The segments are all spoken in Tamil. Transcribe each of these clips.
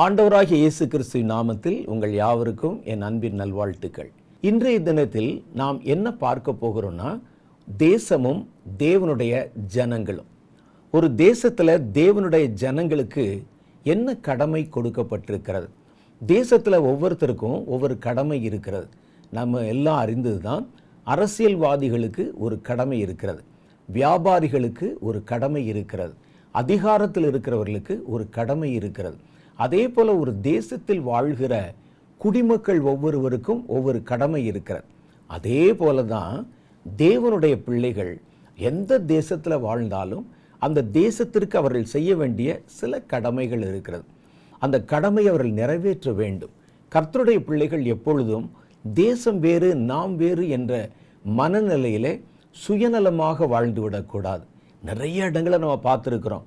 ஆண்டவராகிய இயேசு கிறிஸ்துவின் நாமத்தில் உங்கள் யாவருக்கும் என் அன்பின் நல்வாழ்த்துக்கள். இன்றைய தினத்தில் நாம் என்ன பார்க்க போகிறோம்னா, தேசமும் தேவனுடைய ஜனங்களும். ஒரு தேசத்தில் தேவனுடைய ஜனங்களுக்கு என்ன கடமை கொடுக்கப்பட்டிருக்கிறது? தேசத்தில் ஒவ்வொருத்தருக்கும் ஒவ்வொரு கடமை இருக்கிறது. நம்ம எல்லாம் அறிந்தது தான். அரசியல்வாதிகளுக்கு ஒரு கடமை இருக்கிறது, வியாபாரிகளுக்கு ஒரு கடமை இருக்கிறது, அதிகாரத்தில் இருக்கிறவர்களுக்கு ஒரு கடமை இருக்கிறது. அதே போல ஒரு தேசத்தில் வாழ்கிற குடிமக்கள் ஒவ்வொருவருக்கும் ஒவ்வொரு கடமை இருக்கிறது. அதே போல தான் தேவனுடைய பிள்ளைகள் எந்த தேசத்தில் வாழ்ந்தாலும் அந்த தேசத்திற்கு அவர்கள் செய்ய வேண்டிய சில கடமைகள் இருக்கிறது. அந்த கடமை அவர்கள் நிறைவேற்ற வேண்டும். கர்த்தருடைய பிள்ளைகள் எப்பொழுதும் தேசம் வேறு நாம் வேறு என்ற மனநிலையிலே சுயநலமாக வாழ்ந்து விடக்கூடாது. நிறைய இடங்களை நம்ம பார்த்துருக்கிறோம்.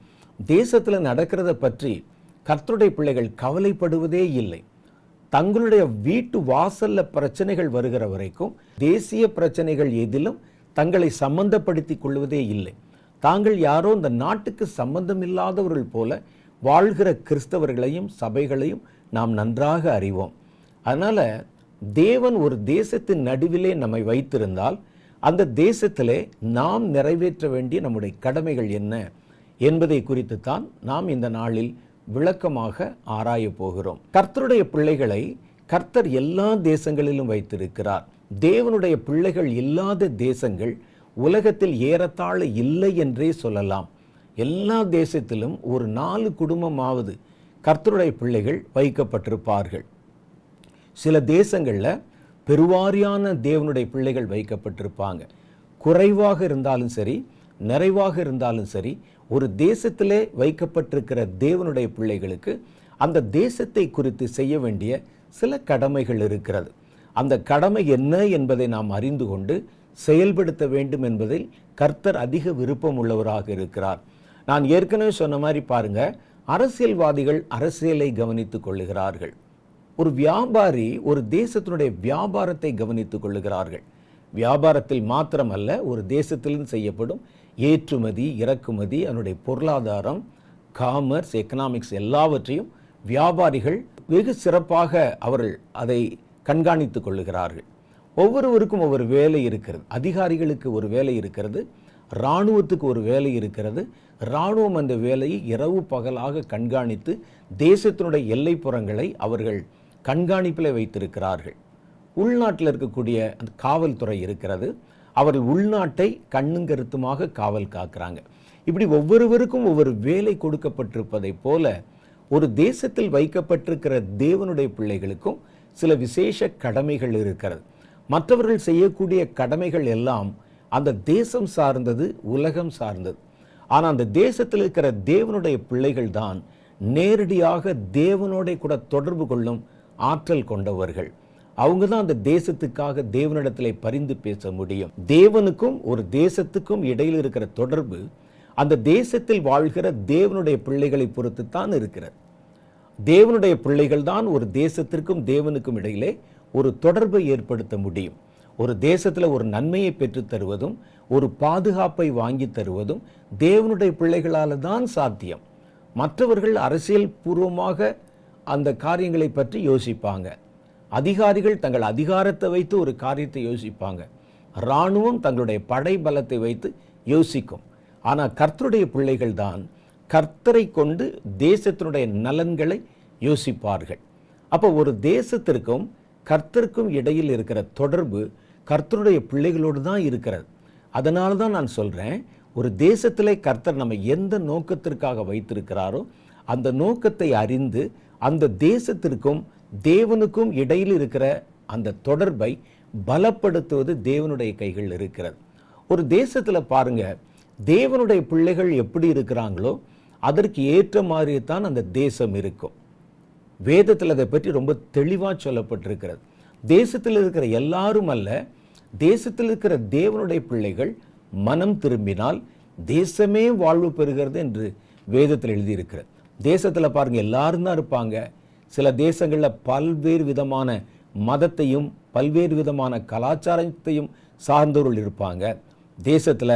தேசத்தில் நடக்கிறத பற்றி கர்த்தருடைய பிள்ளைகள் கவலைப்படுவதே இல்லை. தங்களுடைய வீட்டு வாசல்ல பிரச்சனைகள் வருகிற வரைக்கும் தேசிய பிரச்சனைகள் எதிலும் தங்களை சம்பந்தப்படுத்திக் கொள்வதே இல்லை. தாங்கள் யாரோ இந்த நாட்டுக்கு சம்பந்தம் இல்லாதவர்கள் போல வாழ்கிற கிறிஸ்தவர்களையும் சபைகளையும் நாம் நன்றாக அறிவோம். அதனால தேவன் ஒரு தேசத்தின் நடுவிலே நம்மை வைத்திருந்தால் அந்த தேசத்திலே நாம் நிறைவேற்ற வேண்டிய நம்முடைய கடமைகள் என்ன என்பதை குறித்து தான் நாம் இந்த நாளில் விளக்கமாக ஆராய போகிறோம். கர்த்தருடைய பிள்ளைகளை கர்த்தர் எல்லா தேசங்களிலும் வைத்திருக்கிறார். தேவனுடைய பிள்ளைகள் இல்லாத தேசங்கள் உலகத்தில் ஏறத்தாழ இல்லை என்றே சொல்லலாம். எல்லா தேசத்திலும் ஒரு 4 குடும்பமாவது கர்த்தருடைய பிள்ளைகள் வைக்கப்பட்டிருப்பார்கள். சில தேசங்களில் பெருவாரியான தேவனுடைய பிள்ளைகள் வைக்கப்பட்டிருப்பாங்க. குறைவாக இருந்தாலும் சரி, நிறைவாக இருந்தாலும் சரி, ஒரு தேசத்திலே வைக்கப்பட்டிருக்கிற தேவனுடைய பிள்ளைகளுக்கு அந்த தேசத்தை குறித்து செய்ய வேண்டிய சில கடமைகள் இருக்கிறது. அந்த கடமை என்ன என்பதை நாம் அறிந்து கொண்டு செயல்படுத்த வேண்டும் என்பதில் கர்த்தர் அதிக விருப்பம் உள்ளவராக இருக்கிறார். நான் ஏற்கனவே சொன்ன மாதிரி பாருங்க, அரசியல்வாதிகள் அரசியலை கவனித்துக் கொள்ளுகிறார்கள். ஒரு வியாபாரி ஒரு தேசத்தினுடைய வியாபாரத்தை கவனித்துக் கொள்ளுகிறார்கள். வியாபாரத்தில் மாத்திரமல்ல, ஒரு தேசத்திலும் செய்யப்படும் ஏற்றுமதி இறக்குமதி, அதனுடைய பொருளாதாரம், காமர்ஸ், எக்கனாமிக்ஸ் எல்லாவற்றையும் வியாபாரிகள் வெகு சிறப்பாக அவர்கள் அதை கண்காணித்துக் கொள்ளுகிறார்கள். ஒவ்வொருவருக்கும் ஒவ்வொரு வேலை இருக்கிறது. அதிகாரிகளுக்கு ஒரு வேலை இருக்கிறது, இராணுவத்துக்கு ஒரு வேலை இருக்கிறது. இராணுவம் அந்த வேலையை இரவு பகலாக கண்காணித்து தேசத்தினுடைய எல்லைப்புறங்களை அவர்கள் கண்காணிப்பில் வைத்திருக்கிறார்கள். உள்நாட்டில் இருக்கக்கூடிய அந்த காவல்துறை இருக்கிறது. அவர்கள் உள்நாட்டை கண்ணும் கருத்துமாக காவல் காக்கிறாங்க. இப்படி ஒவ்வொருவருக்கும் ஒவ்வொரு வேலை கொடுக்கப்பட்டிருப்பதை போல ஒரு தேசத்தில் வைக்கப்பட்டிருக்கிற தேவனுடைய பிள்ளைகளுக்கும் சில விசேஷ கடமைகள் இருக்கிறது. மற்றவர்கள் செய்யக்கூடிய கடமைகள் எல்லாம் அந்த தேசம் சார்ந்தது, உலகம் சார்ந்தது. ஆனால் அந்த தேசத்தில் இருக்கிற தேவனுடைய பிள்ளைகள் தான் நேரடியாக தேவனோட கூட தொடர்பு கொள்ளும் ஆற்றல் கொண்டவர்கள். அவங்க தான் அந்த தேசத்துக்காக தேவனிடத்தில் பரிந்து பேச முடியும். தேவனுக்கும் ஒரு தேசத்துக்கும் இடையில் இருக்கிற தொடர்பு அந்த தேசத்தில் வாழ்கிற தேவனுடைய பிள்ளைகளை பொறுத்து தான் இருக்கிறது. தேவனுடைய பிள்ளைகள் தான் ஒரு தேசத்திற்கும் தேவனுக்கும் இடையிலே ஒரு தொடர்பை ஏற்படுத்த முடியும். ஒரு தேசத்தில் ஒரு நன்மையை பெற்று தருவதும் ஒரு பாதுகாப்பை வாங்கி தருவதும் தேவனுடைய பிள்ளைகளால் தான் சாத்தியம். மற்றவர்கள் அரசியல் பூர்வமாக அந்த காரியங்களை பற்றி யோசிப்பாங்க. அதிகாரிகள் தங்கள் அதிகாரத்தை வைத்து ஒரு காரியத்தை யோசிப்பாங்க. இராணுவம் தங்களுடைய படை பலத்தை வைத்து யோசிக்கும். ஆனால் கர்த்தருடைய பிள்ளைகள் தான் கர்த்தரை கொண்டு தேசத்தினுடைய நலன்களை யோசிப்பார்கள். அப்போ ஒரு தேசத்திற்கும் கர்த்தருக்கும் இடையில் இருக்கிற தொடர்பு கர்த்தருடைய பிள்ளைகளோடு தான் இருக்கிறது. அதனால தான் நான் சொல்கிறேன், ஒரு தேசத்திலே கர்த்தர் நம்ம எந்த நோக்கத்திற்காக வைத்திருக்கிறாரோ அந்த நோக்கத்தை அறிந்து அந்த தேசத்திற்கும் தேவனுக்கும் இடையில் இருக்கிற அந்த தொடர்பை பலப்படுத்துவது தேவனுடைய கைகள் இருக்கிறது. ஒரு தேசத்தில் பாருங்க, தேவனுடைய பிள்ளைகள் எப்படி இருக்கிறாங்களோ அதற்கு ஏற்ற மாதிரி தான் அந்த தேசம் இருக்கும். வேதத்தில் அதை பற்றி ரொம்ப தெளிவாக சொல்லப்பட்டிருக்கிறது. தேசத்தில் இருக்கிற எல்லாரும் அல்ல, தேசத்தில் இருக்கிற தேவனுடைய பிள்ளைகள் மனம் திரும்பினால் தேசமே வாழ்வு பெறுகிறது என்று வேதத்தில் எழுதியிருக்கிறது. தேசத்தில் பாருங்க, எல்லாரும் தான் இருப்பாங்க. சில தேசங்களில் பல்வேறு விதமான மதத்தையும் பல்வேறு விதமான கலாச்சாரத்தையும் சார்ந்தவர்கள் இருப்பாங்க. தேசத்தில்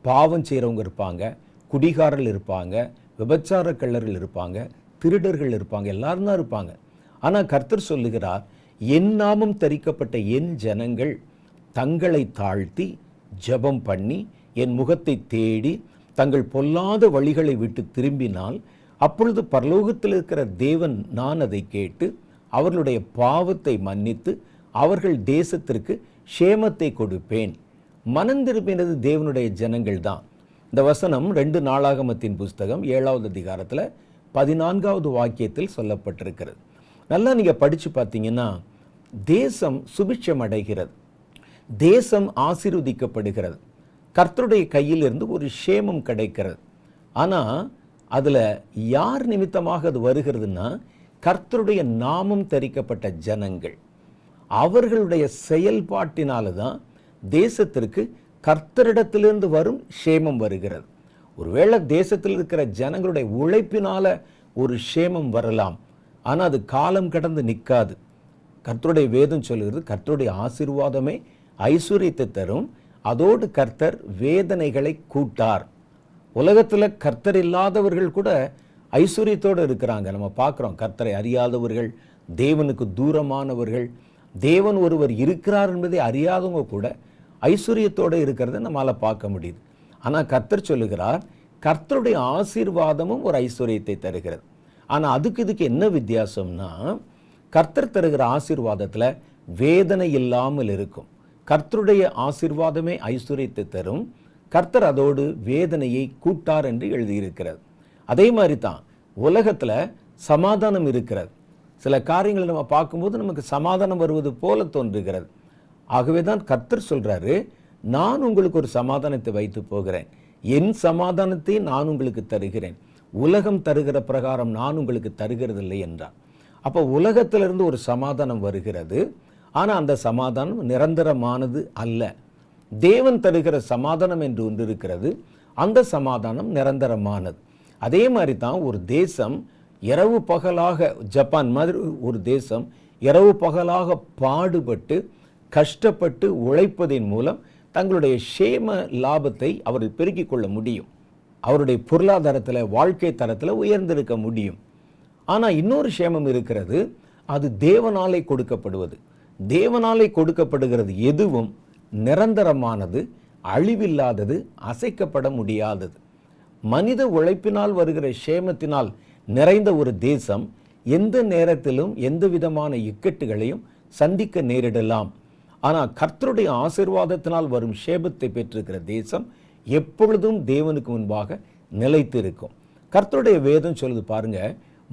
பாவம் செய்கிறவங்க இருப்பாங்க, குடிகாரர்கள் இருப்பாங்க, விபச்சார கள்ளர்கள் இருப்பாங்க, திருடர்கள் இருப்பாங்க, எல்லாரும் தான் இருப்பாங்க. ஆனால் கர்த்தர் சொல்லுகிறார், என் நாமம் தரிக்கப்பட்ட என் ஜனங்கள் தங்களை தாழ்த்தி ஜெபம் பண்ணி என் முகத்தை தேடி தங்கள் பொல்லாத வழிகளை விட்டு திரும்பினால் அப்பொழுது பரலோகத்தில் இருக்கிற தேவன் நான் அதை கேட்டு அவர்களுடைய பாவத்தை மன்னித்து அவர்கள் தேசத்திற்கு க்ஷேமத்தை கொடுப்பேன். மனம் திரும்பினது தேவனுடைய ஜனங்கள் தான். இந்த வசனம் 2 நாளாகமத்தின் புஸ்தகம் 7வது அதிகாரத்தில் 14வது வாக்கியத்தில் சொல்லப்பட்டிருக்கிறது. நல்லா நீங்கள் படித்து பார்த்தீங்கன்னா, தேசம் சுபிட்சம் அடைகிறது, தேசம் ஆசீர்வதிக்கப்படுகிறது, கர்த்தருடைய கையில் இருந்து ஒரு க்ஷேமம் கிடைக்கிறது. ஆனால் அதில் யார் நிமித்தமாக அது வருகிறதுனா, கர்த்தருடைய நாமம் தரிக்கப்பட்ட ஜனங்கள். அவர்களுடைய செயல்பாட்டினால தான் தேசத்திற்கு கர்த்தரிடத்திலிருந்து வரும் க்ஷேமம் வருகிறது. ஒருவேளை தேசத்தில் இருக்கிற ஜனங்களுடைய உழைப்பினால ஒரு க்ஷேமம் வரலாம், ஆனால் அது காலம் கடந்து நிற்காது. கர்த்தருடைய வேதம் சொல்கிறது, கர்த்தருடைய ஆசீர்வாதமே ஐஸ்வர்யத்தை தரும், அதோடு கர்த்தர் வேதனைகளை கூட்டார். உலகத்தில் கர்த்தர் இல்லாதவர்கள் கூட ஐஸ்வர்யத்தோடு இருக்கிறாங்க. நம்ம பார்க்குறோம், கர்த்தரை அறியாதவர்கள், தேவனுக்கு தூரமானவர்கள், தேவன் ஒருவர் இருக்கிறார் என்பதை அறியாதவங்க கூட ஐஸ்வர்யத்தோடு இருக்கிறத நம்மளால் பார்க்க முடியுது. ஆனால் கர்த்தர் சொல்லுகிறார், கர்த்தருடைய ஆசீர்வாதமும் ஒரு ஐஸ்வர்யத்தை தருகிறது. ஆனால் இதுக்கு என்ன வித்தியாசம்னா, கர்த்தர் தருகிற ஆசீர்வாதத்தில் வேதனை இல்லாமல் இருக்கும். கர்த்தருடைய ஆசீர்வாதமே ஐஸ்வர்யத்தை தரும், கர்த்தர் அதோடு வேதனையை கூட்டார் என்று எழுதியிருக்கிறது. அதே மாதிரி தான் உலகத்தில் சமாதானம் இருக்கிறது. சில காரியங்களை நம்ம பார்க்கும்போது நமக்கு சமாதானம் வருவது போல தோன்றுகிறது. ஆகவே தான் கர்த்தர் சொல்கிறாரு, நான் உங்களுக்கு ஒரு சமாதானத்தை வைத்து போகிறேன், என் சமாதானத்தை நான் உங்களுக்கு தருகிறேன், உலகம் தருகிற பிரகாரம் நான் உங்களுக்கு தருகிறதில்லை என்றார். அப்போ உலகத்திலிருந்து ஒரு சமாதானம் வருகிறது, ஆனால் அந்த சமாதானம் நிரந்தரமானது அல்ல. தேவன் தருகிற சமாதானம் என்று ஒன்று இருக்கிறது, அந்த சமாதானம் நிரந்தரமானது. அதே மாதிரி தான் ஒரு தேசம் இரவு பகலாக, ஜப்பான் மாதிரி ஒரு தேசம் இரவு பகலாக பாடுபட்டு கஷ்டப்பட்டு உழைப்பதின் மூலம் தங்களுடைய க்ஷேம லாபத்தை அவர்கள் பெருக்கிக் கொள்ள முடியும், அவருடைய பொருளாதாரத்தில் வாழ்க்கை தரத்தில் உயர்ந்திருக்க முடியும். ஆனால் இன்னொரு க்ஷேமம் இருக்கிறது, அது தேவனாலே கொடுக்கப்படுவது. தேவனாலே கொடுக்கப்படுகிறது எதுவும் நிரந்தரமானது, அழிவில்லாதது, அசைக்கப்பட முடியாதது. மனித உழைப்பினால் வருகிற க்ஷேமத்தினால் நிறைந்த ஒரு தேசம் எந்த நேரத்திலும் எந்த விதமான இக்கட்டுகளையும் சந்திக்க நேரிடலாம். ஆனால் கர்த்தருடைய ஆசீர்வாதத்தினால் வரும் க்ஷேமத்தை பெற்றிருக்கிற தேசம் எப்பொழுதும் தேவனுக்கு முன்பாக நிலைத்திருக்கும். கர்த்தருடைய வேதம் சொல்லுது பாருங்க,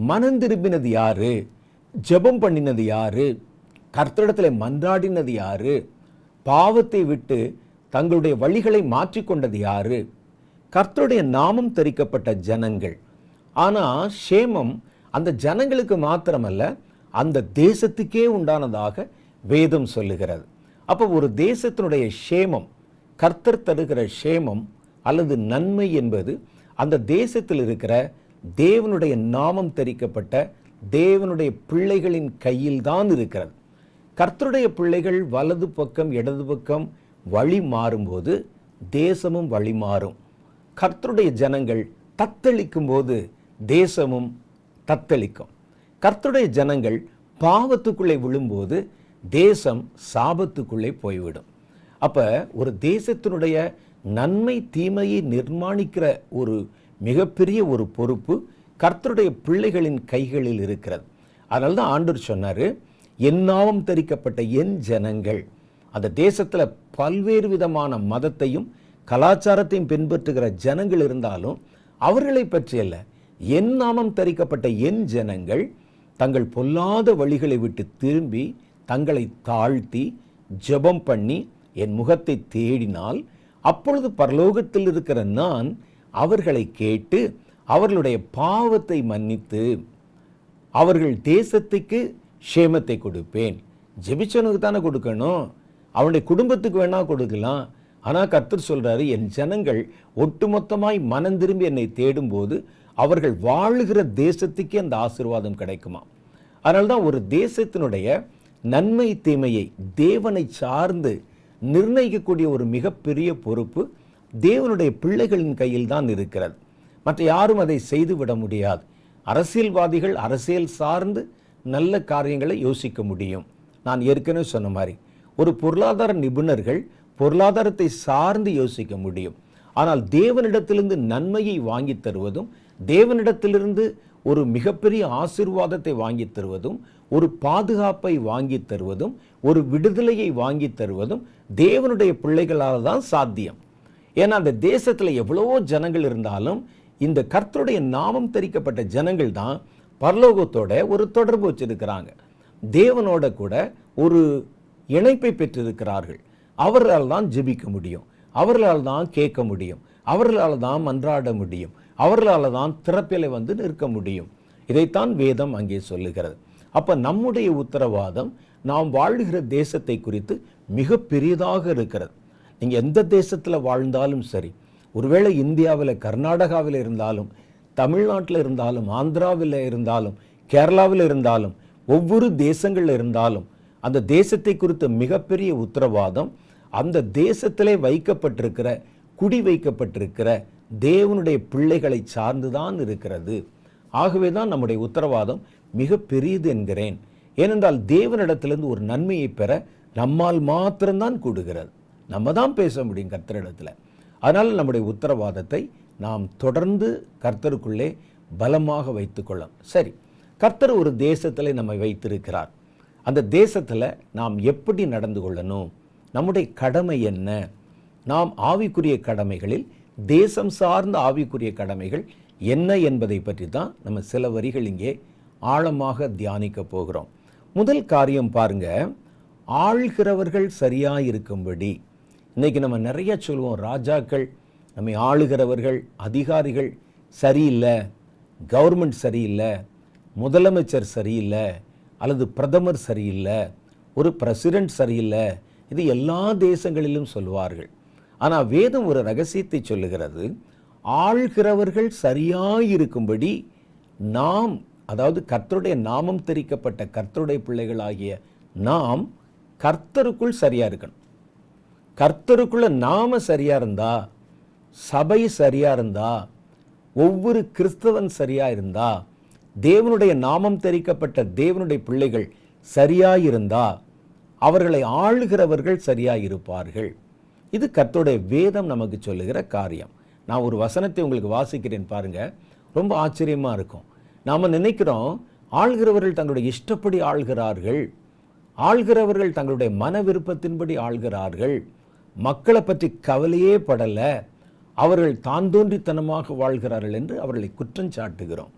மனம் திரும்பினது யாரு, ஜெபம் பண்ணினது யாரு, கர்த்தரிடத்தில் மன்றாடினது யாரு, பாவத்தை விட்டு தங்களுடைய வழிகளை மாற்றிக்கொண்டது யாரு, கர்த்தருடைய நாமம் தரிக்கப்பட்ட ஜனங்கள். ஆனால் க்ஷேமம் அந்த ஜனங்களுக்கு மாத்திரமல்ல, அந்த தேசத்துக்கே உண்டானதாக வேதம் சொல்லுகிறது. அப்போ ஒரு தேசத்தினுடைய க்ஷேமம், கர்த்தர் தருகிற க்ஷேமம் அல்லது நன்மை என்பது அந்த தேசத்தில் இருக்கிற தேவனுடைய நாமம் தரிக்கப்பட்ட தேவனுடைய பிள்ளைகளின் கையில் தான் இருக்கிறது. கர்த்தருடைய பிள்ளைகள் வலது பக்கம் இடது பக்கம் வழி மாறும்போது தேசமும் வழி மாறும். கர்த்தருடைய ஜனங்கள் தத்தளிக்கும் போது தேசமும் தத்தளிக்கும். கர்த்தருடைய ஜனங்கள் பாவத்துக்குள்ளே விழும்போது தேசம் சாபத்துக்குள்ளே போய்விடும். அப்போ ஒரு தேசத்தினுடைய நன்மை தீமையை நிர்மாணிக்கிற ஒரு மிகப்பெரிய ஒரு பொறுப்பு கர்த்தருடைய பிள்ளைகளின் கைகளில் இருக்கிறது. அதனால தான் ஆண்டவர் சொன்னார், என் நாமம் தரிக்கப்பட்ட என் ஜனங்கள். அந்த தேசத்தில் பல்வேறு விதமான மதத்தையும் கலாச்சாரத்தையும் பின்பற்றுகிற ஜனங்கள் இருந்தாலும் அவர்களை பற்றியல்ல, என் நாமம் தரிக்கப்பட்ட என் ஜனங்கள் தங்கள் பொல்லாத வழிகளை விட்டு திரும்பி தங்களை தாழ்த்தி ஜெபம் பண்ணி என் முகத்தை தேடினால் அப்பொழுது பரலோகத்தில் இருக்கிற நான் அவர்களை கேட்டு அவர்களுடைய பாவத்தை மன்னித்து அவர்கள் தேசத்துக்கு க்ஷேமத்தை கொடுப்பேன். ஜெபிச்சவனுக்கு தானே கொடுக்கணும், அவனுடைய குடும்பத்துக்கு வேணா கொடுக்கலாம். ஆனால் கர்த்தர் சொல்றாரு, என் ஜனங்கள் ஒட்டுமொத்தமாய் மனம் திரும்பி என்னை தேடும்போது அவர்கள் வாழுகிற தேசத்துக்கே அந்த ஆசீர்வாதம் கிடைக்குமா. அதனால்தான் ஒரு தேசத்தினுடைய நன்மை தீமையை தேவனை சார்ந்து நிர்ணயிக்கக்கூடிய ஒரு மிகப்பெரிய பொறுப்பு தேவனுடைய பிள்ளைகளின் கையில் தான் இருக்கிறது. மற்ற யாரும் அதை செய்துவிட முடியாது. அரசியல்வாதிகள் அரசியல் சார்ந்து நல்ல காரியங்களை யோசிக்க முடியும். நான் ஏற்கனவே சொன்ன மாதிரி ஒரு பொருளாதார நிபுணர்கள் பொருளாதாரத்தை சார்ந்து யோசிக்க முடியும். ஆனால் தேவனிடத்திலிருந்து நன்மையை வாங்கி தருவதும், தேவனிடத்திலிருந்து ஒரு மிகப்பெரிய ஆசீர்வாதத்தை வாங்கி தருவதும், ஒரு பாதுகாப்பை வாங்கி தருவதும், ஒரு விடுதலையை வாங்கி தருவதும் தேவனுடைய பிள்ளைகளால் தான் சாத்தியம். ஏன்னா அந்த தேசத்தில் எவ்வளவோ ஜனங்கள் இருந்தாலும் இந்த கர்த்தருடைய நாமம் தரிக்கப்பட்ட ஜனங்கள் தான் பரலோகத்தோட ஒரு தொடர்பு வச்சிருக்கிறாங்க, தேவனோட கூட ஒரு இணைப்பை பெற்றிருக்கிறார்கள். அவர்களால் தான் ஜெபிக்க முடியும், அவர்களால் தான் கேட்க முடியும், அவர்களால் தான் மன்றாட முடியும், அவர்களால் தான் திறப்பிலை வந்து நிற்க முடியும். இதைத்தான் வேதம் அங்கே சொல்லுகிறது. அப்ப நம்முடைய உத்தரவாதம் நாம் வாழ்கிற தேசத்தை குறித்து மிக பெரியதாக இருக்கிறது. நீங்க எந்த தேசத்தில் வாழ்ந்தாலும் சரி, ஒருவேளை இந்தியாவில் கர்நாடகாவில் இருந்தாலும், தமிழ்நாட்டில் இருந்தாலும், ஆந்திராவில் இருந்தாலும், கேரளாவில் இருந்தாலும், ஒவ்வொரு தேசங்களில் இருந்தாலும் அந்த தேசத்தை குறித்த மிகப்பெரிய உத்தரவாதம் அந்த தேசத்திலே வைக்கப்பட்டிருக்கிற, குடி வைக்கப்பட்டிருக்கிற தேவனுடைய பிள்ளைகளை சார்ந்துதான் இருக்கிறது. ஆகவே தான் நம்முடைய உத்தரவாதம் மிக பெரியது என்கிறேன். ஏனென்றால் தேவனிடத்திலிருந்து ஒரு நன்மையை பெற நம்மால் மாத்திரம்தான் கூடுகிறது. நம்ம தான் பேச முடியும் கர்த்தரிடத்தில். அதனால் நம்முடைய உத்தரவாதத்தை நாம் தொடர்ந்து கர்த்தருக்குள்ளே பலமாக வைத்துக்கொள்ளும். சரி, கர்த்தர் ஒரு தேசத்தில் நம்மை வைத்திருக்கிறார். அந்த தேசத்தில் நாம் எப்படி நடந்து கொள்ளணும், நம்முடைய கடமை என்ன, நாம் ஆவிக்குரிய கடமைகளில் தேசம் சார்ந்த ஆவிக்குரிய கடமைகள் என்ன என்பதை பற்றி தான் நம்ம சில வரிகள் இங்கே ஆழமாக தியானிக்க போகிறோம். முதல் காரியம் பாருங்க, ஆள்கிறவர்கள் சரியாயிருக்கும்படி. இன்னைக்கு நம்ம நிறைய சொல்லுவோம், ராஜாக்கள், நம்மை ஆளுகிறவர்கள், அதிகாரிகள் சரியில்லை, கவர்மெண்ட் சரியில்லை, முதலமைச்சர் சரியில்லை, அல்லது பிரதமர் சரியில்லை, ஒரு பிரசிடென்ட் சரியில்லை, இது எல்லா தேசங்களிலும் சொல்லுவார்கள். ஆனால் வேதம் ஒரு ரகசியத்தை சொல்லுகிறது, ஆள்கிறவர்கள் சரியாயிருக்கும்படி நாம், அதாவது கர்த்தருடைய நாமம் தெரிக்கப்பட்ட கர்த்தருடைய பிள்ளைகளாகிய நாம் கர்த்தருக்குள் சரியா இருக்கணும். கர்த்தருக்குள்ள நாம சரியா இருந்தா, சபை சரியா இருந்தா, ஒவ்வொரு கிறிஸ்தவன் சரியா இருந்தா, தேவனுடைய நாமம் தெரிக்கப்பட்ட தேவனுடைய பிள்ளைகள் சரியாயிருந்தா அவர்களை ஆளுகிறவர்கள் சரியாயிருப்பார்கள். இது கர்த்தருடைய வேதம் நமக்கு சொல்லுகிற காரியம். நான் ஒரு வசனத்தை உங்களுக்கு வாசிக்கிறேன் பாருங்க, ரொம்ப ஆச்சரியமா இருக்கும். நாம நினைக்கிறோம் ஆள்கிறவர்கள் தங்களுடைய இஷ்டப்படி ஆள்கிறார்கள், ஆள்கிறவர்கள் தங்களுடைய மன விருப்பத்தின்படி ஆள்கிறார்கள், மக்களை பற்றி கவலையே படல, அவர்கள் தான் தோன்றித்தனமாக வாழ்கிறார்கள் என்று அவர்களை குற்றம் சாட்டுகிறோம்.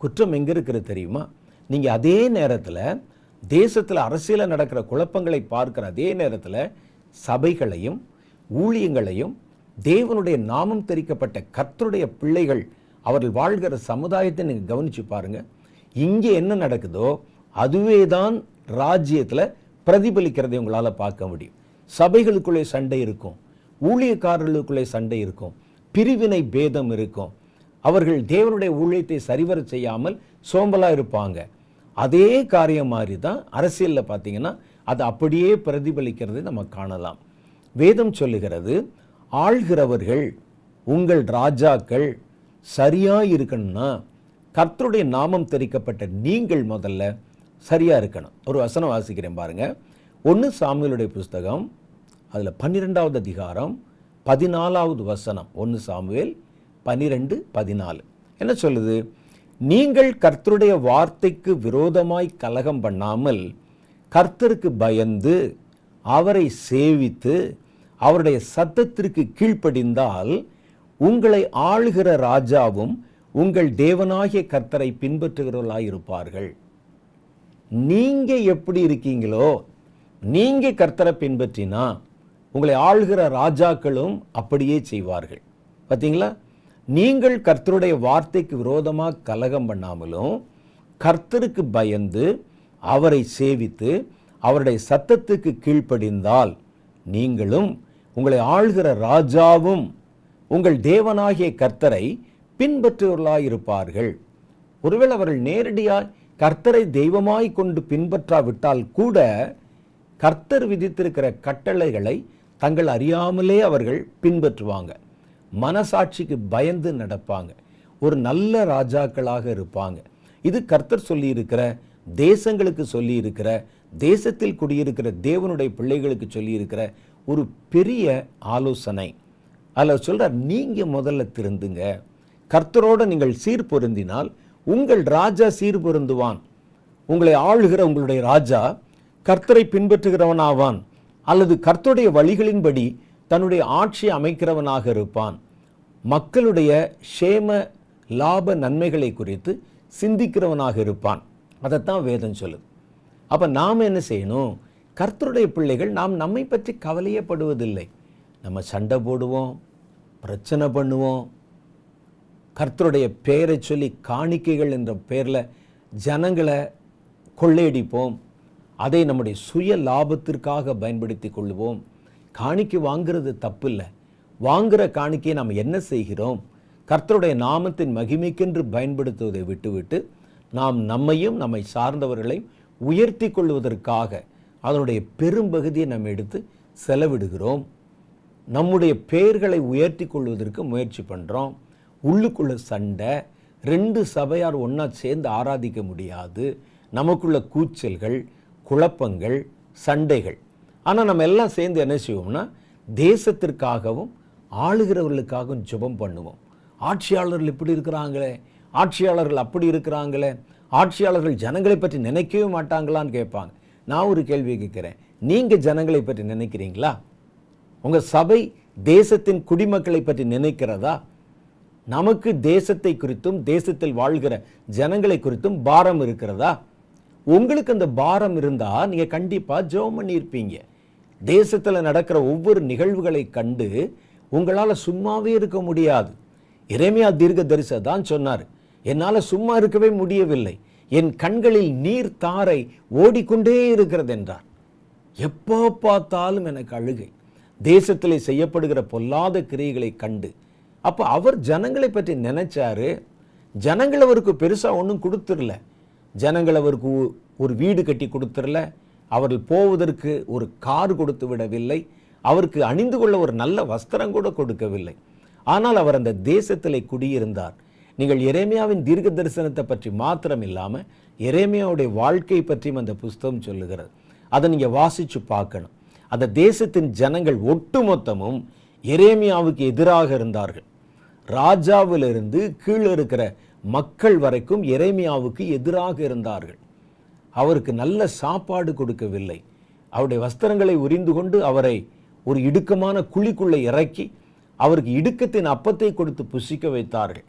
குற்றம் எங்க இருக்கிறது தெரியுமா? நீங்க அதே நேரத்தில் தேசத்தில் அரசியல நடக்கிற குழப்பங்களை பார்க்கிற அதே நேரத்தில் சபைகளையும் ஊழியங்களையும் தேவனுடைய நாமம் தெரிக்கப்பட்ட கர்த்தருடைய பிள்ளைகள் அவர்கள் வாழ்கிற சமுதாயத்தை நீங்க கவனிச்சு பாருங்க. இங்கே என்ன நடக்குதோ அதுவே தான் ராஜ்யத்தில் பிரதிபலிக்கிறதை உங்களால் பார்க்க முடியும். சபைகளுக்குள்ளே சண்டை இருக்கும், ஊழியக்காரர்களுக்குள்ளே சண்டை இருக்கும், பிரிவினை பேதம் இருக்கும், அவர்கள் தேவனுடைய ஊழியத்தை சரிவர செய்யாமல் சோம்பலா இருப்பாங்க. அதே காரியம் மாதிரி தான் அரசியலில் பார்த்தீங்கன்னா அது அப்படியே பிரதிபலிக்கிறதை நம்ம காணலாம். வேதம் சொல்லுகிறது, ஆள்கிறவர்கள், உங்கள் ராஜாக்கள் சரியா இருக்கணும்னா கர்த்தருடைய நாமம் தெரிக்கப்பட்ட நீங்கள் முதல்ல சரியா இருக்கணும். ஒரு வசனம் வாசிக்கிறேன் பாருங்க, 1 சாமுவேலுடைய புஸ்தகம், அதில் 12வது அதிகாரம் 14வது வசனம். 1 சாமுவேல் 12:14 என்ன சொல்லுது? நீங்கள் கர்த்தருடைய வார்த்தைக்கு விரோதமாய் கலகம் பண்ணாமல் கர்த்தருக்கு பயந்து அவரை சேவித்து அவருடைய சத்தத்திற்கு கீழ்ப்படிந்தால் உங்களை ஆளுகிற ராஜாவும் உங்கள் தேவனாகிய கர்த்தரை பின்பற்றுகிறவர்களாயிருப்பார்கள். நீங்க எப்படி இருக்கீங்களோ, நீங்க கர்த்தரை பின்பற்றினா உங்களை ஆளுகிற ராஜாக்களும் அப்படியே செய்வார்கள். பார்த்தீங்களா? நீங்கள் கர்த்தருடைய வார்த்தைக்கு விரோதமாக கலகம் பண்ணாமலும் கர்த்தருக்கு பயந்து அவரை சேவித்து அவருடைய சத்தத்துக்கு கீழ்ப்படிந்தால் நீங்களும் உங்களை ஆளுகிற ராஜாவும் உங்கள் தேவனாகிய கர்த்தரை பின்பற்றுவர்களாயிருப்பார்கள். ஒருவேளை அவர்கள் நேரடியாய் கர்த்தரை தெய்வமாய் கொண்டு பின்பற்றாவிட்டால் கூட கர்த்தர் விதித்திருக்கிற கட்டளைகளை தங்கள் அறியாமலே அவர்கள் பின்பற்றுவாங்க, மனசாட்சிக்கு பயந்து நடப்பாங்க. ஒரு நல்ல ராஜாக்களாக இருப்பாங்க. இது கர்த்தர் சொல்லி இருக்கிற, தேசங்களுக்கு சொல்லி இருக்கிற, தேசத்தில் குடியிருக்கிற தேவனுடைய பிள்ளைகளுக்கு சொல்லி இருக்கிற ஒரு பெரிய ஆலோசனை. அதில் சொல்றார், நீங்க முதல்ல திருந்துங்க. கர்த்தரோடு நீங்கள் சீர் பொருந்தினால் உங்கள் ராஜா சீர் பொருந்துவான். உங்களை ஆளுகிற உங்களுடைய ராஜா கர்த்தரை பின்பற்றுகிறவன் ஆவான், அல்லது கர்த்தருடைய வழிகளின்படி தன்னுடைய ஆட்சியை அமைக்கிறவனாக இருப்பான். மக்களுடைய ஷேம லாப நன்மைகளை குறித்து சிந்திக்கிறவனாக இருப்பான். அதைத்தான் வேதம் சொல்லுது. அப்போ நாம் என்ன செய்யணும்? கர்த்தருடைய பிள்ளைகள் நாம் நம்மை பற்றி கவலையப்படுவதில்லை. நம்ம சண்டை போடுவோம், பிரச்சனை பண்ணுவோம், கர்த்தருடைய பெயரை சொல்லி காணிக்கைகள் என்ற பெயரில் ஜனங்களை கொள்ளையடிப்போம், அதை நம்முடைய சுய லாபத்திற்காக பயன்படுத்தி கொள்ளுவோம். காணிக்கை வாங்கிறது தப்பு இல்லை. வாங்குகிற காணிக்கையை நாம் என்ன செய்கிறோம்? கர்த்தருடைய நாமத்தின் மகிமைக்கென்று பயன்படுத்துவதை விட்டுவிட்டு நாம் நம்மையும் நம்மை சார்ந்தவர்களை உயர்த்தி கொள்வதற்காக அதனுடைய பெரும்பகுதியை நம்ம எடுத்து செலவிடுகிறோம். நம்முடைய பெயர்களை உயர்த்தி கொள்வதற்கு முயற்சி பண்ணுறோம். உள்ளுக்குள்ள சண்டை, 2 சபையார் ஒன்றா சேர்ந்து ஆராதிக்க முடியாது. நமக்குள்ள கூச்சல்கள், குழப்பங்கள், சண்டைகள். ஆனால் நம்ம எல்லாம் சேர்ந்து என்ன செய்வோம்னா, தேசத்திற்காகவும் ஆளுகிறவர்களுக்காகவும் ஜெபம் பண்ணுவோம். ஆட்சியாளர்கள் இப்படி இருக்கிறாங்களே, ஆட்சியாளர்கள் அப்படி இருக்கிறாங்களே, ஆட்சியாளர்கள் ஜனங்களை பற்றி நினைக்கவே மாட்டாங்களான்னு கேட்பாங்க. நான் ஒரு கேள்வி கேட்குறேன், நீங்கள் ஜனங்களை பற்றி நினைக்கிறீங்களா? உங்கள் சபை தேசத்தின் குடிமக்களை பற்றி நினைக்கிறதா? நமக்கு தேசத்தை குறித்தும் தேசத்தில் வாழ்கிற ஜனங்களை குறித்தும் பாரம் இருக்கிறதா? உங்களுக்கு அந்த பாரம் இருந்தால் நீங்கள் கண்டிப்பாக ஜெபம் பண்ணியிருப்பீங்க. தேசத்தில் நடக்கிற ஒவ்வொரு நிகழ்வுகளை கண்டு உங்களால் சும்மாவே இருக்க முடியாது. எரேமியா தீர்க்கதரிசி தான் சொன்னார், என்னால் சும்மா இருக்கவே முடியவில்லை, என் கண்களில் நீர் தாரை ஓடிக்கொண்டே இருக்கிறது என்றார். எப்போ பார்த்தாலும் எனக்கு அழுகை, தேசத்திலே செய்யப்படுகிற பொல்லாத கிரியைகளை கண்டு. அப்போ அவர் ஜனங்களை பற்றி நினைச்சாரு. ஜனங்கள் அவருக்கு பெருசாக ஒன்றும் கொடுத்துடல. ஜனங்கள் அவருக்கு ஒரு வீடு கட்டி கொடுத்துடல, அவர்கள் போவதற்கு ஒரு கார் கொடுத்து விடவில்லை, அவருக்கு அணிந்து கொள்ள ஒரு நல்ல வஸ்திரம் கூட கொடுக்கவில்லை. ஆனால் அவர் அந்த தேசத்திலே குடியிருந்தார். நீங்கள் எரேமியாவின் தீர்க்க தரிசனத்தை பற்றி மாத்திரம் இல்லாமல் எரேமியாவுடைய வாழ்க்கை பற்றியும் அந்த புஸ்தகம் சொல்லுகிறது. அதை நீங்கள் வாசித்து பார்க்கணும். அந்த தேசத்தின் ஜனங்கள் ஒட்டுமொத்தமும் எரேமியாவுக்கு எதிராக இருந்தார்கள். ராஜாவிலிருந்து கீழே இருக்கிற மக்கள் வரைக்கும் எரேமியாவுக்கு எதிராக இருந்தார்கள். அவருக்கு நல்ல சாப்பாடு கொடுக்கவில்லை. அவருடைய வஸ்திரங்களை உரிந்து கொண்டு அவரை ஒரு இடுக்கமான குழிக்குள்ளே இறக்கி அவருக்கு இடுக்கத்தின் அப்பத்தை கொடுத்து புசிக்க வைத்தார்கள்.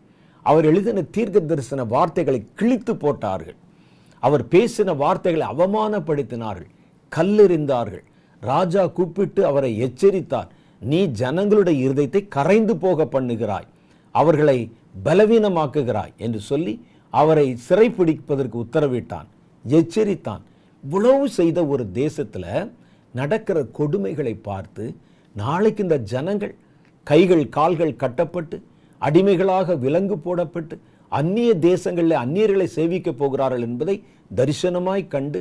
அவர் எழுதின தீர்க்க தரிசன வார்த்தைகளை கிழித்து போட்டார்கள். அவர் பேசின வார்த்தைகளை அவமானப்படுத்தினார்கள், கல்லெறிந்தார்கள். ராஜா கூப்பிட்டு அவரை எச்சரித்தார், நீ ஜனங்களுடைய இருதயத்தை கரைந்து போக பண்ணுகிறாய், அவர்களை பலவீனமாக்குகிறாய் என்று சொல்லி அவரை சிறைப்பிடிப்பதற்கு உத்தரவிட்டான், எச்சரித்தான். இவ்வளவு செய்த ஒரு தேசத்தில் நடக்கிற கொடுமைகளை பார்த்து நாளைக்கு இந்த ஜனங்கள் கைகள் கால்கள் கட்டப்பட்டு அடிமைகளாக விலங்கு போடப்பட்டு அந்நிய தேசங்களில் அந்நியர்களை சேவிக்க போகிறார்கள் என்பதை தரிசனமாய் கண்டு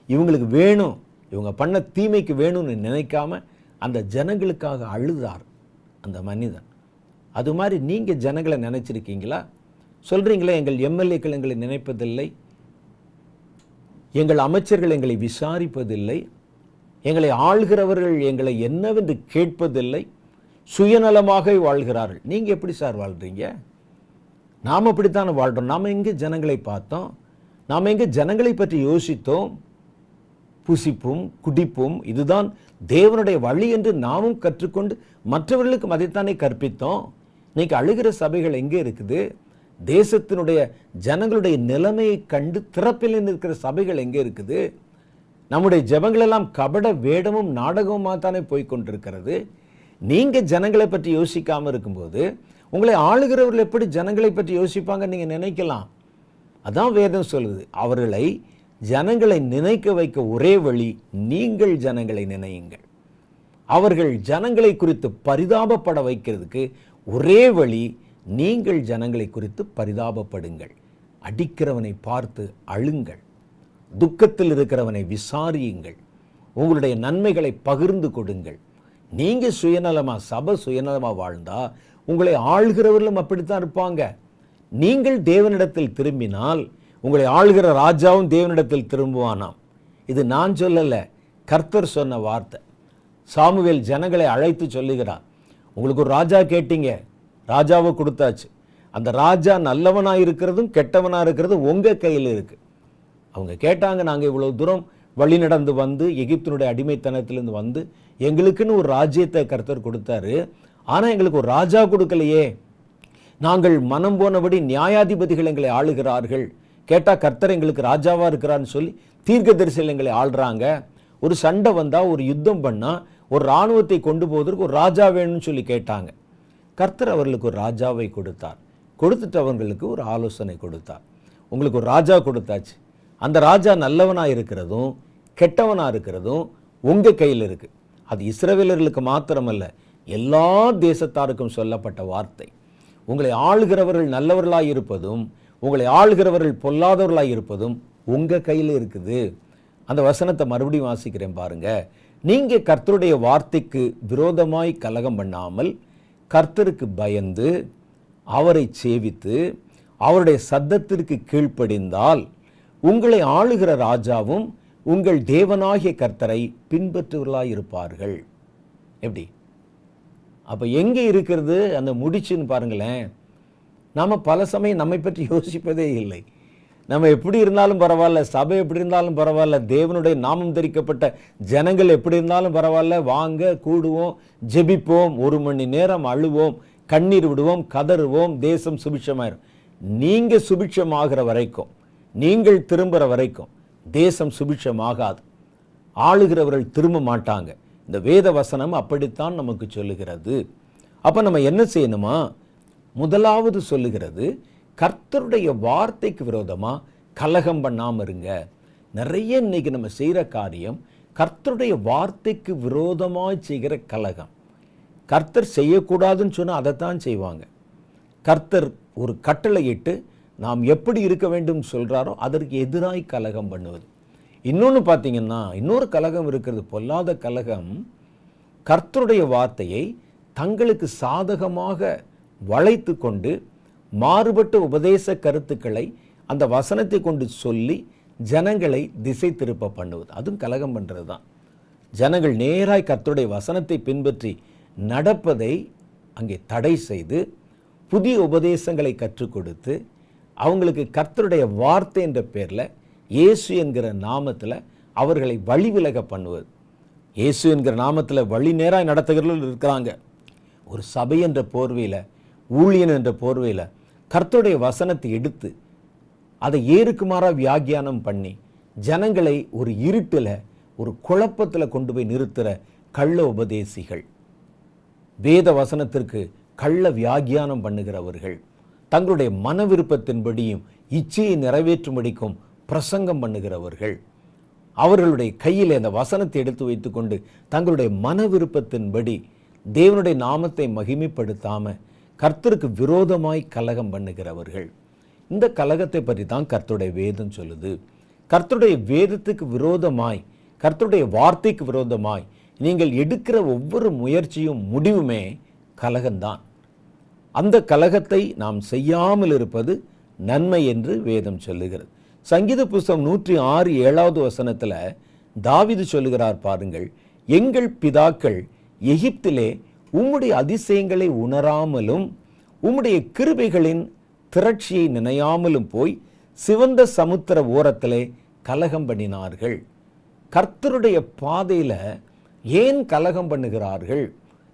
இவங்களுக்கு வேணும், இவங்க பண்ண தீமைக்கு வேணும்னு நினைக்காம அந்த ஜனங்களுக்காக அழுதார் அந்த மனிதன். அது மாதிரி நீங்கள் ஜனங்களை நினைச்சிருக்கீங்களா? சொல்கிறீங்களே, எங்கள் எம்எல்ஏக்கள் எங்களை நினைப்பதில்லை, எங்கள் அமைச்சர்கள் எங்களை விசாரிப்பதில்லை, எங்களை ஆள்கிறவர்கள் எங்களை என்னவென்று கேட்பதில்லை, சுயநலமாக வாழ்கிறார்கள். நீங்கள் எப்படி சார் வாழ்கிறீங்க? நாம் அப்படித்தானே வாழ்கிறோம். நாம் எங்கே ஜனங்களை பார்த்தோம்? நாம் எங்கே ஜனங்களை பற்றி யோசித்தோம்? புசிப்பும் குடிப்பும் இதுதான் தேவனுடைய வழி என்று நாமும் கற்றுக்கொண்டு மற்றவர்களுக்கும் அதைத்தானே கற்பித்தோம். இன்னைக்கு அழுகிற சபைகள் எங்கே இருக்குது? தேசத்தினுடைய ஜனங்களுடைய நிலைமையை கண்டு திறப்பில் இருக்கிற சபைகள் எங்கே இருக்குது? நம்முடைய ஜெபங்கள் எல்லாம் கபட வேடமும் நாடகமாக தானே போய்கொண்டிருக்கிறது. நீங்கள் ஜனங்களை பற்றி யோசிக்காமல் இருக்கும்போது உங்களை ஆளுகிறவர்கள் எப்படி ஜனங்களை பற்றி யோசிப்பாங்க நீங்கள் நினைக்கலாம். அதான் வேதம் சொல்லுது, அவர்களை ஜனங்களை நினைக்க வைக்க ஒரே வழி நீங்கள் ஜனங்களை நினையுங்கள். அவர்கள் ஜனங்களை குறித்து பரிதாபப்பட வைக்கிறதுக்கு ஒரே வழி நீங்கள் ஜனங்களை குறித்து பரிதாபப்படுங்கள். அடிக்கிறவனை பார்த்து அழுங்கள், துக்கத்தில் இருக்கிறவனை விசாரியுங்கள், உங்களுடைய நன்மைகளை பகிர்ந்து கொடுங்கள். நீங்கள் சுயநலமாக சபை சுயநலமாக வாழ்ந்தா உங்களை ஆள்கிறவர்களும் அப்படித்தான் இருப்பாங்க. நீங்கள் தேவனிடத்தில் திரும்பினால் உங்களை ஆளுகிற ராஜாவும் தேவனிடத்தில் திரும்புவானாம். இது நான் சொல்லல, கர்த்தர் சொன்ன வார்த்தை. சாமுவேல் ஜனங்களை அழைத்து சொல்லுகிறார், உங்களுக்கு ஒரு ராஜா கேட்டீங்க, ராஜாவை கொடுத்தாச்சு. அந்த ராஜா நல்லவனா இருக்கிறதும் கெட்டவனா இருக்கிறதும் உங்க கையில் இருக்கு. அவங்க கேட்டாங்க, நாங்கள் இவ்வளவு தூரம் வழி நடந்து வந்து எகிப்தினுடைய அடிமைத்தனத்திலிருந்து வந்து எங்களுக்குன்னு ஒரு ராஜ்யத்தை கர்த்தர் கொடுத்தாரு, ஆனா எங்களுக்கு ஒரு ராஜா கொடுக்கலையே, நாங்கள் மனம் போனபடி நியாயாதிபதிகள் எங்களை ஆளுகிறார்கள், கேட்டா கர்த்தர் எங்களுக்கு ராஜாவா இருக்கிறான்னு சொல்லி தீர்க்கதரிசிகள் எங்களை ஆள்றாங்க, ஒரு சண்டை வந்தா ஒரு யுத்தம் பண்ணா ஒரு இராணுவத்தை கொண்டு போவதற்கு ஒரு ராஜா வேணும்னு சொல்லி கேட்டாங்க. கர்த்தர் அவர்களுக்கு ஒரு ராஜாவை கொடுத்தார். கொடுத்துட்டு அவர்களுக்கு ஒரு ஆலோசனை கொடுத்தார். உங்களுக்கு ஒரு ராஜா கொடுத்தாச்சு, அந்த ராஜா நல்லவனா இருக்கிறதும் கெட்டவனா இருக்கிறதும் உங்க கையில் இருக்கு. அது இஸ்ரவேலர்களுக்கு மாத்திரமல்ல, எல்லா தேசத்தாருக்கும் சொல்லப்பட்ட வார்த்தை. உங்களை ஆளுகிறவர்கள் நல்லவர்களாய் இருப்பதும் உங்களை ஆளுகிறவர்கள் பொல்லாதவர்களாய் இருப்பதும் உங்க கையில் இருக்குது. அந்த வசனத்தை மறுபடியும் வாசிக்கிறேன் பாருங்க. நீங்க கர்த்தருடைய வார்த்தைக்கு விரோதமாய் கலகம் பண்ணாமல் கர்த்தருக்கு பயந்து அவரை சேவித்து அவருடைய சத்தத்திற்கு கீழ்ப்படிந்தால் உங்களை ஆளுகிற ராஜாவும் உங்கள் தேவனாகிய கர்த்தரை பின்பற்றுவர்களாய் இருப்பார்கள். எப்படி? அப்ப எங்க இருக்கிறது அந்த முடிச்சுன்னு பாருங்களேன். நாம பல சமயம் நம்மை பற்றி யோசிப்பதே இல்லை. நம்ம எப்படி இருந்தாலும் பரவாயில்ல, சபை எப்படி இருந்தாலும் பரவாயில்ல, தேவனுடைய நாமம் தரிக்கப்பட்ட ஜனங்கள் எப்படி இருந்தாலும் பரவாயில்ல, வாங்க கூடுவோம், ஜெபிப்போம், 1 மணி நேரம் அழுவோம், கண்ணீர் விடுவோம், கதறுவோம், தேசம் சுபிட்சமாயிரும். நீங்க சுபிட்சமாகிற வரைக்கும், நீங்கள் திரும்புகிற வரைக்கும் தேசம் சுபிட்சமாகாது. ஆளுகிறவர்கள் திரும்ப மாட்டாங்க. இந்த வேத வசனம் அப்படித்தான் நமக்கு சொல்லுகிறது. அப்ப நம்ம என்ன செய்யணுமா? முதலாவது சொல்லுகிறது, கர்த்தருடைய வார்த்தைக்கு விரோதமா கலகம் பண்ணாம இருங்க. நிறைய இன்னைக்கு நம்ம செய்யற காரியம் கர்த்தருடைய வார்த்தைக்கு விரோதமாய் செய்கிற கலகம். கர்த்தர் செய்யக்கூடாதுன்னு சொன்னா அதைத்தான் செய்வாங்க. கர்த்தர் ஒரு கட்டளையிட்டு நாம் எப்படி இருக்க வேண்டும் சொல்றாரோ அதற்கு எதிராய் கலகம் பண்ணுவது. இன்னொன்று பார்த்தீங்கன்னா, இன்னொரு கலகம் இருக்கிறது, பொல்லாத கலகம். கர்த்தருடைய வார்த்தையை தங்களுக்கு சாதகமாக வளைத்து கொண்டு மாறுபட்ட உபதேச கருத்துக்களை அந்த வசனத்தை கொண்டு சொல்லி ஜனங்களை திசை திருப்ப பண்ணுவது. அதுவும் கலகம் பண்ணுறது தான். ஜனங்கள் நேராய் கர்த்தருடைய வசனத்தை பின்பற்றி நடப்பதை அங்கே தடை செய்து புதிய உபதேசங்களை கற்றுக் கொடுத்து அவங்களுக்கு கர்த்தருடைய வார்த்தை என்ற பேரில் இயேசு என்கிற நாமத்தில் அவர்களை வழி விலக பண்ணுவது. இயேசு என்கிற நாமத்தில் வழி நேராய் நடத்துகிறவர்கள் இருக்கிறாங்க. ஒரு சபை என்ற போர்வையில், ஊழியன் என்ற போர்வையில் கர்த்தருடைய வசனத்தை எடுத்து அதை ஏறுக்குமாறாக வியாக்கியானம் பண்ணி ஜனங்களை ஒரு இருட்டில் ஒரு குழப்பத்தில் கொண்டு போய் நிறுத்துகிற கள்ள உபதேசிகள், வேத வசனத்திற்கு கள்ள வியாக்கியானம் பண்ணுகிறவர்கள், தங்களுடைய மன விருப்பத்தின்படியும் இச்சையை நிறைவேற்றும்படிக்கும் பிரசங்கம் பண்ணுகிறவர்கள், அவர்களுடைய கையில் அந்த வசனத்தை எடுத்து வைத்துக்கொண்டு தங்களுடைய மன விருப்பத்தின்படி தேவனுடைய நாமத்தை மகிமைப்படுத்தாம கர்த்தருக்கு விரோதமாய் கலகம் பண்ணுகிறவர்கள். இந்த கலகத்தை பற்றி தான் கர்த்தருடைய வேதம் சொல்லுது. கர்த்தருடைய வேதத்துக்கு விரோதமாய், கர்த்தருடைய வார்த்தைக்கு விரோதமாய் நீங்கள் எடுக்கிற ஒவ்வொரு முயற்சியும் முடிவுமே கலகம்தான். அந்த கலகத்தை நாம் செய்யாமல் இருப்பது நன்மை என்று வேதம் சொல்லுகிறது. சங்கீத புஸ்தகம் 106 வசனத்தில் தாவீது சொல்லுகிறார் பாருங்கள், எங்கள் பிதாக்கள் எகிப்திலே உம்முடைய அதிசயங்களை உணராமலும் உம்முடைய கிருபைகளின் திரட்சியை நினையாமலும் போய் சிவந்த சமுத்திர ஓரத்திலே கலகம் பண்ணினார்கள். கர்த்தருடைய பாதையில் ஏன் கலகம் பண்ணுகிறார்கள்?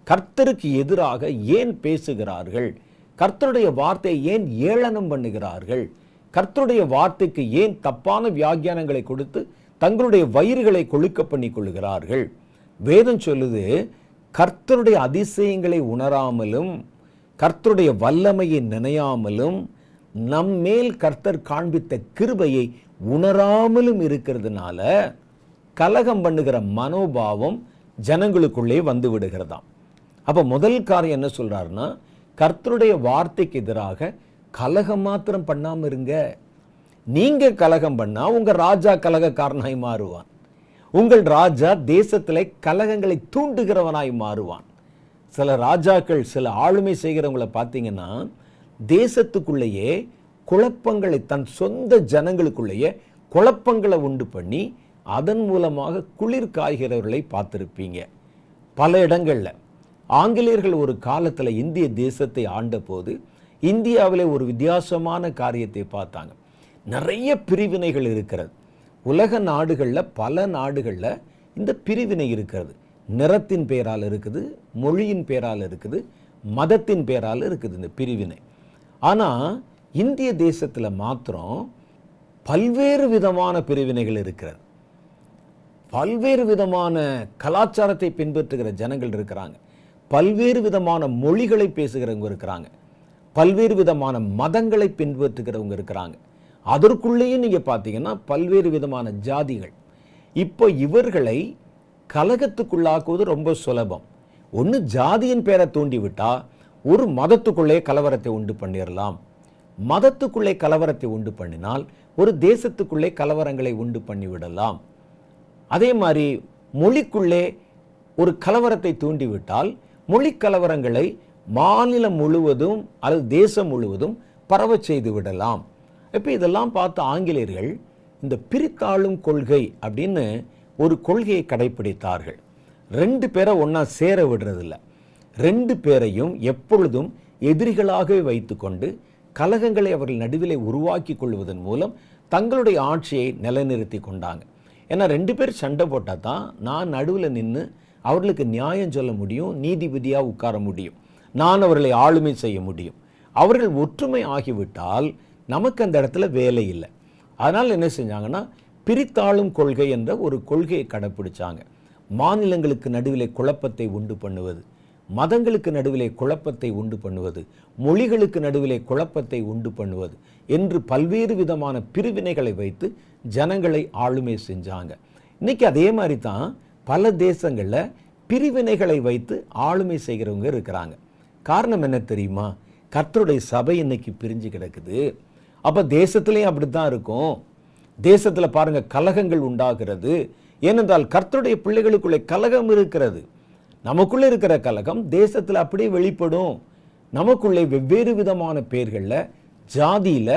கர்த்தருக்கு எதிராக ஏன் பேசுகிறார்கள்? கர்த்தருடைய வார்த்தையை ஏன் ஏளனம் பண்ணுகிறார்கள்? கர்த்தருடைய வார்த்தைக்கு ஏன் தப்பான வியாக்கியானங்களை கொடுத்து தங்களுடைய வயிறுகளை கொழுக்க பண்ணி கொள்ளுகிறார்கள்? வேதம் சொல்லுது, கர்த்தருடைய அதிசயங்களை உணராமலும் கர்த்தருடைய வல்லமையை நினையாமலும் நம்மேல் கர்த்தர் காண்பித்த கிருபையை உணராமலும் இருக்கிறதுனால கலகம் பண்ணுகிற மனோபாவம் ஜனங்களுக்குள்ளே வந்து விடுகிறதாம். அப்ப முதல் காரியம் என்ன சொல்றாருன்னா, கர்த்தருடைய வார்த்தைக்கு எதிராக கலகம் மாத்திரம் பண்ணாம இருங்க. நீங்க கலகம் பண்ணா உங்க ராஜா கலகக்காரனாய் மாறுவான். உங்கள் ராஜா தேசத்திலே கலகங்களை தூண்டுகிறவனாய் மாறுவான். சில ராஜாக்கள், சில ஆளுமை செய்கிறவங்களை பார்த்தீங்கன்னா தேசத்துக்குள்ளேயே குழப்பங்களை, தன் சொந்த ஜனங்களுக்குள்ளேயே குழப்பங்களை உண்டு பண்ணி அதன் மூலமாக குளிர் காய்கிறவர்களை பார்த்திருப்பீங்க. பல இடங்கள்ல ஆங்கிலேயர்கள் ஒரு காலத்தில் இந்திய தேசத்தை ஆண்ட போது இந்தியாவிலே ஒரு வித்தியாசமான காரியத்தை பார்த்தாங்க. நிறைய பிரிவினைகள் இருக்கிறது. உலக நாடுகளில், பல நாடுகளில் இந்த பிரிவினை இருக்கிறது. நிறத்தின் பேரால் இருக்குது, மொழியின் பேரால் இருக்குது, மதத்தின் பேரால் இருக்குது இந்த பிரிவினை. ஆனால் இந்திய தேசத்தில் மாத்திரம் பல்வேறு விதமான பிரிவினைகள் இருக்கிறது. பல்வேறு விதமான கலாச்சாரத்தை பின்பற்றுகிற ஜனங்கள் இருக்கிறாங்க. பல்வேறு விதமான மொழிகளை பேசுகிறவங்க இருக்கிறாங்க. பல்வேறு விதமான மதங்களை பின்பற்றுகிறவங்க இருக்கிறாங்க. அதற்குள்ளேயும் நீங்கள் பார்த்தீங்கன்னா பல்வேறு விதமான ஜாதிகள். இப்போ இவர்களை கலகத்துக்குள்ளாக்குவது ரொம்ப சுலபம். ஒன்று ஜாதியின் பேரை தூண்டிவிட்டா ஒரு மதத்துக்குள்ளே கலவரத்தை உண்டு பண்ணிடலாம். மதத்துக்குள்ளே கலவரத்தை உண்டு பண்ணினால் ஒரு தேசத்துக்குள்ளே கலவரங்களை உண்டு பண்ணிவிடலாம். அதே மாதிரி மொழிக்குள்ளே ஒரு கலவரத்தை தூண்டிவிட்டால் மொழி கலவரங்களை மாநிலம் முழுவதும் அல்லது தேசம் முழுவதும் பரவ செய்து விடலாம். இப்போ இதெல்லாம் பார்த்த ஆங்கிலேயர்கள் இந்த பிரித்தாளும் கொள்கை அப்படின்னு ஒரு கொள்கையை கடைபிடித்தார்கள். 2 பேரை ஒன்றா சேர விடுறதில்ல. 2 பேரையும் எப்பொழுதும் எதிரிகளாகவே வைத்துக்கொண்டு கலகங்களை அவர்கள் நடுவிலே உருவாக்கி கொள்வதன் மூலம் தங்களுடைய ஆட்சியை நிலைநிறுத்தி கொண்டாங்க. ஏன்னா 2 பேர் சண்டை போட்டால் தான் நான் நடுவில் நின்று அவர்களுக்கு நியாயம் சொல்ல முடியும், நீதிபதியாக உட்கார முடியும், நான் அவர்களை ஆளுமை செய்ய முடியும். அவர்கள் ஒற்றுமை ஆகிவிட்டால் நமக்கு அந்த இடத்துல வேலை இல்லை. அதனால் என்ன செஞ்சாங்கன்னா பிரித்தாளும் கொள்கை என்ற ஒரு கொள்கையை கடைப்பிடிச்சாங்க. மாநிலங்களுக்கு நடுவிலே குழப்பத்தை உண்டு பண்ணுவது, மதங்களுக்கு நடுவிலே குழப்பத்தை உண்டு பண்ணுவது, மொழிகளுக்கு நடுவிலே குழப்பத்தை உண்டு பண்ணுவது என்று பல்வேறு விதமான பிரிவினைகளை வைத்து ஜனங்களை ஆளுமை செஞ்சாங்க. இன்னைக்கு அதே மாதிரி தான் பல தேசங்களில் பிரிவினைகளை வைத்து ஆளுமை செய்கிறவங்க இருக்கிறாங்க. காரணம் என்ன தெரியுமா? கர்த்தருடைய சபை இன்னைக்கு பிரிஞ்சு கிடக்குது. அப்போ தேசத்துலேயும் அப்படித்தான் இருக்கும். தேசத்தில் பாருங்க கலகங்கள் உண்டாகிறது. ஏனென்றால் கர்த்தருடைய பிள்ளைகளுக்குள்ளே கலகம் இருக்கிறது. நமக்குள்ளே இருக்கிற கலகம் தேசத்தில் அப்படியே வெளிப்படும். நமக்குள்ளே வெவ்வேறு விதமான பேர்களில், ஜாதியில்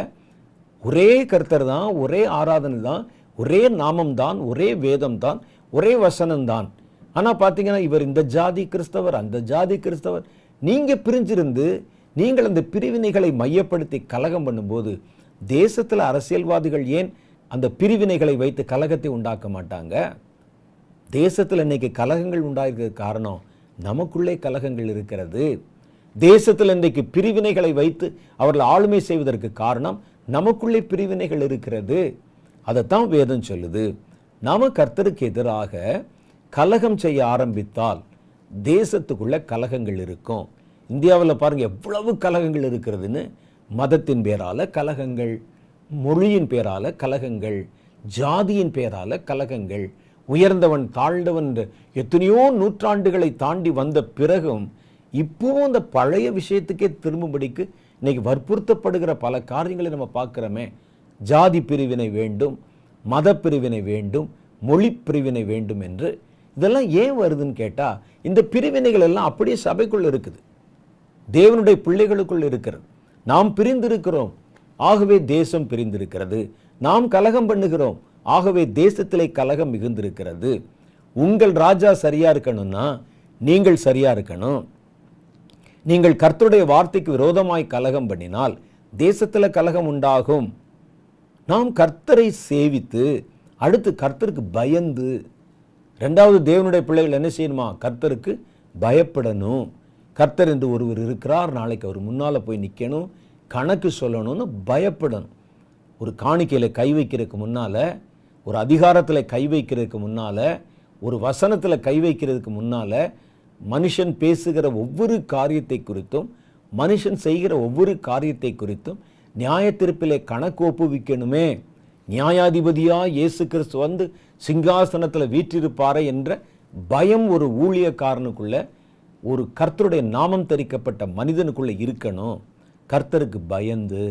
ஒரே கர்த்தர் தான், ஒரே ஆராதனை தான், ஒரே நாமம் தான், ஒரே வேதம் தான், ஒரே வசனம் தான். ஆனால் பார்த்தீங்கன்னா இவர் இந்த ஜாதி கிறிஸ்தவர், அந்த ஜாதி கிறிஸ்தவர். நீங்கள் பிரிஞ்சிருந்து நீங்கள் அந்த பிரிவினைகளை மையப்படுத்தி கலகம் பண்ணும்போது தேசத்தில் அரசியல்வாதிகள் ஏன் அந்த பிரிவினைகளை வைத்து கலகத்தை உண்டாக்க மாட்டாங்க? தேசத்தில் இன்னைக்கு கலகங்கள் உண்டாயிருக்கிறது காரணம் நமக்குள்ளே கலகங்கள் இருக்கிறது. தேசத்தில் இன்றைக்கு பிரிவினைகளை வைத்து அவர்கள் ஆளுமை செய்வதற்கு காரணம் நமக்குள்ளே பிரிவினைகள் இருக்கிறது. அதைத்தான் வேதம் சொல்லுது. நாம கர்த்தருக்கு எதிராக கலகம் செய்ய ஆரம்பித்தால் தேசத்துக்குள்ள கலகங்கள் இருக்கும். இந்தியாவில் பாருங்க எவ்வளவு கலகங்கள் இருக்கிறதுன்னு. மதத்தின் பேரால கலகங்கள், மொழியின் பேரால கலகங்கள், ஜாதியின் பேரால கலகங்கள், உயர்ந்தவன் தாழ்ந்தவன் எத்தனையோ நூற்றாண்டுகளை தாண்டி வந்த பிறகும் இப்போவும் அந்த பழைய விஷயத்துக்கே திரும்பும்படிக்கு இன்னைக்கு வற்புறுத்தப்படுகிற பல காரியங்களை நம்ம பார்க்குறோமே. ஜாதி பிரிவினை வேண்டும், மத பிரிவினை வேண்டும், மொழி பிரிவினை வேண்டும் என்று. இதெல்லாம் ஏன் வருதுன்னு கேட்டால் இந்த பிரிவினைகள் எல்லாம் அப்படியே சபைக்குள் இருக்குது, தேவனுடைய பிள்ளைகளுக்குள் இருக்கிறது. நாம் பிரிந்திருக்கிறோம், ஆகவே தேசம் பிரிந்திருக்கிறது. நாம் கலகம் பண்ணுகிறோம், ஆகவே தேசத்திலே கலகம் மிகுந்திருக்கிறது. உங்கள் ராஜா சரியா இருக்கணும்னா நீங்கள் சரியா இருக்கணும். நீங்கள் கர்த்தருடைய வார்த்தைக்கு விரோதமாய் கலகம் பண்ணினால் தேசத்தில் கலகம் உண்டாகும். நாம் கர்த்தரை சேவித்து அடுத்து கர்த்தருக்கு பயந்து, ரெண்டாவது தேவனுடைய பிள்ளைகள் என்ன செய்யணுமா? கர்த்தருக்கு பயப்படணும். கர்த்தர் என்று ஒருவர் இருக்கிறார், நாளைக்கு அவர் முன்னால் போய் நிற்கணும், கணக்கு சொல்லணும்னு பயப்படணும். ஒரு காணிக்கையில் கை வைக்கிறதுக்கு முன்னால், ஒரு அதிகாரத்தில் கை வைக்கிறதுக்கு முன்னால், ஒரு வசனத்தில் கை வைக்கிறதுக்கு முன்னால் மனுஷன் பேசுகிற ஒவ்வொரு காரியத்தை குறித்தும், மனுஷன் செய்கிற ஒவ்வொரு காரியத்தை குறித்தும் நியாயத்தீர்ப்பிலே கணக்கு ஒப்புவிக்கணுமே. நியாயாதிபதியா இயேசு கிறிஸ்து வந்து சிங்காசனத்தில் வீற்றிருப்பாரே என்ற பயம் ஒரு ஊழியக்காரனுக்குள்ள, ஒரு கர்த்தருடைய நாமம் தரிக்கப்பட்ட மனிதனுக்குள்ள இருக்கணும். கர்த்தருக்கு பயந்து,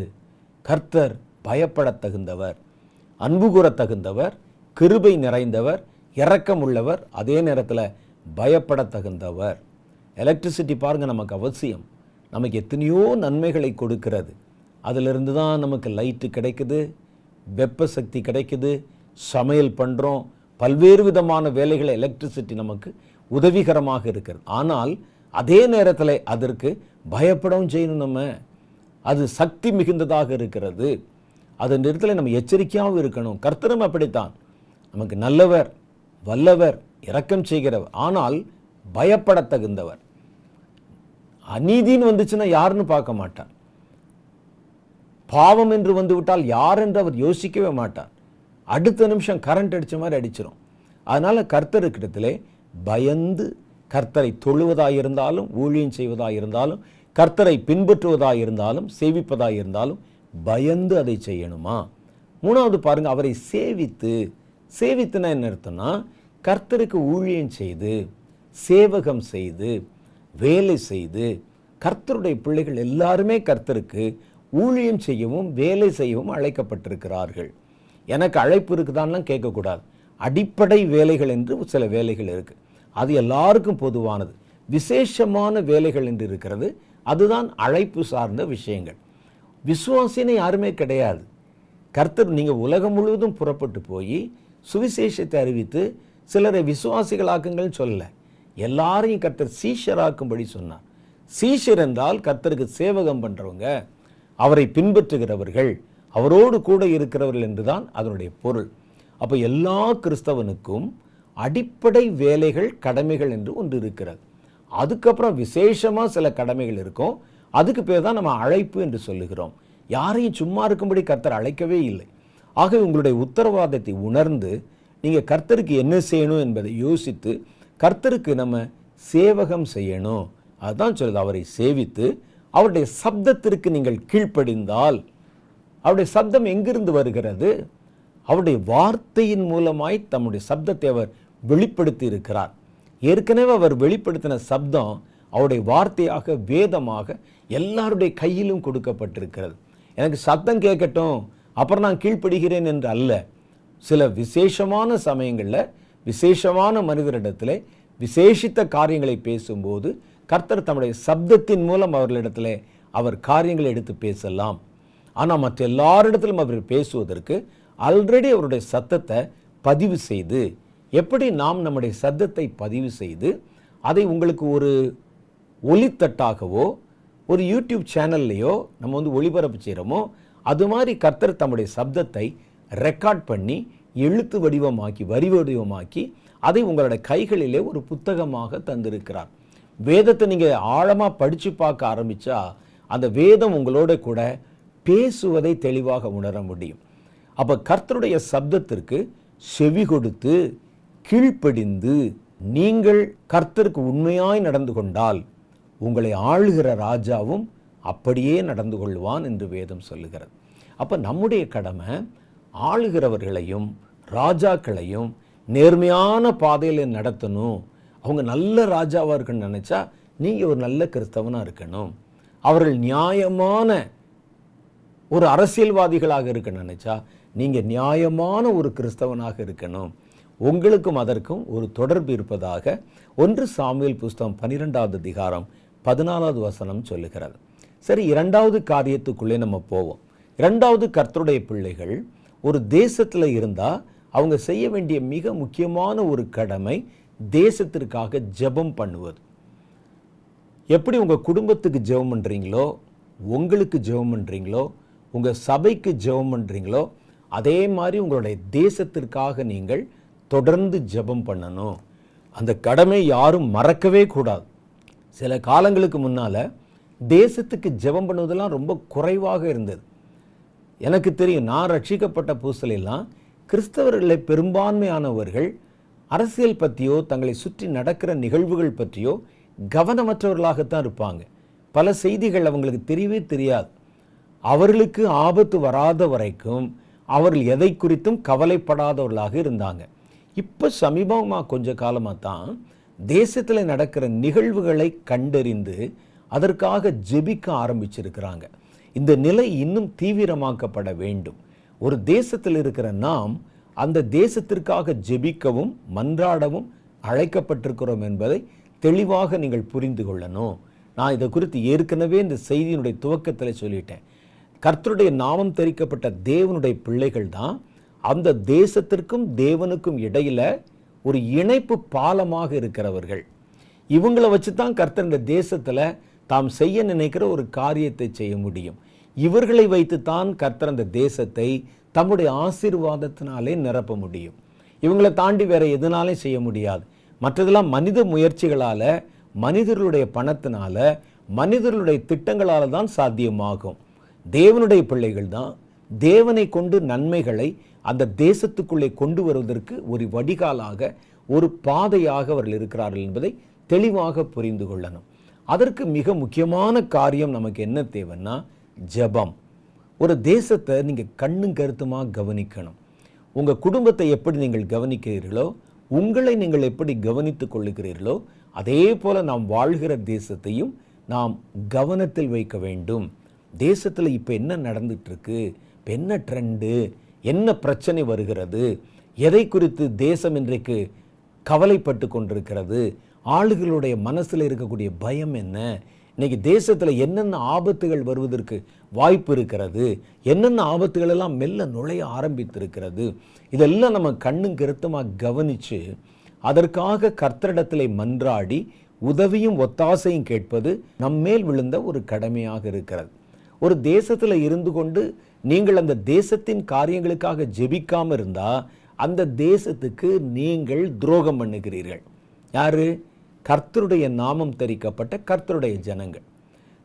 கர்த்தர் பயப்படத் தகுந்தவர், அன்பு கூறத் தகுந்தவர், கிருபை நிறைந்தவர், இரக்கம் உள்ளவர், அதே நேரத்தில் பயப்படத் தகுந்தவர். எலக்ட்ரிசிட்டி பாருங்க நமக்கு அவசியம். நமக்கு எத்தனையோ நன்மைகளை கொடுக்கிறது. அதிலிருந்து தான் நமக்கு லைட்டு கிடைக்குது, வெப்ப சக்தி கிடைக்குது, சமையல் பண்ணுறோம், பல்வேறு விதமான வேலைகளை எலக்ட்ரிசிட்டி நமக்கு உதவிகரமாக இருக்கிறது. ஆனால் அதே நேரத்தில் அதற்கு பயப்படவும் செய்யணும். நம்ம அது சக்தி மிகுந்ததாக இருக்கிறது. அதன் நேரத்தில் நம்ம எச்சரிக்கையாகவும் இருக்கணும். கர்த்தரும் அப்படித்தான், நமக்கு நல்லவர், வல்லவர், இரக்கம் செய்கிறவர், ஆனால் பயப்பட தகுந்தவர். அநீதின்னு வந்துச்சுன்னா யாருன்னு பார்க்க மாட்டார். பாவம் என்று வந்து விட்டால் யார் என்று அவர் யோசிக்கவே மாட்டார். அடுத்த நிமிஷம் கரண்ட் அடித்த மாதிரி அடிச்சிடும். அதனால் கர்த்தருக்கிடத்திலே பயந்து கர்த்தரை தொழுவதாக இருந்தாலும், ஊழியம் செய்வதாக இருந்தாலும், கர்த்தரை பின்பற்றுவதாக இருந்தாலும், சேவிப்பதாக இருந்தாலும் பயந்து அதை செய்யணுமா? மூணாவது பாருங்க, அவரை சேவித்து. சேவித்துனா என்ன அர்த்தம்னா, கர்த்தருக்கு ஊழியம் செய்து, சேவகம் செய்து, வேலை செய்து. கர்த்தருடைய பிள்ளைகள் எல்லாருமே கர்த்தருக்கு ஊழியம் செய்யவும் வேலை செய்யவும் அழைக்கப்பட்டிருக்கிறார்கள். எனக்கு அழைப்பு இருக்குதான்லாம் கேட்கக்கூடாது. அடிப்படை வேலைகள் என்று சில வேலைகள் இருக்கு, அது எல்லாருக்கும் பொதுவானது. விசேஷமான வேலைகள் என்று இருக்கிறது, அதுதான் அழைப்பு சார்ந்த விஷயங்கள். விசுவாசினை யாருமே கிடையாது. கர்த்தர் நீங்கள் உலகம் முழுவதும் புறப்பட்டு போய் சுவிசேஷத்தை அறிவித்து சிலரை விசுவாசிகளாக்குங்கள் சொல்ல, எல்லாரையும் கர்த்தர் சீஷராக்கும்படி சொன்னார். சீஷர் என்றால் கர்த்தருக்கு சேவகம் பண்ணுறவங்க, அவரை பின்பற்றுகிறவர்கள், அவரோடு கூட இருக்கிறவர்கள் என்றுதான் அதனுடைய பொருள். அப்போ எல்லா கிறிஸ்தவனுக்கும் அடிப்படை வேலைகள், கடமைகள் என்று ஒன்று இருக்கிறது. அதுக்கப்புறம் விசேஷமாக சில கடமைகள் இருக்கும். அதுக்கு பேர் தான் நம்ம அழைப்பு என்று சொல்லுகிறோம். யாரையும் சும்மா இருக்கும்படி கர்த்தர் அழைக்கவே இல்லை. ஆகவே உங்களுடைய உத்தரவாதத்தை உணர்ந்து நீங்கள் கர்த்தருக்கு என்ன செய்யணும் என்பதை யோசித்து கர்த்தருக்கு நம்ம சேவகம் செய்யணும். அதுதான் சொல்லுது, அவரை சேவித்து அவருடைய சப்தத்திற்கு நீங்கள் கீழ்ப்படிந்தால். அவருடைய சப்தம் எங்கிருந்து வருகிறது? அவருடைய வார்த்தையின் மூலமாய் தம்முடைய சப்தத்தை அவர் வெளிப்படுத்தி இருக்கிறார். ஏற்கனவே அவர் வெளிப்படுத்தின சப்தம் அவருடைய வார்த்தையாக, வேதமாக எல்லாருடைய கையிலும் கொடுக்கப்பட்டிருக்கிறது. எனக்கு சத்தம் கேட்கட்டும் அப்புறம் நான் கீழ்ப்படுகிறேன் என்று அல்ல. சில விசேஷமான சமயங்களில் விசேஷமான மனிதரிடத்தில் விசேஷித்த காரியங்களை பேசும்போது கர்த்தர் தம்முடைய சப்தத்தின் மூலம் அவர்களிடத்தில் அவர் காரியங்களை எடுத்து பேசலாம். ஆனால் மற்ற எல்லாரிடத்திலும் அவர் பேசுவதற்கு ஆல்ரெடி அவருடைய சத்தத்தை பதிவு செய்து, எப்படி நாம் நம்முடைய சத்தத்தை பதிவு செய்து அதை உங்களுக்கு ஒரு ஒலித்தட்டாகவோ ஒரு யூடியூப் சேனல்லையோ நம்ம ஒளிபரப்பு செய்கிறோமோ, அது மாதிரி கர்த்தர் தம்முடைய சப்தத்தை ரெக்கார்ட் பண்ணி எழுத்து வடிவமாக்கி, வரி வடிவமாக்கி அதை உங்களுடைய கைகளிலே ஒரு புத்தகமாக தந்திருக்கிறார். வேதத்தை நீங்கள் ஆழமாக படித்து பார்க்க ஆரம்பித்தா அந்த வேதம் உங்களோட கூட பேசுவதை தெளிவாக உணர முடியும். அப்போ கர்த்தருடைய சப்தத்திற்கு செவி கொடுத்து கீழ்ப்படிந்து நீங்கள் கர்த்தருக்கு உண்மையாய் நடந்து கொண்டால் உங்களை ஆளுகிற ராஜாவும் அப்படியே நடந்து கொள்வான் என்று வேதம் சொல்லுகிறது. அப்போ நம்முடைய கடமை ஆளுகிறவர்களையும் ராஜாக்களையும் நேர்மையான பாதையில் நடத்தணும். அவங்க நல்ல ராஜாவாக இருக்குன்னு நினச்சா நீங்கள் ஒரு நல்ல கிறிஸ்தவனாக இருக்கணும். அவர்கள் நியாயமான ஒரு அரசியல்வாதிகளாக இருக்குன்னு நினச்சா நீங்கள் நியாயமான ஒரு கிறிஸ்தவனாக இருக்கணும். உங்களுக்கும் அதற்கும் ஒரு தொடர்பு இருப்பதாக 1 சாமுவேல் புஸ்தகம் 12வது அதிகாரம் 14வது வசனம் சொல்லுகிறது. சரி, 2வது காரியத்துக்குள்ளே நம்ம போவோம். 2வது, கர்த்தருடைய பிள்ளைகள் ஒரு தேசத்தில் இருந்தால் அவங்க செய்ய வேண்டிய மிக முக்கியமான ஒரு கடமை தேசத்திற்காக ஜெபம் பண்ணுவது. எப்படி உங்கள் குடும்பத்துக்கு ஜெபம் பண்ணுறீங்களோ, உங்களுக்கு ஜெபம் பண்ணுறீங்களோ, உங்கள் சபைக்கு ஜெபம் பண்ணுறீங்களோ, அதே மாதிரி உங்களுடைய தேசத்திற்காக நீங்கள் தொடர்ந்து ஜெபம் பண்ணணும். அந்த கடமை யாரும் மறக்கவே கூடாது. சில காலங்களுக்கு முன்னால் தேசத்துக்கு ஜெபம் பண்ணுவதெல்லாம் ரொம்ப குறைவாக இருந்தது. எனக்கு தெரியும், நான் ரட்சிக்கப்பட்ட புதுசிலெல்லாம் கிறிஸ்தவர்களில் பெரும்பான்மையானவர்கள் அரசியல் பற்றியோ தங்களை சுற்றி நடக்கிற நிகழ்வுகள் பற்றியோ கவனமற்றவர்களாகத்தான் இருப்பாங்க. பல செய்திகள் அவங்களுக்கு தெரியவே தெரியாது. அவர்களுக்கு ஆபத்து வராத வரைக்கும் அவர்கள் எதை குறித்தும் கவலைப்படாதவர்களாக இருந்தாங்க. இப்போ சமீபமாக கொஞ்ச காலமாக தான் தேசத்தில் நடக்கிற நிகழ்வுகளை கண்டறிந்து அதற்காக ஜெபிக்க ஆரம்பிச்சிருக்கிறாங்க. இந்த நிலை இன்னும் தீவிரமாக்கப்பட வேண்டும். ஒரு தேசத்தில் இருக்கிற நாம் அந்த தேசத்திற்காக ஜெபிக்கவும் மன்றாடவும் அழைக்கப்பட்டிருக்கிறோம் என்பதை தெளிவாக நீங்கள் புரிந்து கொள்ளணும். நான் இதை குறித்து ஏற்கனவே இந்த செய்தியினுடைய துவக்கத்தில் சொல்லிட்டேன். கர்த்தருடைய நாமம் தரிக்கப்பட்ட தேவனுடைய பிள்ளைகள் தான் அந்த தேசத்திற்கும் தேவனுக்கும் இடையில ஒரு இணைப்பு பாலமாக இருக்கிறவர்கள். இவங்களை வச்சு தான் கர்த்தர் இந்த தேசத்தில் தாம் செய்ய நினைக்கிற ஒரு காரியத்தை செய்ய முடியும். இவர்களை வைத்து தான் கர்த்தர் அந்த தேசத்தை தம்முடைய ஆசீர்வாதத்தினாலே நிரப்ப முடியும். இவங்களை தாண்டி வேற எதனாலே செய்ய முடியாது. மற்றதெல்லாம் மனித முயற்சிகளால், மனிதர்களுடைய பணத்தினால, மனிதர்களுடைய திட்டங்களால் தான் சாத்தியமாகும். தேவனுடைய பிள்ளைகள் தான் தேவனை கொண்டு நன்மைகளை அந்த தேசத்துக்குள்ளே கொண்டு வருவதற்கு ஒரு வடிகாலாக, ஒரு பாதையாக அவர்கள் இருக்கிறார்கள் என்பதை தெளிவாக புரிந்து கொள்ளணும். அதற்கு மிக முக்கியமான காரியம் நமக்கு என்ன தேவைன்னா ஜெபம். ஒரு தேசத்தை நீங்கள் கண்ணும் கருத்துமாக கவனிக்கணும். உங்கள் குடும்பத்தை எப்படி நீங்கள் கவனிக்கிறீர்களோ, உங்களை நீங்கள் எப்படி கவனித்துக் கொள்ளுகிறீர்களோ, அதே போல நாம் வாழ்கிற தேசத்தையும் நாம் கவனத்தில் வைக்க வேண்டும். தேசத்தில் இப்போ என்ன நடந்துட்டு இருக்கு, இப்போ என்ன ட்ரெண்டு, என்ன பிரச்சனை வருகிறது, எதை குறித்து தேசம் இன்றைக்கு கவலைப்பட்டு கொண்டிருக்கிறது, ஆளுகளுடைய மனசில் இருக்கக்கூடிய பயம் என்ன, இன்னைக்கு தேசத்தில் என்னென்ன ஆபத்துகள் வருவதற்கு வாய்ப்பு இருக்கிறது, என்னென்ன ஆபத்துகள் எல்லாம் மெல்ல நுழைய ஆரம்பித்திருக்கிறது, இதெல்லாம் நம்ம கண்ணும் கருத்துமாக கவனித்து அதற்காக கர்த்தரிடத்திலே மன்றாடி உதவியும் ஒத்தாசையும் கேட்பது நம்மேல் விழுந்த ஒரு கடமையாக இருக்கிறது. ஒரு தேசத்தில் இருந்து கொண்டு நீங்கள் அந்த தேசத்தின் காரியங்களுக்காக ஜெபிக்காமல் இருந்தால் அந்த தேசத்துக்கு நீங்கள் துரோகம் பண்ணுகிறீர்கள். யாரு? கர்த்தருடைய நாமம் தரிக்கப்பட்ட கர்த்தருடைய ஜனங்கள்.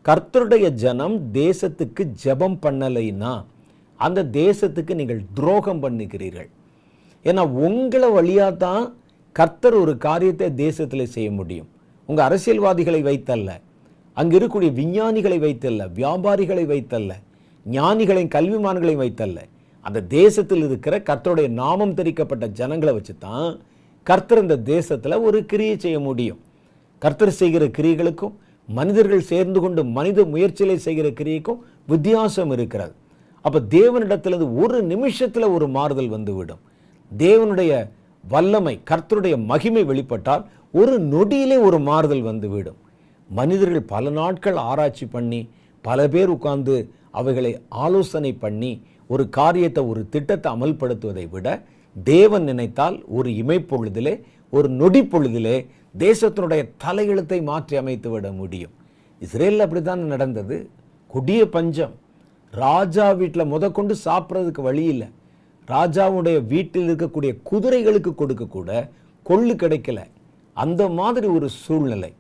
கர்த்தருடைய ஜனம் தேசத்துக்கு ஜெபம் பண்ணலைன்னா அந்த தேசத்துக்கு நீங்கள் துரோகம் பண்ணுகிறீர்கள். ஏன்னா உங்களை வழியாக தான் கர்த்தர் ஒரு காரியத்தை தேசத்தில் செய்ய முடியும். உங்கள் அரசியல்வாதிகளை வைத்தல்ல, அங்கே இருக்கக்கூடிய விஞ்ஞானிகளை வைத்தல்ல, வியாபாரிகளை வைத்தல்ல, ஞானிகளையும் கல்விமான்களையும் வைத்தல்ல, அந்த தேசத்தில் இருக்கிற கர்த்தருடைய நாமம் தரிக்கப்பட்ட ஜனங்களை வச்சு தான் கர்த்தர் இந்த தேசத்தில் ஒரு கிரியை செய்ய முடியும். கர்த்தர் செய்கிற கிரியைகளுக்கும் மனிதர்கள் சேர்ந்து கொண்டு மனித முயற்சிகளை செய்கிற கிரியைக்கும் வித்தியாசம் இருக்கிறது. அப்போ தேவனிடத்திலிருந்து ஒரு நிமிஷத்தில் ஒரு மாறுதல் வந்துவிடும். தேவனுடைய வல்லமை, கர்த்தருடைய மகிமை வெளிப்பட்டால் ஒரு நொடியிலே ஒரு மாறுதல் வந்துவிடும். மனிதர்கள் பல நாட்கள் ஆராய்ச்சி பண்ணி, பல பேர் உட்கார்ந்து அவைகளை ஆலோசனை பண்ணி ஒரு காரியத்தை, ஒரு திட்டத்தை அமல்படுத்துவதை விட தேவன் நினைத்தால் ஒரு இமைப்பொழுதிலே, ஒரு நொடி பொழுதிலே தேசத்தினுடைய தலையெழுத்தை மாற்றி அமைத்து விட முடியும். இஸ்ரேலில் அப்படித்தான் நடந்தது. கொடிய பஞ்சம். ராஜா வீட்டில் முதற்கொண்டு சாப்பிட்றதுக்கு வழி இல்லை. ராஜாவுடைய வீட்டில் இருக்கக்கூடிய குதிரைகளுக்கு கொடுக்க கூட கொள்ளு கிடைக்கல. அந்த மாதிரி ஒரு சூழ்நிலை.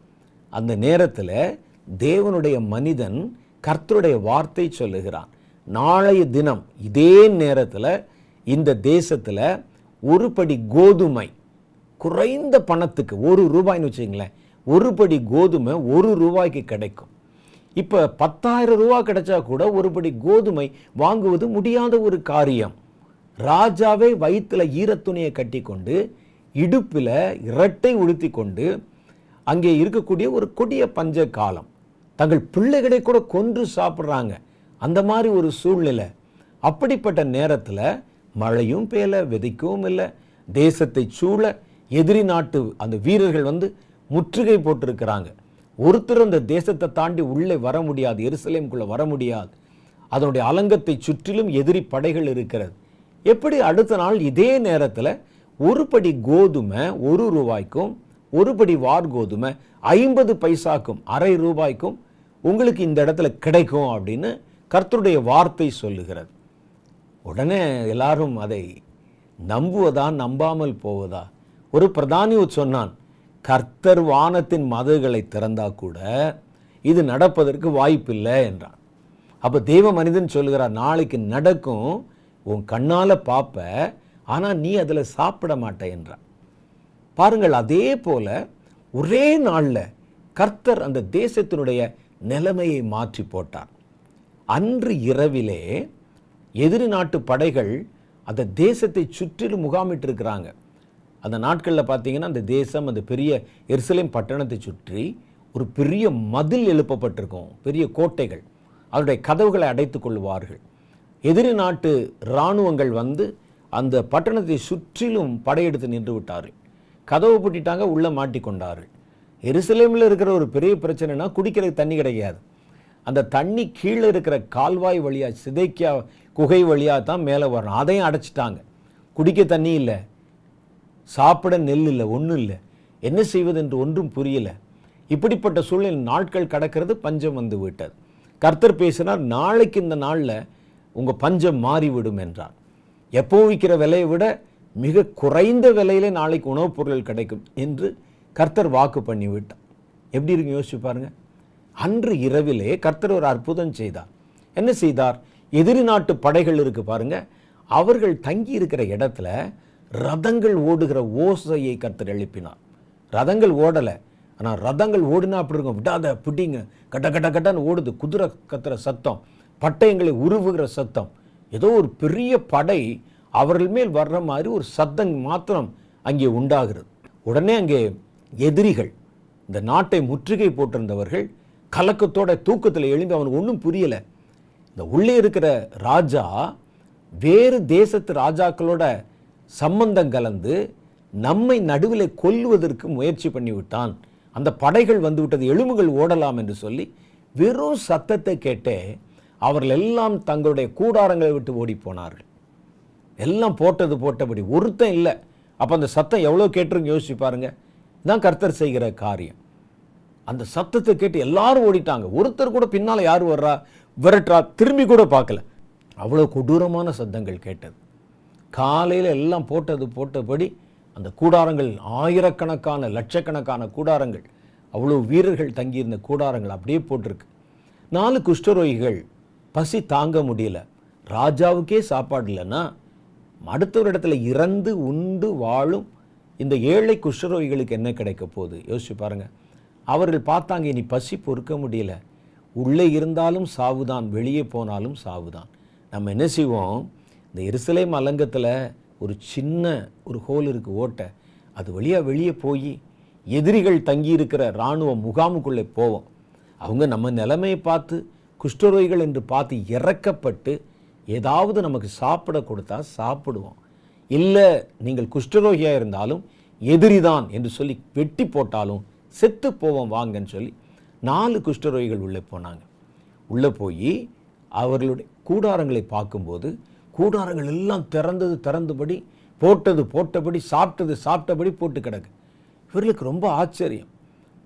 அந்த நேரத்தில் தேவனுடைய மனிதன் கர்த்தருடைய வார்த்தை சொல்லுகிறான். நாளைய தினம் இதே நேரத்தில் இந்த தேசத்தில் ஒரு படி கோதுமை குறைந்த பணத்துக்கு, ₹1 வச்சுங்களேன், ஒரு படி கோதுமை ₹1 கிடைக்கும். இப்போ ₹10,000 கிடைச்சா கூட ஒரு படி கோதுமை வாங்குவது முடியாத ஒரு காரியம். ராஜாவே வயிற்றுல ஈரத்துணியை கட்டி கொண்டு, இடுப்பில் இரட்டை உடுத்தி கொண்டு, அங்கே இருக்கக்கூடிய ஒரு கொடிய பஞ்ச காலம், தங்கள் பிள்ளைகளை கூட கொன்று சாப்பிட்றாங்க. அந்த மாதிரி ஒரு சூழ்நிலை. அப்படிப்பட்ட நேரத்தில் மழையும் பெய்யல, விதைக்கவும் இல்லை. தேசத்தை சூழ எதிரி நாட்டு அந்த வீரர்கள் வந்து முற்றுகை போட்டிருக்கிறாங்க. ஒருத்தர் அந்த தேசத்தை தாண்டி உள்ளே வர முடியாது, எருசலேமுக்குள்ளே வர முடியாது. அதனுடைய அலங்கத்தை சுற்றிலும் எதிரி படைகள் இருக்கிறது. எப்படி அடுத்த நாள் இதே நேரத்தில் ஒரு படி கோதுமை ₹1, ஒரு படி வார் கோதுமை 50 பைசாக்கும், ₹1/2 உங்களுக்கு இந்த இடத்துல கிடைக்கும் அப்படின்னு கர்த்தருடைய வார்த்தை சொல்லுகிறது. உடனே எல்லாரும் அதை நம்புவதா நம்பாமல் போவதா? ஒரு பிரதானி சொன்னான், கர்த்தர் வானத்தின் மதகுகளை திறந்தா கூட இது நடப்பதற்கு வாய்ப்பில்லை என்றான். அப்போ தேவ மனிதன் சொல்லுகிறார், நாளைக்கு நடக்கும், உன் கண்ணால் பார்ப்ப, ஆனால் நீ அதில் சாப்பிட மாட்டே என்றான். பாருங்கள், அதே போல ஒரே நாளில் கர்த்தர் அந்த தேசத்தினுடைய நிலைமையை மாற்றி போட்டார். அன்று இரவிலே எதிரி நாட்டு படைகள் அந்த தேசத்தை சுற்றிலும் முகாமிட்டு இருக்கிறாங்க. அந்த நாட்களில் பார்த்தீங்கன்னா அந்த தேசம், அந்த பெரிய எருசலேம் பட்டணத்தை சுற்றி ஒரு பெரிய மதில் எழுப்பப்பட்டிருக்கும், பெரிய கோட்டைகள். அவருடைய கதவுகளை அடைத்து கொள்வார்கள். எதிரி நாட்டு இராணுவங்கள் வந்து அந்த பட்டணத்தை சுற்றிலும் படையெடுத்து நின்று விட்டார்கள். கதவு பூட்டிட்டாங்க, உள்ளே மாட்டிக்கொண்டார்கள். எருசலேமில் இருக்கிற ஒரு பெரிய பிரச்சனைனா குடிக்கிறதுக்கு தண்ணி கிடைக்காது. அந்த தண்ணி கீழே இருக்கிற கால்வாய் வழியாக சிதைக்கியா குகை வழியாக தான் மேலே வரணும். அதையும் அடைச்சிட்டாங்க. குடிக்க தண்ணி இல்லை, சாப்பிட நெல் இல்லை, ஒன்றும் இல்லை. என்ன செய்வது என்று ஒன்றும் புரியல. இப்படிப்பட்ட சூழ்நிலை நாட்கள் கடக்கிறது. பஞ்சம் வந்து விட்டது. கர்த்தர் பேசினார், நாளைக்கு இந்த நாளில் உங்கள் பஞ்சம் மாறிவிடும் என்றார். எப்போ விற்கிற விலையை விட மிக குறைந்த விலையிலே நாளைக்கு உணவுப் பொருட்கள் கிடைக்கும் என்று கர்த்தர் வாக்கு பண்ணி விட்டார். எப்படி இருக்கு யோசிச்சு பாருங்க. அன்று இரவிலே கர்த்தர் ஒரு அற்புதம் செய்தார். என்ன செய்தார்? எதிரி நாட்டு படைகள் இருக்கு பாருங்க, அவர்கள் தங்கி இருக்கிற இடத்துல ரதங்கள் ஓடுகிற ஓசையை கர்த்தர் எழுப்பினார். ரதங்கள் ஓடலை, ஆனால் ரதங்கள் ஓடினா அப்படி இருக்கும், விடாத பிடிங்க, கட்ட கட்ட கட்டன்னு ஓடுது. குதிரை கத்துற சத்தம், பட்டயங்களை உருவுகிற சத்தம், ஏதோ ஒரு பெரிய படை அவர்கள் மேல் வர்ற மாதிரி ஒரு சத்தம் மாத்திரம் அங்கே உண்டாகிறது. உடனே அங்கே எதிரிகள், இந்த நாட்டை முற்றுகை போட்டிருந்தவர்கள் கலக்கத்தோட தூக்கத்தில் எழும்பி, அவனுக்கு ஒன்றும் புரியலை. இந்த உள்ளே இருக்கிற ராஜா வேறு தேசத்து ராஜாக்களோட சம்பந்தம் கலந்து நம்மை நடுவில் கொல்லுவதற்கு முயற்சி பண்ணிவிட்டான். அந்த படைகள் வந்து விட்டது, எலும்புகள் ஓடலாம் என்று சொல்லி வெறும் சத்தத்தை கேட்டே அவர்கள் எல்லாம் தங்களுடைய கூடாரங்களை விட்டு ஓடி போனார்கள். எல்லாம் போட்டபடி, ஒருத்தன் இல்லை. அப்போ அந்த சத்தம் எவ்வளோ கேட்டுருங்க யோசிச்சு பாருங்க. இதுதான் கர்த்தர் செய்கிற காரியம். அந்த சத்தத்தை கேட்டு எல்லாரும் ஓடிட்டாங்க. ஒருத்தர் கூட பின்னால் யார் வர்றா விரட்டுறா திரும்பி கூட பார்க்கல. அவ்வளோ கொடூரமான சத்தங்கள் கேட்டது. காலையில் எல்லாம் போட்டபடி அந்த கூடாரங்கள், ஆயிரக்கணக்கான லட்சக்கணக்கான கூடாரங்கள், அவ்வளோ வீரர்கள் தங்கியிருந்த கூடாரங்கள் அப்படியே போட்டிருக்கு. 4 குஷ்டரோகிகள் பசி தாங்க முடியல. ராஜாவுக்கே சாப்பாடு இல்லைன்னா அடுத்த ஒரு இடத்துல இறந்து உண்டு வாழும் இந்த ஏழை குஷ்டரோகிகளுக்கு என்ன கிடைக்க போகுது யோசிச்சு பாருங்க. அவர்கள் பார்த்தாங்க, இனி பசி பொறுக்க முடியல, உள்ளே இருந்தாலும் சாவுதான், வெளியே போனாலும் சாவுதான். நம்ம என்ன செய்வோம்? இந்த எருசலேம் அலங்கத்தில் ஒரு சின்ன ஒரு ஹோல் இருக்கு, ஓட்டை, அது வழியாக வெளியே போய் எதிரிகள் தங்கி இருக்கிற இராணுவ முகாமுக்குள்ளே போவோம். அவங்க நம்ம நிலைமையை பார்த்து குஷ்டரோகிகள் என்று பார்த்து இறக்கப்பட்டு ஏதாவது நமக்கு சாப்பிட கொடுத்தா சாப்பிடுவோம். இல்லை நீங்கள் குஷ்டரோகியாக இருந்தாலும் எதிரிதான் என்று சொல்லி வெட்டி போட்டாலும் செத்து போவோம் வாங்கன்னு சொல்லி 4 குஷ்டரோகிகள் உள்ளே போனாங்க. உள்ளே போய் அவர்களுடைய கூடாரங்களை பார்க்கும்போது கூடாரங்கள் எல்லாம் திறந்தபடி, போட்டபடி, சாப்பிட்டபடி போட்டு கிடக்கு. இவர்களுக்கு ரொம்ப ஆச்சரியம்.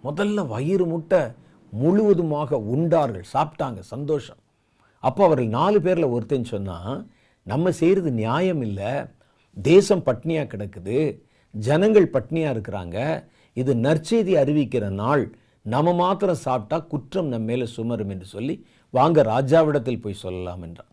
முதல்ல வயிறு முட்டை முழுவதுமாக உண்டார்கள், சாப்பிட்டாங்க, சந்தோஷம். அப்போ அவர்கள் 4 பேரில் ஒருத்தன் சொன்னால், நம்ம செய்கிறது நியாயம் இல்லை, தேசம் பட்னியாக கிடக்குது, ஜனங்கள் பட்னியாக இருக்கிறாங்க, இது நற்செய்தி அறிவிக்கிற நாள், நம்ம மாத்திரம் சாப்பிட்டா குற்றம் நம்ம மேலே சுமரும் என்று சொல்லி வாங்க ராஜாவிடத்தில் போய் சொல்லலாம் என்றார்.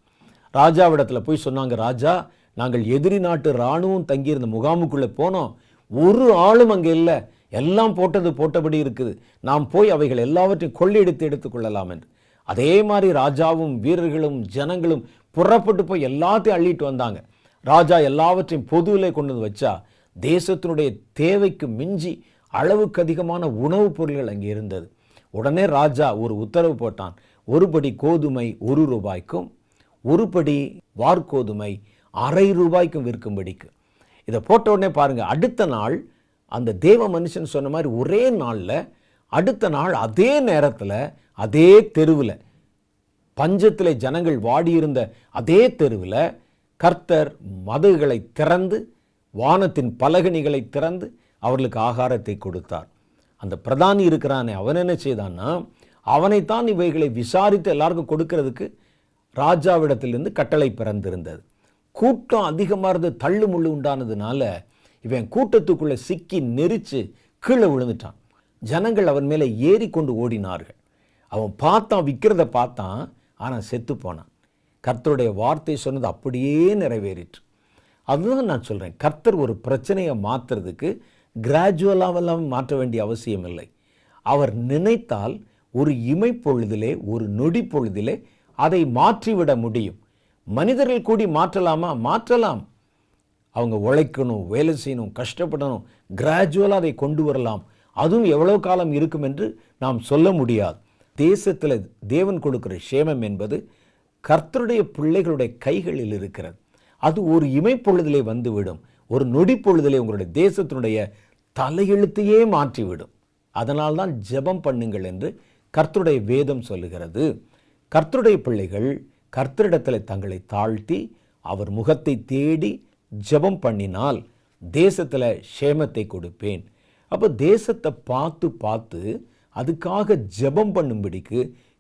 ராஜாவிடத்தில் போய் சொன்னாங்க, ராஜா, நாங்கள் எதிரி நாட்டு இராணுவம் தங்கியிருந்த முகாமுக்குள்ளே போனோம், ஒரு ஆளும் அங்கே இல்லை, எல்லாம் போட்டபடி இருக்குது, நாம் போய் அவைகள் எல்லாவற்றையும் கொள்ளையடித்து எடுத்துக்கொள்ளலாம் என்று. அதே மாதிரி ராஜாவும் வீரர்களும் ஜனங்களும் புறப்பட்டு போய் எல்லாத்தையும் அள்ளிட்டு வந்தாங்க. ராஜா எல்லாவற்றையும் பொதுவிலே கொண்டு வந்து வச்சா தேசத்தினுடைய தேவைக்கு மிஞ்சி அளவுக்கு அதிகமான உணவுப் பொருள்கள் அங்கே இருந்தது. உடனே ராஜா ஒரு உத்தரவு போட்டான், ஒரு படி கோதுமை 1 ரூபாய்க்கும், ஒரு படி வார்கோதுமை ₹1/2 விற்கும்படிக்கு. இதை போட்ட உடனே பாருங்க, அடுத்த நாள் அந்த தேவ மனுஷன் சொன்ன மாதிரி ஒரே நாளில் அடுத்த நாள் அதே நேரத்தில் அதே தெருவில், பஞ்சத்தில் ஜனங்கள் வாடியிருந்த அதே தெருவில் கர்த்தர் மதகுகளை திறந்து, வானத்தின் பலகணிகளை திறந்து அவர்களுக்கு ஆகாரத்தை கொடுத்தார். அந்த பிரதானி இருக்கிறானே, அவன் என்ன செய்தான்னா, அவனைத்தான் இவைகளை விசாரித்து எல்லாருக்கும் கொடுக்கறதுக்கு ராஜாவிடத்திலிருந்து கட்டளை பிறந்திருந்தது. கூட்டம் அதிகமாக இருந்து தள்ளு முள்ளு உண்டானதுனால இவன் கூட்டத்துக்குள்ளே சிக்கி நெரிச்சு கீழே விழுந்துட்டான். ஜனங்கள் அவன் மேலே ஏறி கொண்டு ஓடினார்கள். அவன் பார்த்தான், விற்கிறத பார்த்தான், ஆனால் செத்து போனான். கர்த்தருடைய வார்த்தை சொன்னது அப்படியே நிறைவேறிற்று. அதுதான் நான் சொல்கிறேன், கர்த்தர் ஒரு பிரச்சனையை மாற்றுறதுக்கு கிராஜுவலாவெல்லாம் மாற்ற வேண்டிய அவசியம் இல்லை. அவர் நினைத்தால் ஒரு இமைப்பொழுதிலே, ஒரு நொடி பொழுதிலே அதை மாற்றிவிட முடியும். மனிதர்கள் கூடி மாற்றலாமா? மாற்றலாம். அவங்க உழைக்கணும், வேலை செய்யணும், கஷ்டப்படணும், கிராஜுவலாக அதை கொண்டு வரலாம். அதுவும் எவ்வளோ காலம் இருக்கும் என்று நாம் சொல்ல முடியாது. தேசத்தில் தேவன் கொடுக்கிற சேமம் என்பது கர்த்தருடைய பிள்ளைகளுடைய கைகளில் இருக்கிறது. அது ஒரு இமைப்பொழுதிலே வந்துவிடும். ஒரு நொடி பொழுதிலே உங்களுடைய தேசத்தினுடைய தலையெழுத்தையே மாற்றிவிடும். அதனால்தான் ஜெபம் பண்ணுங்கள் என்று கர்த்தருடைய வேதம் சொல்லுகிறது. கர்த்தருடைய பிள்ளைகள் கர்த்தரிடத்தில் தங்களை தாழ்த்தி அவர் முகத்தை தேடி ஜெபம் பண்ணினால் தேசத்தில் சேமத்தை கொடுப்பேன். அப்போ தேசத்தை பார்த்து பார்த்து அதுக்காக ஜெபம் பண்ணும்படிக்கு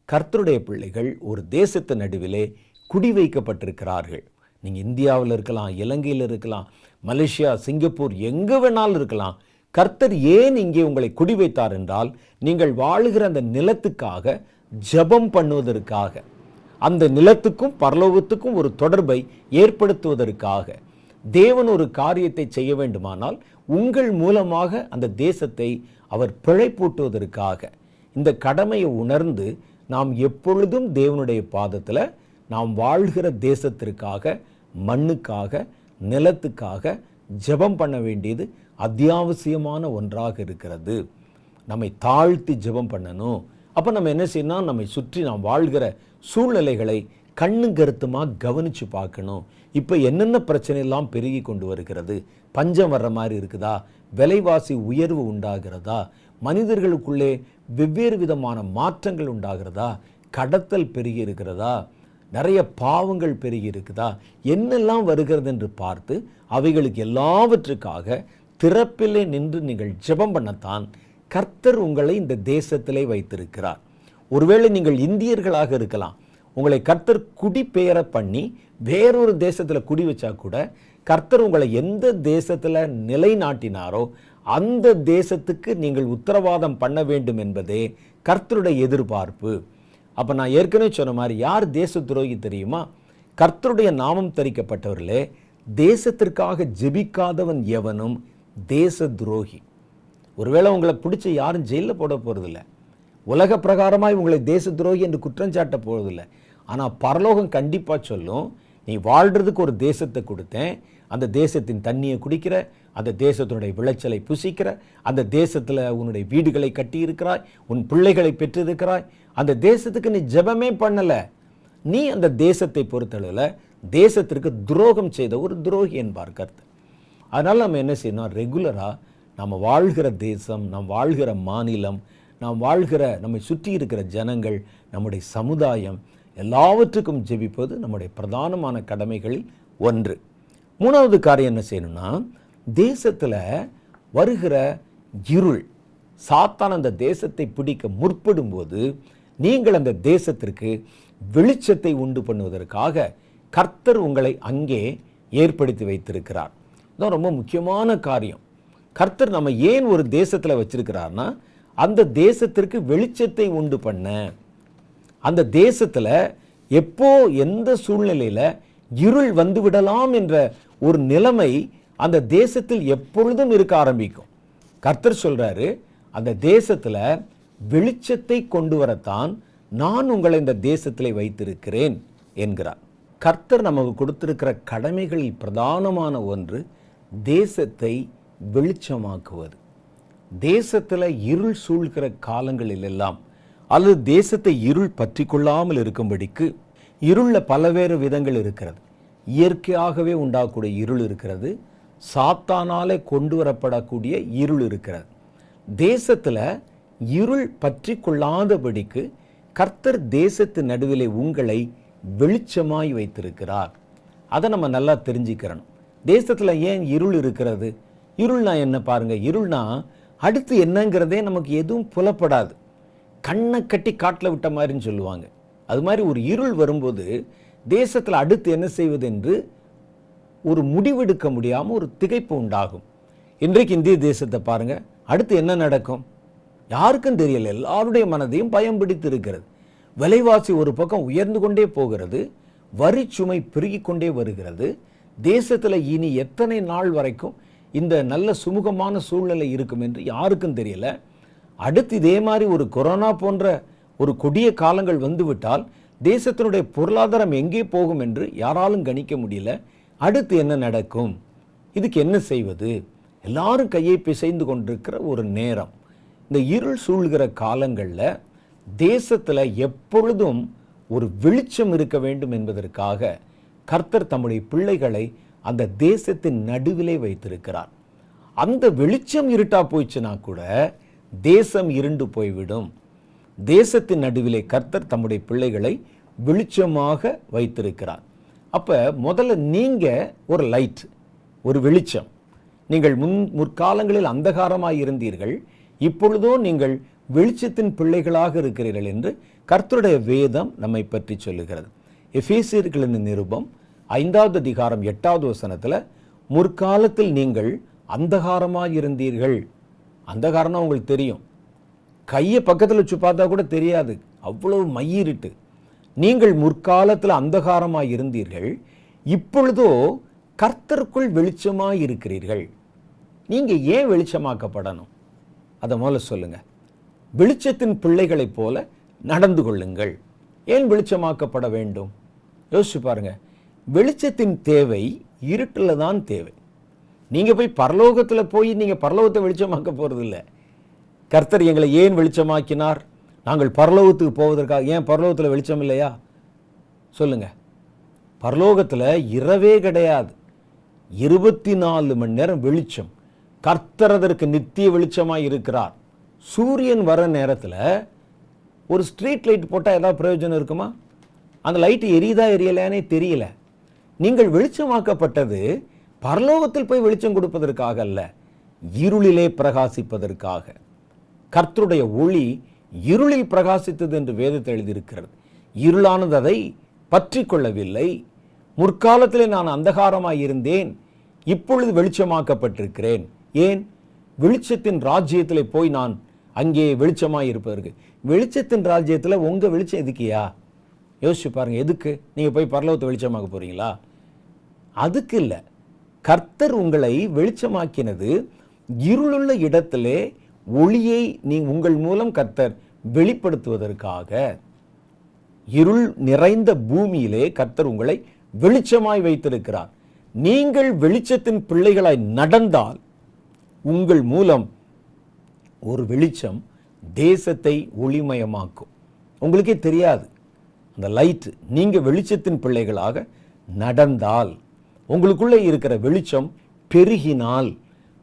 கர்த்தருடைய பிள்ளைகள் ஒரு தேசத்து நடுவிலே குடி வைக்கப்பட்டிருக்கிறார்கள். நீங்கள் இந்தியாவில் இருக்கலாம், இலங்கையில் இருக்கலாம், மலேசியா, சிங்கப்பூர், எங்கே வேணாலும் இருக்கலாம். கர்த்தர் ஏன் இங்கே உங்களை குடி வைத்தார் என்றால், நீங்கள் வாழுகிற அந்த நிலத்துக்காக ஜெபம் பண்ணுவதற்காக, அந்த நிலத்துக்கும் பரலோகத்துக்கும் ஒரு தொடர்பை ஏற்படுத்துவதற்காக. தேவன் ஒரு காரியத்தை செய்ய வேண்டுமானால் உங்கள் மூலமாக அந்த தேசத்தை அவர் பிழைப்பூட்டுவதற்காக. இந்த கடமையை உணர்ந்து நாம் எப்பொழுதும் தேவனுடைய பாதத்தில் நாம் வாழ்கிற தேசத்திற்காக, மண்ணுக்காக, நிலத்துக்காக ஜெபம் பண்ண வேண்டியது அத்தியாவசியமான ஒன்றாக இருக்கிறது. நம்மை தாழ்த்தி ஜெபம் பண்ணணும். அப்போ நம்ம என்ன செய்யணும், நம்மை சுற்றி நாம் வாழ்கிற சூழ்நிலைகளை கண்ணு கருத்துமாக கவனித்து பார்க்கணும். இப்போ என்னென்ன பிரச்சனையெல்லாம் பெருகி கொண்டு வருகிறது? பஞ்சம் வர்ற மாதிரி இருக்குதா? விலைவாசி உயர்வு உண்டாகிறதா? மனிதர்களுக்குள்ளே வெவ்வேறு விதமான மாற்றங்கள் உண்டாகிறதா? கடத்தல் பெருகி இருக்கிறதா? நிறைய பாவங்கள் பெருகி இருக்குதா? என்னெல்லாம் வருகிறது என்று பார்த்து அவைகளுக்கு எல்லாவற்றுக்காக திறப்பிலே நின்று நீங்கள் ஜெபம் பண்ணத்தான் கர்த்தர் உங்களை இந்த தேசத்திலே வைத்திருக்கிறார். ஒருவேளை நீங்கள் இந்தியர்களாக இருக்கலாம். உங்களை கர்த்தர் குடிபெயர பண்ணி வேறொரு தேசத்தில் குடி வச்சா கூட கர்த்தர் உங்களை எந்த தேசத்தில் நிலைநாட்டினாரோ அந்த தேசத்துக்கு நீங்கள் உத்தரவாதம் பண்ண வேண்டும் என்பதே கர்த்தருடைய எதிர்பார்ப்பு. அப்போ நான் ஏற்கனவே சொன்ன மாதிரி யார் தேச துரோகி தெரியுமா? கர்த்தருடைய நாமம் தரிக்கப்பட்டவர்களே, தேசத்திற்காக ஜெபிக்காதவன் எவனும் தேச துரோகி. ஒருவேளை உங்களை பிடிச்சி யாரும் ஜெயிலில் போட போகிறதில்ல, உலக பிரகாரமாய் உங்களை தேச துரோகி என்று குற்றஞ்சாட்ட போகிறதில்ல. ஆனால் பரலோகம் கண்டிப்பாக சொல்லும், நீ வாழ்கிறதுக்கு ஒரு தேசத்தை கொடுத்தேன், அந்த தேசத்தின் தண்ணியை குடிக்கிற, அந்த தேசத்தினுடைய விளைச்சலை புசிக்கிற, அந்த தேசத்தில் உன்னுடைய வீடுகளை கட்டி இருக்கிறாய், உன் பிள்ளைகளை பெற்றிருக்கிறாய், அந்த தேசத்துக்கு நீ ஜெபமே பண்ணலை. நீ அந்த தேசத்தை பொறுத்தளவில் தேசத்திற்கு துரோகம் செய்த ஒரு துரோகி என்பார் கர்த்தர். அதனால் நம்ம என்ன செய்யணும், ரெகுலராக நம்ம வாழ்கிற தேசம், நாம் வாழ்கிற மாநிலம், நாம் வாழ்கிற நம்மை சுற்றி இருக்கிற ஜனங்கள், நம்முடைய சமுதாயம் எல்லாவற்றுக்கும் ஜெபிப்பது நம்முடைய பிரதானமான கடமைகளில் ஒன்று. மூணாவது காரியம் என்ன செய்யணும்னா, தேசத்தில் வருகிற இருள், சாத்தான் அந்த தேசத்தை பிடிக்க முற்படும்போது நீங்கள் அந்த தேசத்திற்கு வெளிச்சத்தை உண்டு பண்ணுவதற்காக கர்த்தர் உங்களை அங்கே ஏற்படுத்தி வைத்திருக்கிறார். இதுதான் ரொம்ப முக்கியமான காரியம். கர்த்தர் நம்ம ஏன் ஒரு தேசத்தில் வச்சிருக்கிறார்னா, அந்த தேசத்திற்கு வெளிச்சத்தை உண்டு பண்ண. அந்த தேசத்தில் எப்போ எந்த சூழ்நிலையில் இருள் வந்து விடலாம் என்ற ஒரு நிலைமை அந்த தேசத்தில் எப்பொழுதும் இருக்க ஆரம்பிக்கும். கர்த்தர் சொல்றாரு, அந்த தேசத்தில் வெளிச்சத்தை கொண்டு வரத்தான் நான் உங்களை இந்த தேசத்தில் வைத்திருக்கிறேன் என்கிறார். கர்த்தர் நமக்கு கொடுத்திருக்கிற கடமைகளில் பிரதானமான ஒன்று தேசத்தை வெளிச்சமாக்குவது. தேசத்தில் இருள் சூழ்கிற காலங்களில் எல்லாம், அல்லது தேசத்தை இருள் பற்றி கொள்ளாமல் இருக்கும்படிக்கு, இருளில் பலவேறு விதங்கள் இருக்கிறது. இயற்கையாகவே உண்டாகக்கூடிய இருள் இருக்கிறது, சாத்தானாலே கொண்டு வரப்படக்கூடிய இருள் இருக்கிறது. தேசத்தில் இருள் பற்றி கொள்ளாதபடிக்கு கர்த்தர் தேசத்து நடுவிலே உங்களை வெளிச்சமாய் வைத்திருக்கிறார். அதை நம்ம நல்லா தெரிஞ்சுக்கிறணும். தேசத்தில் ஏன் இருள் இருக்கிறது? இருள்னா என்ன பாருங்க, இருள்னா அடுத்து என்னங்கிறதே நமக்கு எதுவும் புலப்படாது. கண்ணை கட்டி காட்டில் விட்ட மாதிரின்னு சொல்லுவாங்க. அது மாதிரி ஒரு இருள் வரும்போது தேசத்தில் அடுத்து என்ன செய்வது என்று ஒரு முடிவெடுக்க முடியாமல் ஒரு திகைப்பு உண்டாகும். இன்றைக்கு இந்திய தேசத்தை பாருங்க, அடுத்து என்ன நடக்கும் யாருக்கும் தெரியல. எல்லாருடைய மனதையும் பயம் பிடித்து இருக்கிறது. விலைவாசி ஒரு பக்கம் உயர்ந்து கொண்டே போகிறது, வரி சுமை பெருகி கொண்டே வருகிறது. தேசத்தில் இனி எத்தனை நாள் வரைக்கும் இந்த நல்ல சுமூகமான சூழ்நிலை இருக்கும் என்று யாருக்கும் தெரியல. அடுத்து இதே மாதிரி ஒரு கொரோனா போன்ற ஒரு கொடிய காலங்கள் வந்துவிட்டால் தேசத்தினுடைய பொருளாதாரம் எங்கே போகும் என்று யாராலும் கணிக்க முடியல. அடுத்து என்ன நடக்கும், இதுக்கு என்ன செய்வது? எல்லாரும் கையை பிசைந்து கொண்டிருக்கிற ஒரு நேரம். இந்த இருள் சூழ்கிற காலங்களில் தேசத்தில் எப்பொழுதும் ஒரு வெளிச்சம் இருக்க வேண்டும் என்பதற்காக கர்த்தர் தம்முடைய பிள்ளைகளை அந்த தேசத்தின் நடுவிலே வைத்திருக்கிறார். அந்த வெளிச்சம் இருட்டா போயிடுச்சுன்னா கூட தேசம் இருண்டு போய்விடும். தேசத்தின் நடுவிலே கர்த்தர் தம்முடைய பிள்ளைகளை வெளிச்சமாக வைத்திருக்கிறார். அப்போ முதல்ல நீங்கள் ஒரு லைட், ஒரு வெளிச்சம். நீங்கள் முற்காலங்களில் அந்தகாரமாக இருந்தீர்கள், இப்பொழுதோ நீங்கள் வெளிச்சத்தின் பிள்ளைகளாக இருக்கிறீர்கள் என்று கர்த்தருடைய வேதம் நம்மை பற்றி சொல்லுகிறது. எபேசியர்களின் நிருபம் 5வது அதிகாரம் 8வது வசனத்தில், முற்காலத்தில் நீங்கள் அந்தகாரமாக இருந்தீர்கள். அந்தகாரம்னா உங்களுக்கு தெரியும், கையை பக்கத்தில் வச்சு பார்த்தா கூட தெரியாது, அவ்வளவு மையிருட்டு. நீங்கள் முற்காலத்தில் அந்தகாரமாக இருந்தீர்கள், இப்பொழுதோ கர்த்தருக்குள் வெளிச்சமாக இருக்கிறீர்கள். நீங்கள் ஏன் வெளிச்சமாக்கப்படணும்? அதை முதல்ல சொல்லுங்கள். வெளிச்சத்தின் பிள்ளைகளைப் போல நடந்து கொள்ளுங்கள். ஏன் வெளிச்சமாக்கப்பட வேண்டும்? யோசிச்சு பாருங்க. வெளிச்சத்தின் தேவை இருட்டில் தான் தேவை. நீங்கள் போய் பரலோகத்தில் போய் நீங்கள் பரலோகத்தை வெளிச்சமாக்க போகிறது இல்லை. கர்த்தர் எங்களை ஏன் வெளிச்சமாக்கினார்? நாங்கள் பரலோகத்துக்கு போவதற்காக. ஏன் பரலோகத்தில் வெளிச்சம் இல்லையா? சொல்லுங்க. பரலோகத்தில் இரவே கிடையாது, 24 மணி நேரம் வெளிச்சம். கர்த்தர் அதற்கு நித்திய வெளிச்சமாக இருக்கிறார். சூரியன் வர நேரத்தில் ஒரு ஸ்ட்ரீட் லைட் போட்டால் ஏதாவது பிரயோஜனம் இருக்குமா? அந்த லைட்டு எரியுதா எரியலையானே தெரியல. நீங்கள் வெளிச்சமாக்கப்பட்டது பரலோகத்தில் போய் வெளிச்சம் கொடுப்பதற்காக அல்ல, இருளிலே பிரகாசிப்பதற்காக. கர்த்தருடைய ஒளி இருளில் பிரகாசித்தது என்று வேதத்தில் எழுதியிருக்கிறது. இருளானது அதை பற்றி கொள்ளவில்லை. முற்காலத்திலே நான் அந்தகாரமாய் இருந்தேன், இப்பொழுது வெளிச்சமாக்கப்பட்டிருக்கிறேன். ஏன்? வெளிச்சத்தின் ராஜ்யத்தில் போய் நான் அங்கே வெளிச்சமாய் இருப்பதற்கு. வெளிச்சத்தின் ராஜ்யத்தில் உங்கள் வெளிச்சம் எதுக்கியா? யோசிச்சு பாருங்க. எதுக்கு நீங்கள் போய் பரலோகத்தை வெளிச்சமாக்க போறீங்களா? அதுக்கு இல்லை. கர்த்தர் உங்களை வெளிச்சமாக்கினது இருளுள்ள இடத்திலே ஒளியை உங்கள் மூலம் கர்த்தர் வெளிப்படுத்துவதற்காக. இருள் நிறைந்த பூமியிலே கர்த்தர் உங்களை வெளிச்சமாய் வைத்திருக்கிறார். நீங்கள் வெளிச்சத்தின் பிள்ளைகளாய் நடந்தால் உங்கள் மூலம் ஒரு வெளிச்சம் தேசத்தை ஒளிமயமாக்கும். உங்களுக்கே தெரியாது. அந்த லைட், நீங்கள் வெளிச்சத்தின் பிள்ளைகளாக நடந்தால், உங்களுக்குள்ளே இருக்கிற வெளிச்சம் பெருகினால்,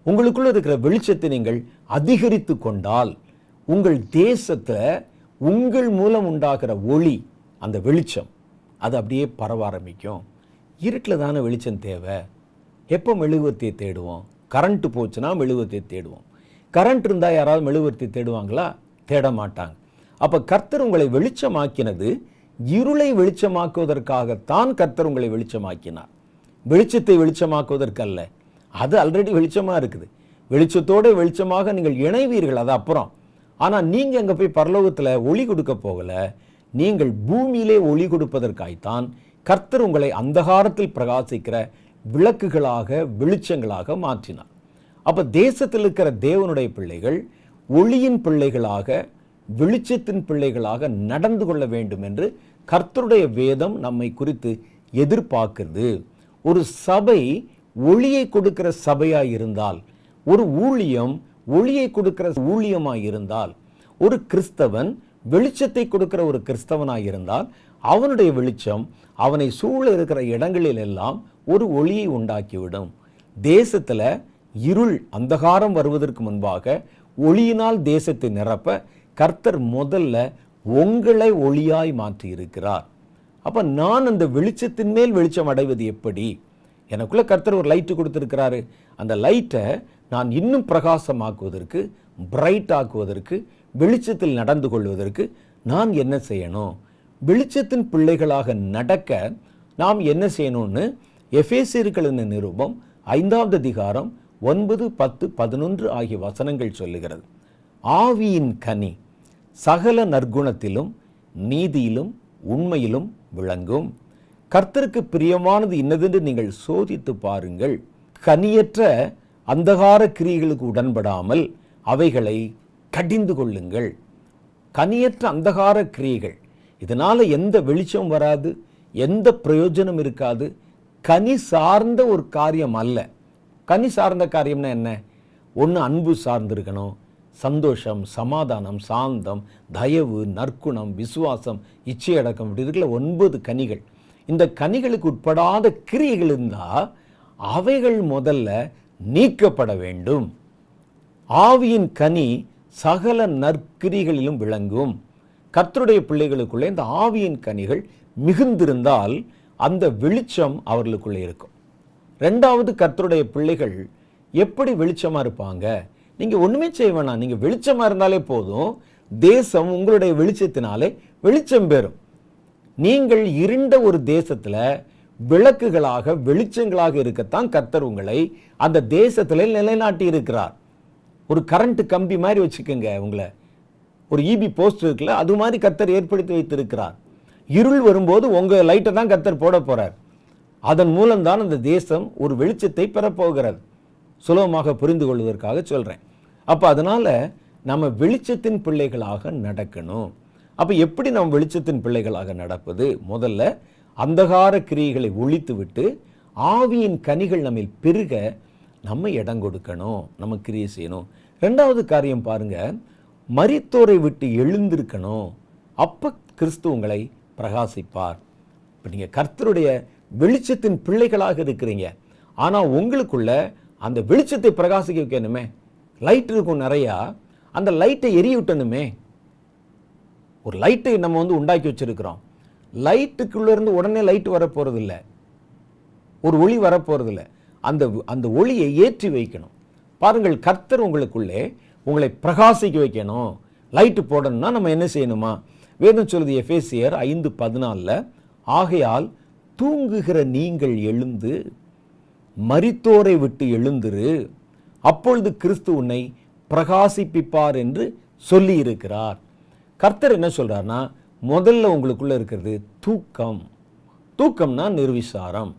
உங்களுக்குள்ள இருக்கிற வெளிச்சத்தை நீங்கள் அதிகரித்து கொண்டால், உங்கள் தேசத்தை உங்கள் மூலம் உண்டாகிற ஒளி, அந்த வெளிச்சம் அது அப்படியே பரவ ஆரம்பிக்கும். இருட்டில் தானே வெளிச்சம் தேவை. எப்போ மெழுகுவர்த்தியை தேடுவோம்? கரண்ட்டு போச்சுன்னா மெழுகுவர்த்தியை தேடுவோம். கரண்ட் இருந்தால் யாராவது மெழுகுவர்த்தி தேடுவாங்களா? தேட மாட்டாங்க. அப்போ கர்த்தர் உங்களை வெளிச்சமாக்கினது இருளை வெளிச்சமாக்குவதற்காகத்தான். கர்த்தர் உங்களை வெளிச்சமாக்கினார், வெளிச்சத்தை வெளிச்சமாக்குவதற்கல்ல. அது ஆல்ரெடி வெளிச்சமாக இருக்குது. வெளிச்சத்தோடு வெளிச்சமாக நீங்கள் இணைவீர்கள், அது அப்புறம். ஆனால் நீங்கள் அங்கே போய் பரலோகத்தில் ஒளி கொடுக்க போகலை. நீங்கள் பூமியிலே ஒளி கொடுப்பதற்காய்த்தான் கர்த்தர் உங்களை அந்தகாரத்தில் பிரகாசிக்கிற விளக்குகளாக, வெளிச்சங்களாக மாற்றினார். அப்போ தேசத்தில் இருக்கிற தேவனுடைய பிள்ளைகள் ஒளியின் பிள்ளைகளாக, வெளிச்சத்தின் பிள்ளைகளாக நடந்து கொள்ள வேண்டும் என்று கர்த்தருடைய வேதம் நம்மை குறித்து எதிர்பார்க்கிறது. ஒரு சபை ஒளியை கொடுக்கிற சபையாய் இருந்தால், ஒரு ஊழியம் ஒளியை கொடுக்கிற ஊழியமாய் இருந்தால், ஒரு கிறிஸ்தவன் வெளிச்சத்தை கொடுக்கிற ஒரு கிறிஸ்தவனாய் இருந்தால், அவனுடைய வெளிச்சம் அவனை சூழ இருக்கிற இடங்களில் எல்லாம் ஒரு ஒளியை உண்டாக்கிவிடும். தேசத்தில் இருள், அந்தகாரம் வருவதற்கு முன்பாக ஒளியினால் தேசத்தை நிரப்ப கர்த்தர் முதல்ல உங்களை ஒளியாய் மாற்றி இருக்கிறார். அப்போ நான் அந்த வெளிச்சத்தின் மேல் வெளிச்சம் அடைவது எப்படி? எனக்குள்ள கர்த்தர் ஒரு லைட்டு கொடுத்துருக்கிறாரு. அந்த லைட்டை நான் இன்னும் பிரகாசமாக்குவதற்கு, பிரைட் ஆக்குவதற்கு, வெளிச்சத்தில் நடந்து கொள்வதற்கு நான் என்ன செய்யணும்? வெளிச்சத்தின் பிள்ளைகளாக நடக்க நாம் என்ன செய்யணும்னு எபேசியர்களின் நிருபம் 5வது அதிகாரம் 9, 10, 11 ஆகிய வசனங்கள் சொல்லுகிறது. ஆவியின் கனி சகல நற்குணத்திலும் நீதியிலும் உண்மையிலும் விளங்கும். கர்த்தருக்கு பிரியமானது இன்னதென்று நீங்கள் சோதித்து பாருங்கள். கனியற்ற அந்தகார கிரியைகளுக்கு உடன்படாமல் அவைகளை கடிந்து கொள்ளுங்கள். கனியற்ற அந்தகார கிரியைகள், இதனால் எந்த வெளிச்சம் வராது, எந்த பிரயோஜனம் இருக்காது. கனி சார்ந்த ஒரு காரியம் அல்ல. கனி சார்ந்த காரியம்னா என்ன? ஒன்று அன்பு சார்ந்திருக்கணும், சந்தோஷம், சமாதானம், சாந்தம், தயவு, நற்குணம், விசுவாசம், இச்சையடக்கம், இப்படி இருக்கிற 9 கனிகள். இந்த கனிகளுக்கு உட்படாத கிரியைகள் இருந்தால் அவைகள் முதல்ல நீக்கப்பட வேண்டும். ஆவியின் கனி சகல நற்கிரிகளிலும் விளங்கும். கர்த்தருடைய பிள்ளைகளுக்குள்ளே இந்த ஆவியின் கனிகள் மிகுந்திருந்தால் அந்த வெளிச்சம் அவர்களுக்குள்ளே இருக்கும். ரெண்டாவது, கர்த்தருடைய பிள்ளைகள் எப்படி வெளிச்சமா இருப்பாங்க? நீங்க ஒண்ணுமே செய்ய வேணாம், நீங்க வெளிச்சமா இருந்தாலே போதும். தேசம் உங்களுடைய வெளிச்சத்தினாலே வெளிச்சம் பெறும். நீங்கள் இருண்ட ஒரு தேசத்துல விளக்குகளாக வெளிச்சங்களாக இருக்கத்தான் கர்த்தர் உங்களை அந்த தேசத்துல நிலைநாட்டி இருக்கிறார். ஒரு கரண்ட் கம்பி மாதிரி வச்சுக்கோங்க, உங்களை ஒரு இபி போஸ்ட் இருக்குல்ல, அது மாதிரி கர்த்தர் ஏற்படுத்தி வைத்திருக்கிறார். இருள் வரும்போது உங்க லைட்டை தான் கர்த்தர் போட போறார். அதன் மூலம்தான் அந்த தேசம் ஒரு வெளிச்சத்தை பெறப்போகிறது. சுலபமாக புரிந்து கொள்வதற்காக சொல்றேன். அப்ப அதனால நம்ம வெளிச்சத்தின் பிள்ளைகளாக நடக்கணும். அப்ப எப்படி நம்ம வெளிச்சத்தின் பிள்ளைகளாக நடப்பது? முதல்ல அந்தகார கிரியைகளை ஒழித்து விட்டு ஆவியின் கனிகள் நம்மில் பெருக நம்ம இடம் கொடுக்கணும், நம்ம கிரியை செய்யணும். ரெண்டாவது காரியம் பாருங்க, மரித்தோரை விட்டு எழுந்திருக்கணும். அப்ப கிறிஸ்து உங்களை பிரகாசிப்பார். இப்ப நீங்க கர்த்தருடைய வெளிச்சத்தின் பிள்ளைகளாக இருக்கிறீங்க. ஆனா உங்களுக்குள்ள அந்த வெளிச்சத்தை பிரகாசிக்க வைக்கணுமே. லைட் இருக்கும் நிறையா, அந்த லைட்டை எரிய விட்டணுமே. ஒரு லைட்டை நம்ம உண்டாக்கி வச்சிருக்கிறோம். லைட்டுக்குள்ள இருந்து உடனே லைட் வரப்போறது இல்லை, ஒரு ஒளி வரப்போறது இல்லை. அந்த ஒளியை ஏற்றி வைக்கணும். பாருங்கள், கர்த்தர் உங்களுக்குள்ளே உங்களை பிரகாசிக்க வைக்கணும். லைட்டு போடணும்னா நம்ம என்ன செய்யணுமா? வேதம் சொல்லுது எபேசியர் 5:14, ஆகையால் தூங்குகிற நீங்கள் எழுந்து மரித்தோரை விட்டு எழுந்திரு, அப்பொழுது கிறிஸ்து உன்னை பிரகாசிப்பிப்பார் என்று சொல்லி இருக்கிறார். கர்த்தர் என்ன சொல்றார்னா, முதல்ல உங்களுக்குள்ள இருக்கிறது தூக்கம். தூக்கம்னா நிர்விசாரம்.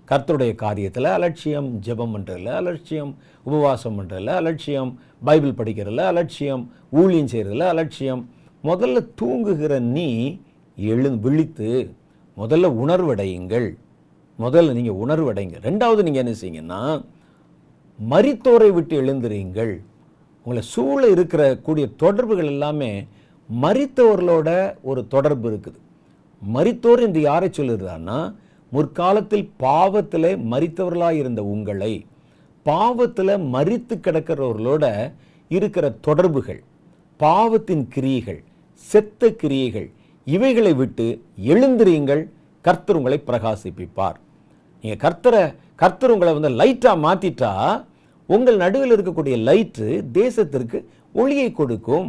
கர்த்தருடைய காரியத்தில் அலட்சியம், ஜெபம் பண்றதுல அலட்சியம், உபவாசம் பண்றதுல அலட்சியம், பைபிள் படிக்கிறதுல அலட்சியம், ஊழியம் செய்யறதுல அலட்சியம். முதல்ல தூங்குகிற நீ விழித்து முதல்ல உணர்வடையுங்கள். முதல்ல நீங்க உணர்வடைங்க. ரெண்டாவது, நீங்க என்ன செய்யுங்கன்னா, மரித்தோரை விட்டு எழுந்திரீங்கள். உங்களை சூழ இருக்கிற கூடிய தொடர்புகள் எல்லாமே மரித்தவர்களோட ஒரு தொடர்பு இருக்குது. மரித்தோர் என்று யாரை சொல்லுறான்னா, முற்காலத்தில் பாவத்தில் மரித்தவர்களாக இருந்த உங்களை, பாவத்தில் மரித்து கிடக்கிறவர்களோட இருக்கிற தொடர்புகள், பாவத்தின் கிரியைகள், செத்த கிரியைகள், இவைகளை விட்டு எழுந்திரீங்கள், கர்த்தர் உங்களை பிரகாசிப்பிப்பார். நீங்க கர்த்தர் உங்களை லைட்டா மாத்திட்டா, உங்கள் நடுவில் இருக்கக்கூடிய லைட்டு தேசத்திற்கு ஒளியை கொடுக்கும்.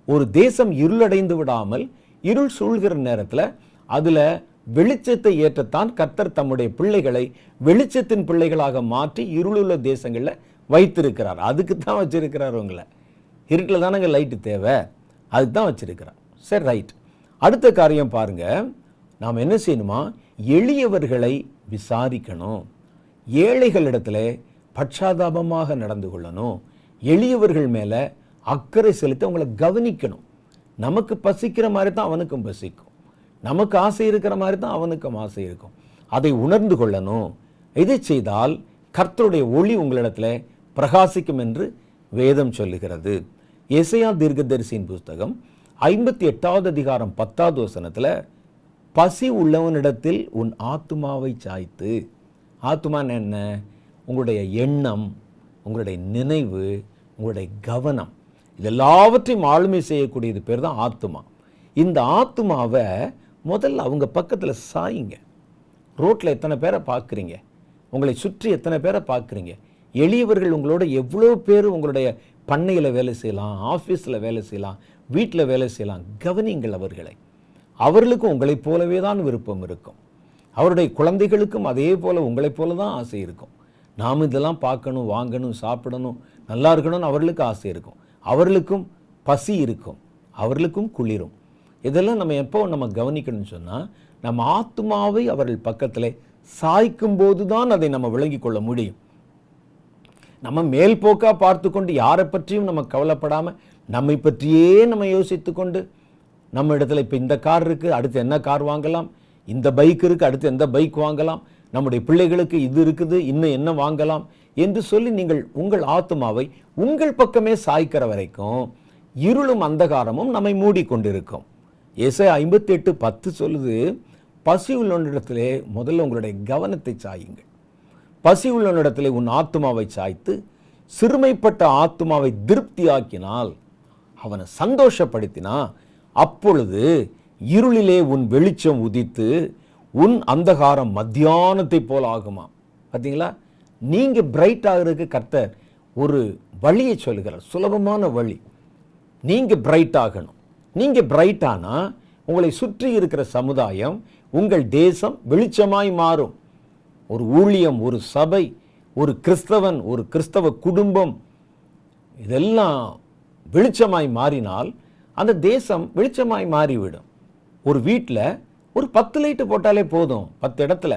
ஒரு தேசம் இருளடைந்து விடாமல் இருள் சூழ்கிற நேரத்தில் அதுல வெளிச்சத்தை ஏற்றத்தான் கர்த்தர் தம்முடைய பிள்ளைகளை வெளிச்சத்தின் பிள்ளைகளாக மாற்றி இருளுள்ள தேசங்கள்ல வைத்திருக்கிறார். அதுக்கு தான் வச்சிருக்கிறார். உங்களை இருட்டில் தானங்க லைட்டு தேவை, அதுக்கு தான் வச்சிருக்கிறார். சரி, ரைட். அடுத்த காரியம் பாருங்க, நாம் என்ன செய்யணுமா? எளியவர்களை விசாரிக்கணும். ஏழைகளிடத்துல பட்சாதாபமாக நடந்து கொள்ளணும். எளியவர்கள் மேல அக்கறை செலுத்த அவங்களை கவனிக்கணும். நமக்கு பசிக்கிற மாதிரி தான் அவனுக்கும் பசிக்கும், நமக்கு ஆசை இருக்கிற மாதிரி தான் அவனுக்கும் ஆசை இருக்கும். அதை உணர்ந்து கொள்ளணும். இதை செய்தால் கர்த்தருடைய ஒளி உங்களிடத்துல பிரகாசிக்கும் என்று வேதம் சொல்லுகிறது. எசையா தீர்க்கதரிசியின் புஸ்தகம் 58வது அதிகாரம் 10வது வசனத்துல, பசி உள்ளவனிடத்தில் உன் ஆத்துமாவை சாய்த்து. ஆத்துமா என்ன? உங்களுடைய எண்ணம், உங்களுடைய நினைவு, உங்களுடைய கவனம், இதெல்லாவற்றையும் ஆளுமை செய்யக்கூடியது பேர் தான் ஆத்துமா. இந்த ஆத்துமாவை முதல்ல அவங்க பக்கத்தில் சாயுங்க. ரோட்டில் எத்தனை பேரை பார்க்குறீங்க? உங்களை சுற்றி எத்தனை பேரை பார்க்குறீங்க? எளியவர்கள் உங்களோட எவ்வளோ பேர் உங்களுடைய பண்ணையில் வேலை செய்யலாம், ஆஃபீஸில் வேலை செய்யலாம், வீட்டில் வேலை செய்யலாம். கவனிங்கள் அவர்களை. அவர்களுக்கும் உங்களைப் போலவே தான் விருப்பம் இருக்கும். அவருடைய குழந்தைகளுக்கும் அதே போல் உங்களைப் போல தான் ஆசை இருக்கும். நாம் இதெல்லாம் பார்க்கணும், வாங்கணும், சாப்பிடணும், நல்லா இருக்கணும்னு அவர்களுக்கு ஆசை இருக்கும். அவர்களுக்கும் பசி இருக்கும், அவர்களுக்கும் குளிரும். இதெல்லாம் நம்ம கவனிக்கணும்னு சொன்னால், நம்ம ஆத்மாவை அவர்கள் பக்கத்தில் சாய்க்கும் போது தான் அதை நம்ம விளங்கி கொள்ள முடியும். நம்ம மேல் போக்கா பார்த்து கொண்டு யாரை பற்றியும் நம்ம கவலைப்படாமல் நம்மை பற்றியே நம்ம யோசித்து கொண்டு, நம்ம இடத்துல இப்போ இந்த கார் இருக்குது, அடுத்து என்ன கார் வாங்கலாம், இந்த பைக் இருக்குது, அடுத்து எந்த பைக் வாங்கலாம், நம்முடைய பிள்ளைகளுக்கு இது இருக்குது, இன்னும் என்ன வாங்கலாம் என்று சொல்லி நீங்கள் உங்கள் ஆத்மாவை உங்கள் பக்கமே சாய்க்கிற வரைக்கும் இருளும் அந்தகாரமும் நம்மை மூடிக்கொண்டிருக்கும். ஏசாயா 58:10 சொல்லுது, பசி உள்ளவனிடத்திலே முதல்ல உங்களுடைய கவனத்தை சாயுங்கள். பசி உள்ளவனிடத்திலே உன் ஆத்மாவை சாய்த்து சிறுமைப்பட்ட ஆத்மாவை திருப்தியாக்கினால் அவனை சந்தோஷப்படுத்தினா, அப்பொழுது இருளிலே உன் வெளிச்சம் உதித்து உன் அந்தகாரம் மத்தியானத்தை போல் ஆகுமா. பார்த்தீங்களா, நீங்க பிரைட் ஆகிறதுக்கு கர்த்தர் ஒரு வழியை சொல்லுகிறார், சுலபமான வழி. நீங்க பிரைட் ஆகணும். நீங்க பிரைட் ஆனா உங்களை சுற்றி இருக்கிற சமுதாயம், உங்கள் தேசம் வெளிச்சமாய் மாறும். ஒரு ஊழியம், ஒரு சபை, ஒரு கிறிஸ்தவன், ஒரு கிறிஸ்தவ குடும்பம், இதெல்லாம் வெளிச்சமாய் மாறினால் அந்த தேசம் வெளிச்சமாய் மாறிவிடும். ஒரு வீட்டில் ஒரு 10 லைட்டு போட்டாலே போதும், 10 இடத்துல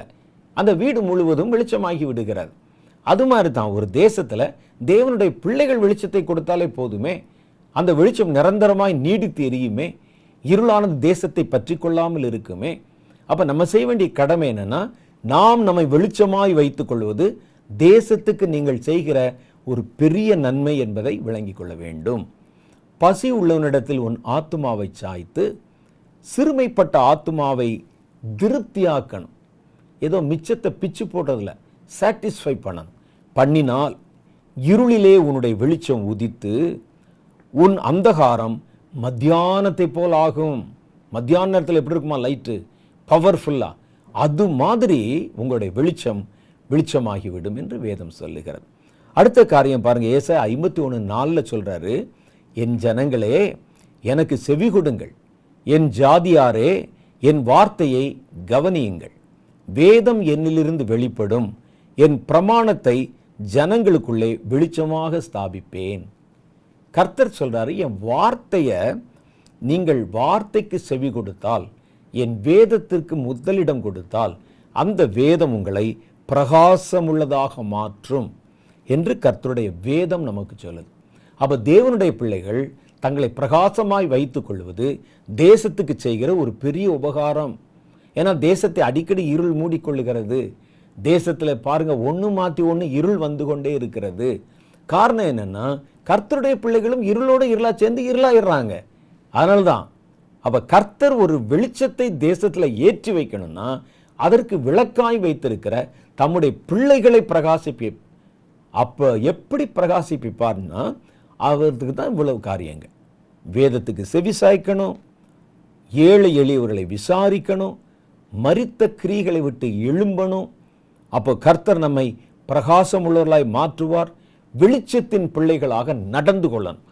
அந்த வீடு முழுவதும் வெளிச்சமாகி விடுகிறது. அது மாதிரி தான் ஒரு தேசத்தில் தேவனுடைய பிள்ளைகள் வெளிச்சத்தை கொடுத்தாலே போதுமே, அந்த வெளிச்சம் நிரந்தரமாய் நீடித்து எரியுமே, இருளானது தேசத்தை பற்றி கொள்ளாமல் இருக்குமே. அப்போ நம்ம செய்ய வேண்டிய கடமை என்னன்னா, நாம் நம்மை வெளிச்சமாய் வைத்துக் கொள்வது தேசத்துக்கு நீங்கள் செய்கிற ஒரு பெரிய நன்மை என்பதை விளங்கிக் கொள்ள வேண்டும். பசி உள்ளவனிடத்தில் உன் ஆத்துமாவை சாய்த்து சிறுமைப்பட்ட ஆத்துமாவை திருப்தியாக்கணும். ஏதோ மிச்சத்தை பிச்சு போட்டதில்ல, சாட்டிஸ்ஃபை பண்ணினால் இருளிலே உன்னுடைய வெளிச்சம் உதித்து உன் அந்தகாரம் மத்தியானத்தை போல் ஆகும். மத்தியான நேரத்தில் எப்படி இருக்குமா லைட்டு, பவர்ஃபுல்லா, அது மாதிரி உங்களுடைய வெளிச்சமாகிவிடும் என்று வேதம் சொல்லுகிறது. அடுத்த காரியம் பாருங்க, ஏசாயா 51:4 சொல்றாரு, என் ஜனங்களே எனக்கு செவி கொடுங்கள், என் ஜாதியாரே என் வார்த்தையை கவனியுங்கள். வேதம் என்னிலிருந்து வெளிப்படும், என் பிரமாணத்தை ஜனங்களுக்குள்ளே வெளிச்சமாக ஸ்தாபிப்பேன். கர்த்தர் சொல்றாரு, என் வார்த்தையை நீங்கள் வார்த்தைக்கு செவி கொடுத்தால், என் வேதத்திற்கு முதலிடம் கொடுத்தால், அந்த வேதம் உங்களை பிரகாசமுள்ளதாக மாற்றும் என்று கர்த்தருடைய வேதம் நமக்கு சொல்லுது. அப்ப தேவனுடைய பிள்ளைகள் தங்களை பிரகாசமாய் வைத்துக் கொள்வது தேசத்துக்கு செய்கிற ஒரு பெரிய உபகாரம். ஏன்னா தேசத்தை அடிக்கடி இருள் மூடிக்கொள்ளுகிறது. தேசத்தில் பாருங்க, ஒன்று மாற்றி ஒன்று இருள் வந்து கொண்டே இருக்கிறது. காரணம் என்னன்னா, கர்த்தருடைய பிள்ளைகளும் இருளோட இருளா சேர்ந்து இருளாயிடுறாங்க. அதனால்தான் அப்ப கர்த்தர் ஒரு வெளிச்சத்தை தேசத்துல ஏற்றி வைக்கணும்னா அதற்கு விளக்காய் வைத்திருக்கிற தம்முடைய பிள்ளைகளை அப்ப எப்படி பிரகாசிப்பார்னா, அவருக்கு தான் இவ்வளவு காரியங்கள். வேதத்துக்கு செவி சாய்க்கணும், ஏழை எளியவர்களை விசாரிக்கணும், மரித்த கிரிகளை விட்டு எழும்பணும். அப்போ கர்த்தர் நம்மை பிரகாசம் உள்ளவர்களாய் மாற்றுவார். வெளிச்சத்தின் பிள்ளைகளாக நடந்து கொள்ளணும்.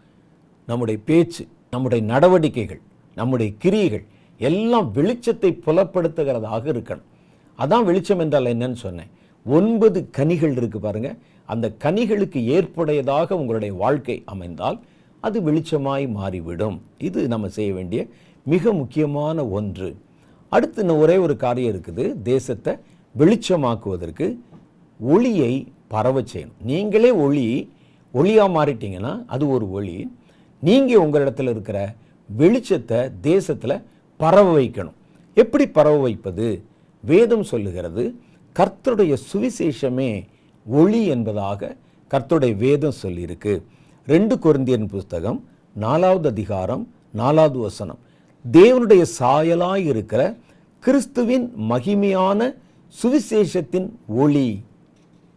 நம்முடைய பேச்சு, நம்முடைய நடவடிக்கைகள், நம்முடைய கிரியைகள் எல்லாம் வெளிச்சத்தை புலப்படுத்துகிறதாக இருக்கணும். அதான் வெளிச்சம் என்றால் என்னன்னு சொன்னேன். 9 கனிகள் இருக்கு பாருங்க. அந்த கனிகளுக்கு ஏற்புடையதாக உங்களுடைய வாழ்க்கை அமைந்தால் அது வெளிச்சமாய் மாறிவிடும். இது நம்ம செய்ய வேண்டிய மிக முக்கியமான ஒன்று. அடுத்து இன்னும் ஒரே ஒரு காரியம் இருக்குது. தேசத்தை வெளிச்சமாக்குவதற்கு ஒளியை பரவ செய்யணும். நீங்களே ஒளியா மாறிட்டீங்கன்னா அது ஒரு ஒளி. நீங்க உங்களிடத்தில் இருக்கிற வெளிச்சத்தை தேசத்துல பரவ வைக்கணும். எப்படி பரவ வைப்பது? வேதம் சொல்லுகிறது, கர்த்தருடைய சுவிசேஷமே ஒளி என்பதாக கர்த்தருடைய வேதம் சொல்லியிருக்கு. 2 கொரிந்தியர் புஸ்தகம் 4வது அதிகாரம் 4வது வசனம், தேவனுடைய சாயலாய் இருக்கிற கிறிஸ்துவின் மகிமையான சுவிசேஷத்தின் ஒளி.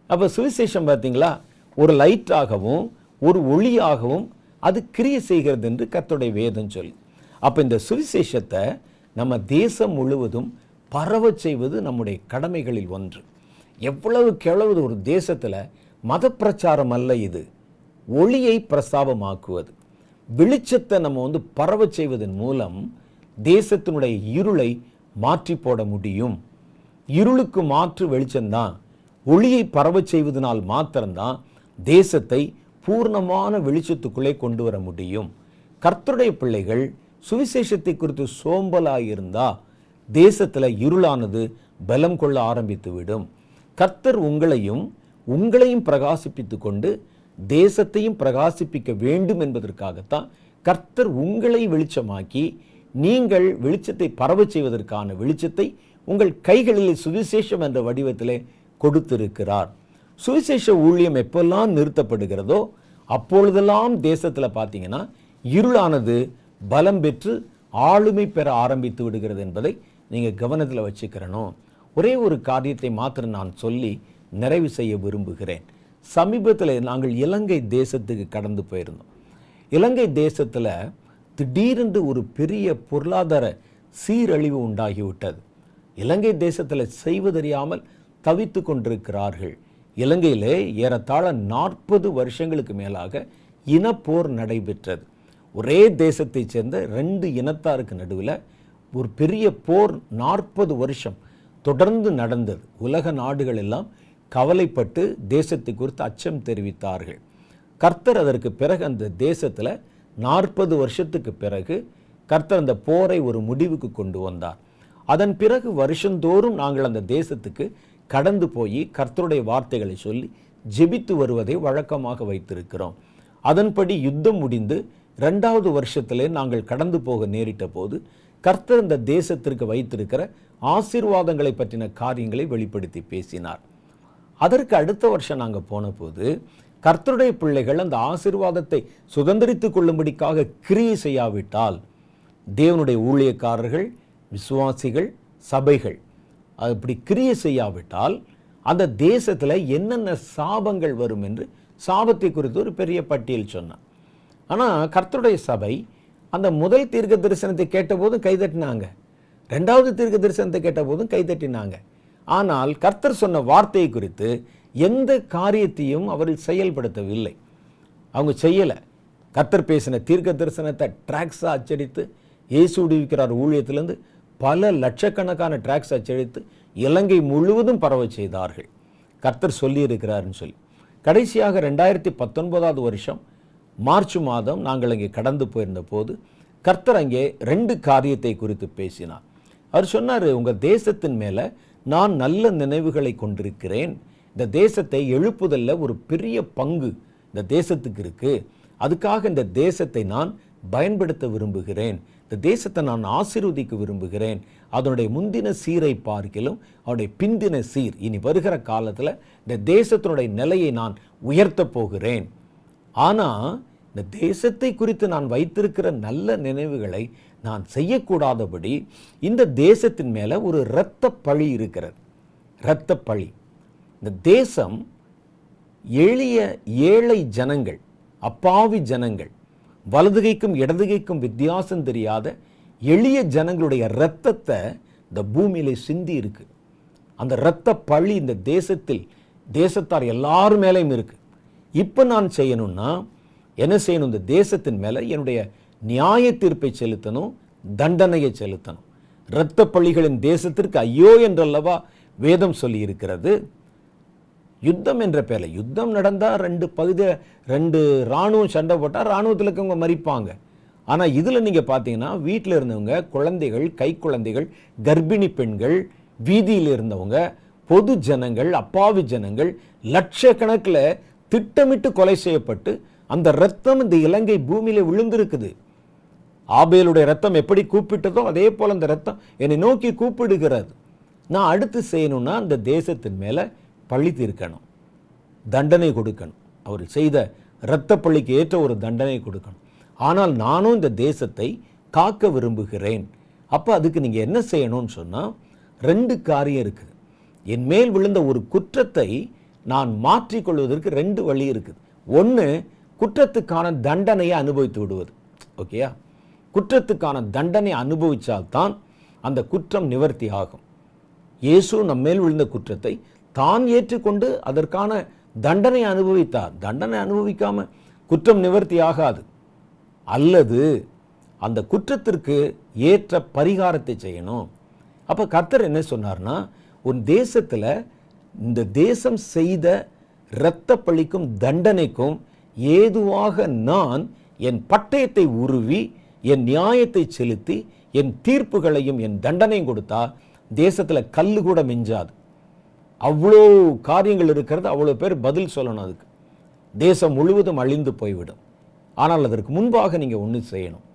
அப்ப சுவிசேஷம் பார்த்தீங்களா, ஒரு லைட்டாகவும் ஒரு ஒளியாகவும் அது கிரியை செய்கிறது என்று கர்த்தருடைய வேதம் சொல்லி. அப்ப இந்த சுவிசேஷத்தை நம்ம தேசம் முழுவதும் பரவ செய்வது நம்முடைய கடமைகளில் ஒன்று. எவ்வளவு ஒரு தேசத்துல மத பிரச்சாரம் அல்ல, இது ஒளியை பிரஸ்தாபமாக்குவது. வெளிச்சத்தை நம்ம பரவ செய்வதன் மூலம் தேசத்தினுடைய இருளை மாற்றி போட முடியும். இருளுக்கு மாற்று வெளிச்சம்தான். ஒளியை பரவ செய்வதனால் மாத்திரம்தான் தேசத்தை பூர்ணமான வெளிச்சத்துக்குள்ளே கொண்டு வர முடியும். கர்த்தருடைய பிள்ளைகள் சுவிசேஷத்தை குறித்து சோம்பலாயிருந்தா தேசத்துல இருளானது பலம் கொள்ள ஆரம்பித்து விடும். கர்த்தர் உங்களையும் பிரகாசிப்பித்து கொண்டு தேசத்தையும் பிரகாசிப்பிக்க வேண்டும் என்பதற்காகத்தான் கர்த்தர் உங்களை வெளிச்சமாக்கி நீங்கள் வெளிச்சத்தை பரவ செய்வதற்கான வெளிச்சத்தை உங்கள் கைகளில் சுவிசேஷம் என்ற வடிவத்திலே கொடுத்திருக்கிறார். சுவிசேஷ ஊழியம் எப்பெல்லாம் நிறுத்தப்படுகிறதோ அப்பொழுதெல்லாம் தேசத்துல பார்த்தீங்கன்னா இருளானது பலம் பெற்று ஆளுமை பெற ஆரம்பித்து விடுகிறது என்பதை நீங்க கவனத்தில் வச்சுக்கிறணும். ஒரே ஒரு காரியத்தை மாத்திரம் நான் சொல்லி நிறைவு செய்ய விரும்புகிறேன். சமீபத்தில் நாங்கள் இலங்கை தேசத்துக்கு கடந்து போயிருந்தோம். இலங்கை தேசத்தில் திடீரென்று ஒரு பெரிய பொருளாதார சீரழிவு உண்டாகிவிட்டது. இலங்கை தேசத்தில் செய்வதறியாமல் தவித்து கொண்டிருக்கிறார்கள். இலங்கையிலே ஏறத்தாழ 40 வருஷங்களுக்கு மேலாக இனப்போர் நடைபெற்றது. ஒரே தேசத்தைச் சேர்ந்த 2 இனத்தாருக்கு நடுவில் ஒரு பெரிய போர் 40 வருஷம் தொடர்ந்து நடந்தது. உலக நாடுகள் எல்லாம் கவலைப்பட்டு தேசத்தை குறித்து அச்சம் தெரிவித்தார்கள். கர்த்தர் அதற்கு பிறகு அந்த தேசத்தில் 40 வருஷத்துக்கு பிறகு கர்த்தர் அந்த போரை ஒரு முடிவுக்கு கொண்டு வந்தார். அதன் பிறகு வருஷந்தோறும் நாங்கள் அந்த தேசத்துக்கு கடந்து போய் கர்த்தருடைய வார்த்தைகளை சொல்லி ஜெபித்து வருவதை வழக்கமாக வைத்திருக்கிறோம். அதன்படி யுத்தம் முடிந்து 2வது வருஷத்திலே நாங்கள் கடந்து போக நேரிட்ட போது கர்த்தர் இந்த தேசத்திற்கு வைத்திருக்கிற ஆசீர்வாதங்களை பற்றின காரியங்களை வெளிப்படுத்தி பேசினார். அதற்கு அடுத்த வருஷம் நாங்கள் போன போது கர்த்தருடைய பிள்ளைகள் அந்த ஆசீர்வாதத்தை சுதந்திரித்துக் கொள்ளும்படிக்காக கிரியை செய்யாவிட்டால், தேவனுடைய ஊழியக்காரர்கள், விசுவாசிகள், சபைகள் அப்படி கிரியை செய்யாவிட்டால் அந்த தேசத்தில் என்னென்ன சாபங்கள் வரும் என்று சாபத்தை குறித்து ஒரு பெரிய பட்டியல் சொன்னார். ஆனால் கர்த்தருடைய சபை அந்த முதல் தீர்க்க தரிசனத்தை கேட்டபோதும் கைதட்டினாங்க, 2வது தீர்க்க தரிசனத்தை கேட்டபோதும் கைதட்டினாங்க. ஆனால் கர்த்தர் சொன்ன வார்த்தையை குறித்து எந்த காரியத்தையும் அவர்கள் செயல்படுத்தவில்லை. அவங்க செய்யலை. கர்த்தர் பேசின தீர்க்க தரிசனத்தை டிராக்ஸாக அச்சடித்து இயேசு விடுவிக்கிறார் ஊழியத்திலிருந்து பல லட்சக்கணக்கான டிராக்ஸ் அச்சடித்து இலங்கை முழுவதும் பரவ செய்தார்கள். கர்த்தர் சொல்லியிருக்கிறாருன்னு சொல்லி கடைசியாக 2019வது வருஷம் மார்ச் மாதம் நாங்கள் அங்கே கடந்து போயிருந்த போது கர்த்தர் அங்கே 2 காரியத்தை குறித்து பேசினார். அவர் சொன்னார், உங்கள் தேசத்தின் மேலே நான் நல்ல நினைவுகளை கொண்டிருக்கிறேன். இந்த தேசத்தை எழுப்புதல்ல ஒரு பெரிய பங்கு இந்த தேசத்துக்கு இருக்குது. அதுக்காக இந்த தேசத்தை நான் பயன்படுத்த விரும்புகிறேன். இந்த தேசத்தை நான் ஆசீர்வதிக்க விரும்புகிறேன். அதனுடைய முந்தின சீரை பார்க்கிலும் அவனுடைய பிந்தின சீர் இனி வருகிற காலத்தில் இந்த தேசத்தினுடைய நிலையை நான் உயர்த்த போகிறேன். ஆனால் இந்த தேசத்தை குறித்து நான் வைத்திருக்கிற நல்ல நினைவுகளை நான் செய்யக்கூடாதபடி இந்த தேசத்தின் மேலே ஒரு இரத்த பழி இருக்கிறது. இரத்த பழி. இந்த தேசம் எளிய ஏழை ஜனங்கள், அப்பாவி ஜனங்கள், வலதுகைக்கும் இடதுகைக்கும் வித்தியாசம் தெரியாத எளிய ஜனங்களுடைய இரத்தத்தை இந்த பூமியிலே சிந்தி இருக்கு. அந்த இரத்த பழி இந்த தேசத்தார் எல்லார் மேலேயும் இருக்கு. இப்போ நான் செய்யணும்னா என்ன செய்யணும்? இந்த தேசத்தின் மேலே என்னுடைய நியாய தீர்ப்பை செலுத்தணும், தண்டனையை செலுத்தணும். இரத்த பழிகளின் தேசத்திற்கு ஐயோ என்றல்லவா வேதம் சொல்லி இருக்கிறது. யுத்தம் என்ற பேரில் யுத்தம் நடந்தால் 2 இராணுவம் சண்டை போட்டால் இராணுவத்தில் இருக்கவங்க மறிப்பாங்க. ஆனால் இதில் நீங்கள் பார்த்தீங்கன்னா வீட்டில் இருந்தவங்க, குழந்தைகள், கை குழந்தைகள், கர்ப்பிணி பெண்கள், வீதியில் இருந்தவங்க, பொது ஜனங்கள், அப்பாவி ஜனங்கள் லட்சக்கணக்கில் திட்டமிட்டு கொலை செய்யப்பட்டு அந்த இரத்தம் இந்த இலங்கை பூமியில் விழுந்திருக்குது. ஆபேலுடைய ரத்தம் எப்படி கூப்பிட்டதோ அதே போல் அந்த ரத்தம் என்னை நோக்கி கூப்பிடுகிறது. நான் அடுத்து செய்யணும்னா அந்த தேசத்தின் மேலே பழி தீர்க்கணும், தண்டனை கொடுக்கணும். அவர் செய்த இரத்த பழிக்கு ஏற்ற ஒரு தண்டனை கொடுக்கணும். ஆனால் நானும் இந்த தேசத்தை காக்க விரும்புகிறேன். அப்போ அதுக்கு நீங்கள் என்ன செய்யணும்னு சொன்னால் 2 காரியம் இருக்குது. என் மேல் விழுந்த ஒரு குற்றத்தை நான் மாற்றிக்கொள்வதற்கு 2 வழி இருக்குது. ஒன்று, குற்றத்துக்கான தண்டனையை அனுபவித்து விடுவது. ஓகேயா? குற்றத்துக்கான தண்டனை அனுபவித்தால்தான் அந்த குற்றம் நிவர்த்தி ஆகும். இயேசு நம்மேல் விழுந்த குற்றத்தை தான் ஏற்றுக்கொண்டு அதற்கான தண்டனை அனுபவித்தார். தண்டனை அனுபவிக்காம குற்றம் நிவர்த்தி ஆகாது. அல்லது அந்த குற்றத்திற்கு ஏற்ற பரிகாரத்தை செய்யணும். அப்போ கர்த்தர் என்ன சொன்னார்னா, உன் தேசத்தில் இந்த தேசம் செய்த இரத்த பழிக்கும் தண்டனைக்கும் ஏதுவாக நான் என் பட்டயத்தை உருவி என் நியாயத்தை செலுத்தி என் தீர்ப்புகளையும் என் தண்டனையும் கொடுத்தா தேசத்தில் கல்லு கூட மிஞ்சாது. அவ்வளோ காரியங்கள் இருக்கிறது. அவ்வளோ பேர் பதில் சொல்லணும். அதுக்கு தேசம் முழுவதும் அழிந்து போய்விடும். ஆனால் அதற்கு முன்பாக நீங்கள் ஒன்று செய்யணும்.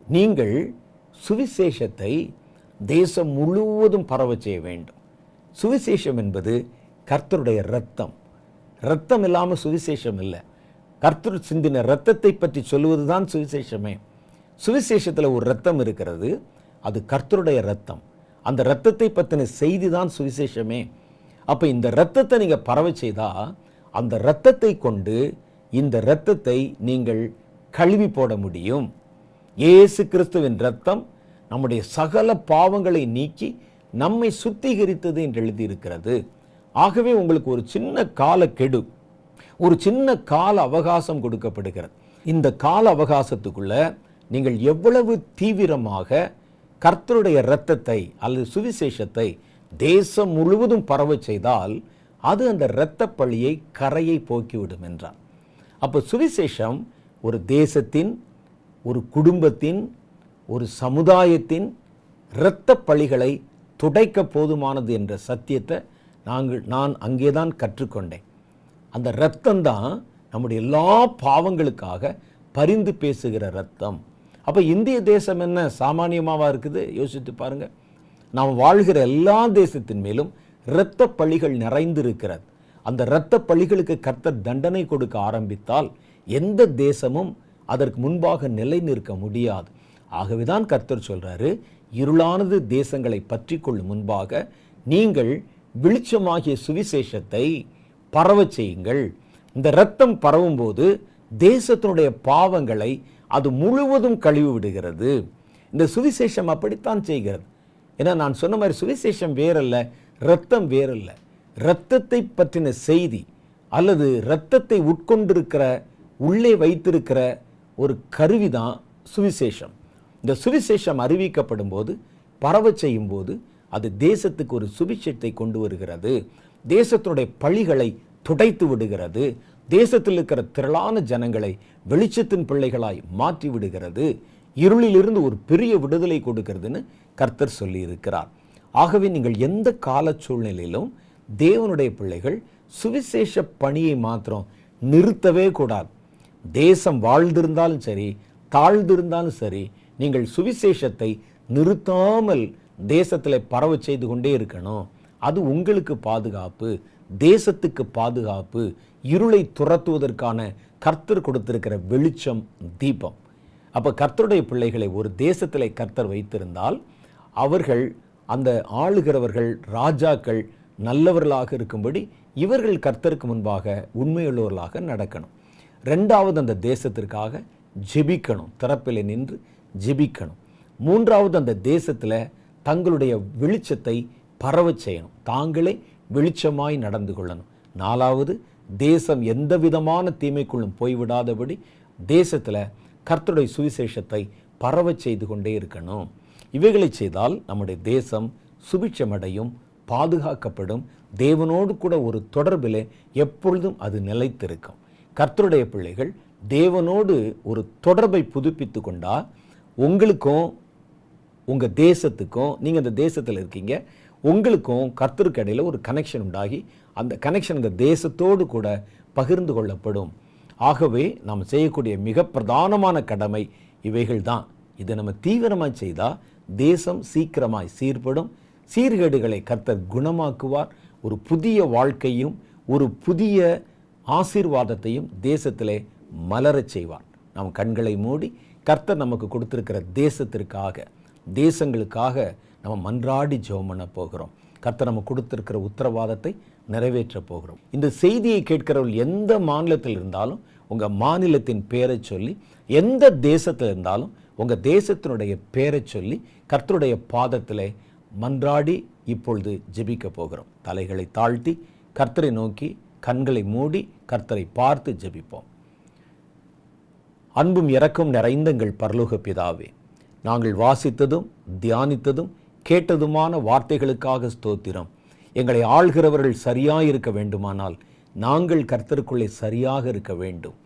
நீங்கள் சுவிசேஷத்தை தேசம் முழுவதும் பரவ செய்ய வேண்டும். சுவிசேஷம் என்பது கர்த்தருடைய இரத்தம். இரத்தம் இல்லாமல் சுவிசேஷம் இல்லை. கர்த்தர் சிந்தின இரத்தத்தை பற்றி சொல்லுவது தான் சுவிசேஷமே. சுவிசேஷத்தில் ஒரு இரத்தம் இருக்கிறது, அது கர்த்தருடைய இரத்தம். அந்த இரத்தத்தை பற்றின செய்தி தான் சுவிசேஷமே. அப்போ இந்த இரத்தத்தை நீங்கள் பரவ செய்தால் அந்த இரத்தத்தை கொண்டு இந்த இரத்தத்தை நீங்கள் கழுவி போட முடியும். இயேசு கிறிஸ்துவின் இரத்தம் நம்முடைய சகல பாவங்களை நீக்கி நம்மை சுத்திகரித்தது என்று எழுதியிருக்கிறது. ஆகவே உங்களுக்கு ஒரு சின்ன காலக்கெடு, ஒரு சின்ன கால அவகாசம் கொடுக்கப்படுகிறது. இந்த கால அவகாசத்துக்குள்ள நீங்கள் எவ்வளவு தீவிரமாக கர்த்தருடைய இரத்தத்தை அல்லது சுவிசேஷத்தை தேசம் முழுவதும் பரவ செய்தால் அது அந்த இரத்த பழியை, கரையை போக்கிவிடும் என்றார். அப்போ சுவிசேஷம் ஒரு தேசத்தின், ஒரு குடும்பத்தின், ஒரு சமுதாயத்தின் இரத்த பழிகளை துடைக்க போதுமானது என்ற சத்தியத்தை நான் அங்கேதான் கற்றுக்கொண்டேன். அந்த இரத்தம்தான் நம்முடைய எல்லா பாவங்களுக்காக பரிந்து பேசுகிற இரத்தம். அப்போ இந்திய தேசம் என்ன சாமானியமாவா இருக்குது? யோசித்து பாருங்க. நாம் வாழ்கிற எல்லா தேசத்தின் மேலும் இரத்த பழிகள் நிறைந்திருக்கிறது. அந்த இரத்த பழிகளுக்கு கர்த்தர் தண்டனை கொடுக்க ஆரம்பித்தால் எந்த தேசமும் அதற்கு முன்பாக நிலை நிற்க முடியாது. ஆகவேதான் கர்த்தர் சொல்றாரு, இருளானது தேசங்களை பற்றி கொள்ளும் முன்பாக நீங்கள் வெளிச்சமாகிய சுவிசேஷத்தை பரவ செய்யுங்கள். இந்த இரத்தம் பரவும் போது தேசத்தினுடைய பாவங்களை அது முழுவதும் கழுவி விடுகிறது. இந்த சுவிசேஷம் அப்படித்தான் செய்கிறது. ஏன்னா நான் சொன்ன மாதிரி சுவிசேஷம் வேறல்ல, இரத்தம் வேறல்ல. இரத்தத்தை பற்றின செய்தி அல்லது இரத்தத்தை உட்கொண்டிருக்கிற, உள்ளே வைத்திருக்கிற ஒரு கருவிதான் சுவிசேஷம். இந்த சுவிசேஷம் அறிவிக்கப்படும் போது, பரவ செய்யும் போது அது தேசத்துக்கு ஒரு சுவிசேஷத்தை கொண்டு வருகிறது. தேசத்தினுடைய பழிகளை துடைத்து விடுகிறது. தேசத்தில் இருக்கிற திரளான ஜனங்களை வெளிச்சத்தின் பிள்ளைகளாய் மாற்றி விடுகிறது. இருளிலிருந்து ஒரு பெரிய விடுதலை கொடுக்கிறதுன்னு கர்த்தர் சொல்லி இருக்கிறார். ஆகவே நீங்கள் எந்த கால சூழ்நிலையிலும் தேவனுடைய பிள்ளைகள் சுவிசேஷ பணியை மாத்திரம் நிறுத்தவே கூடாது. தேசம் வாழ்ந்திருந்தாலும் சரி, தாழ்ந்திருந்தாலும் சரி, நீங்கள் சுவிசேஷத்தை நிறுத்தாமல் தேசத்தில் பரவ செய்து கொண்டே இருக்கணும். அது உங்களுக்கு பாதுகாப்பு, தேசத்துக்கு பாதுகாப்பு, இருளை துரத்துவதற்கான கர்த்தர் கொடுத்திருக்கிற வெளிச்சம், தீபம். அப்போ கர்த்தருடைய பிள்ளைகளை ஒரு தேசத்திலே கர்த்தர் வைத்திருந்தால் அவர்கள், அந்த ஆளுகிறவர்கள், ராஜாக்கள் நல்லவர்களாக இருக்கும்படி இவர்கள் கர்த்தருக்கு முன்பாக உண்மையுள்ளவர்களாக நடக்கணும். ரெண்டாவது, அந்த தேசத்திற்காக ஜெபிக்கணும், திறப்பிலே நின்று ஜெபிக்கணும். மூன்றாவது, அந்த தேசத்தில் தங்களுடைய வெளிச்சத்தை பரவ செய்யணும், தாங்களே வெளிச்சமாய் நடந்து கொள்ளணும். நாலாவது, தேசம் எந்த விதமான தீமைக்குள்ளும் போய்விடாதபடி தேசத்தில் கர்த்தருடைய சுவிசேஷத்தை பரவ செய்து கொண்டே இருக்கணும். இவைகளை செய்தால் நம்முடைய தேசம் சுபிட்சமடையும், பாதுகாக்கப்படும். தேவனோடு கூட ஒரு தொடர்பில் எப்பொழுதும் அது நிலைத்திருக்கும். கர்த்தருடைய பிள்ளைகள் தேவனோடு ஒரு தொடர்பை புதுப்பித்து கொண்டா உங்களுக்கும் உங்கள் தேசத்துக்கும், நீங்கள் அந்த தேசத்தில் இருக்கீங்க, உங்களுக்கும் கர்த்தருக்கு இடையில் ஒரு கனெக்ஷன் உண்டாகி அந்த கனெக்ஷன் அந்த தேசத்தோடு கூட பகிர்ந்து கொள்ளப்படும். ஆகவே நாம் செய்யக்கூடிய மிக பிரதானமான கடமை இவைகள் தான். இதை நம்ம தீவிரமாக செய்தால் தேசம் சீக்கிரமாய் சீர்படும். சீர்கேடுகளை கர்த்தர் குணமாக்குவார். ஒரு புதிய வாழ்க்கையும் ஒரு புதிய ஆசீர்வாதத்தையும் தேசத்திலே மலரச் செய்வார். நாம் கண்களை மூடி கர்த்தர் நமக்கு கொடுத்திருக்கிற தேசத்திற்காக, தேசங்களுக்காக நம்ம மன்றாடி ஜெபம் பண்ண போகிறோம். கர்த்தர் நமக்கு கொடுத்திருக்கிற உத்தரவாதத்தை நிறைவேற்ற போகிறோம். இந்த செய்தியை கேட்கிறவர்கள் எந்த மாநிலத்தில் இருந்தாலும் உங்கள் மாநிலத்தின் பேரை சொல்லி, எந்த தேசத்தில் இருந்தாலும் உங்கள் தேசத்தினுடைய பேரை சொல்லி கர்த்தருடைய பாதத்தில் மன்றாடி இப்பொழுது ஜெபிக்க போகிறோம். தலைகளை தாழ்த்தி கர்த்தரை நோக்கி கண்களை மூடி கர்த்தரை பார்த்து ஜெபிப்போம். அன்பும் இரக்கம் நிறைந்த எங்கள் பரலோக பிதாவே, நாங்கள் வாசித்ததும் தியானித்ததும் கேட்டதுமான வார்த்தைகளுக்காக ஸ்தோத்திரம். எங்களை ஆள்கிறவர்கள் சரியாக இருக்க வேண்டுமானால் நாங்கள் கர்த்தருக்குள்ளே சரியாக இருக்க வேண்டும்.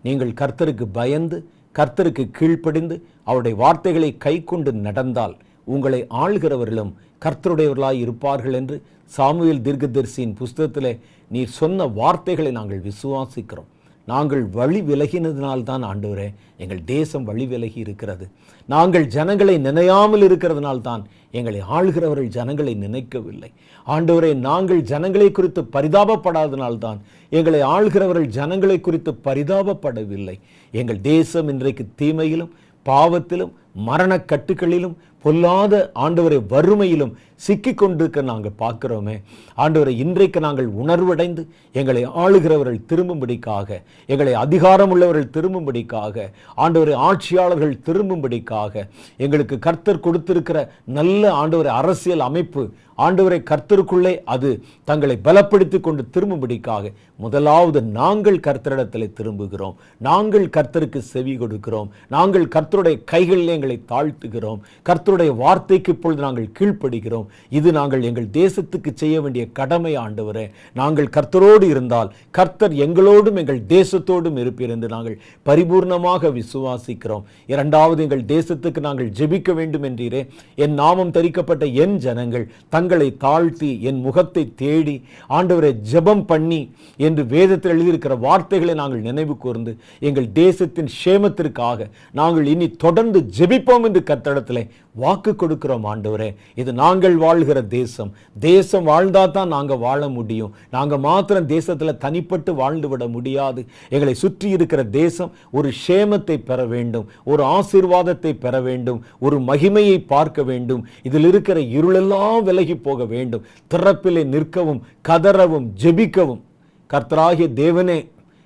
நீங்கள் கர்த்தருக்கு பயந்து, கர்த்தருக்கு கீழ்ப்படிந்து, அவருடைய வார்த்தைகளை கை கொண்டு நடந்தால் உங்களை ஆள்கிறவர்களும் கர்த்தருடையவர்களாய் இருப்பார்கள் என்று சாமுவேல் தீர்க்கதரிசியின் புஸ்தகத்திலே நீர் சொன்ன வார்த்தைகளை நாங்கள் விசுவாசிக்கிறோம். நாங்கள் வழி விலகினதினால்தான் ஆண்டவரே எங்கள் தேசம் வழி விலகி இருக்கிறது. நாங்கள் ஜனங்களை நினையாமல் இருக்கிறதுனால்தான் எங்களை ஆள்கிறவர்கள் ஜனங்களை நினைக்கவில்லை. ஆண்டவரே, நாங்கள் ஜனங்களை குறித்து பரிதாபப்படாதனால்தான் எங்களை ஆள்கிறவர்கள் ஜனங்களை குறித்து பரிதாபப்படவில்லை. எங்கள் தேசம் இன்றைக்கு தீமையிலும் பாவத்திலும் மரணக்கட்டுகளிலும் பொல்லாத ஆண்டவரை வறுமையிலும் சிக்கிக் கொண்டிருக்க நாங்கள் பார்க்கிறோமே. ஆண்டவரை இன்றைக்கு நாங்கள் உணர்வடைந்து எங்களை ஆளுகிறவர்கள் திரும்பும்படிக்காக, எங்களை அதிகாரம் உள்ளவர்கள் திரும்பும்படிக்காக, ஆண்டவரை ஆட்சியாளர்கள் திரும்பும்படிக்காக, எங்களுக்கு கர்த்தர் கொடுத்திருக்கிற நல்ல ஆண்டவரை அரசியல் அமைப்பு ஆண்டவரை கர்த்தருக்குள்ளே அது தங்களை பலப்படுத்தி கொண்டு திரும்பும்படிக்காக முதலாவது நாங்கள் கர்த்தரிடத்தில் திரும்புகிறோம். நாங்கள் கர்த்தருக்கு செவி கொடுக்கிறோம். நாங்கள் கர்த்தருடைய கைகளில் எங்களை தாழ்த்துகிறோம். கர்த்தருடைய வார்த்தைக்கு இப்பொழுது நாங்கள் கீழ்ப்படுகிறோம். இது நாங்கள் எங்கள் தேசத்துக்கு செய்ய வேண்டிய கடமை. ஆண்டவரே, நாங்கள் கர்த்தரோடு இருந்தால் கர்த்தர் எங்களோடும் எங்கள் தேசத்தோடும் இருப்பீர் என்று நாங்கள் பரிபூர்ணமாக விசுவாசிக்கிறோம். இரண்டாவது, எங்கள் தேசத்துக்கு நாங்கள் ஜெபிக்க வேண்டும் என்றீரே. என் நாமம் தரிக்கப்பட்ட என் ஜனங்கள் தங்களை தாழ்த்தி என் முகத்தை தேடி ஆண்டவரை ஜெபம் பண்ணி என்று வேதத்தில் எழுதியிருக்கிற வார்த்தைகளை நாங்கள் நினைவு கூர்ந்து எங்கள் தேசத்தின் சேமத்திற்காக நாங்கள் இனி தொடர்ந்து ஜெபிப்போம் என்று கர்த்தரிடத்திலே வாக்கு கொடுக்கிறோம். ஆண்டவரே, இது நாங்கள் வாழ்கிற தேசம். தேசம் வாழ்ந்தால் தான் நாங்கள் வாழ முடியும். நாங்கள் மாத்திரம் தேசத்தில் தனிப்பட்டு வாழ்ந்து விட முடியாது. எங்களை சுற்றி இருக்கிற தேசம் ஒரு சேமத்தை பெற வேண்டும், ஒரு ஆசீர்வாதத்தை பெற வேண்டும், ஒரு மகிமையை பார்க்க வேண்டும். இதில் இருக்கிற இருளெல்லாம் விலகி போக வேண்டும். திறப்பிலே நிற்கவும் கதறவும் ஜெபிக்கவும் கர்த்தராகிய தேவனே,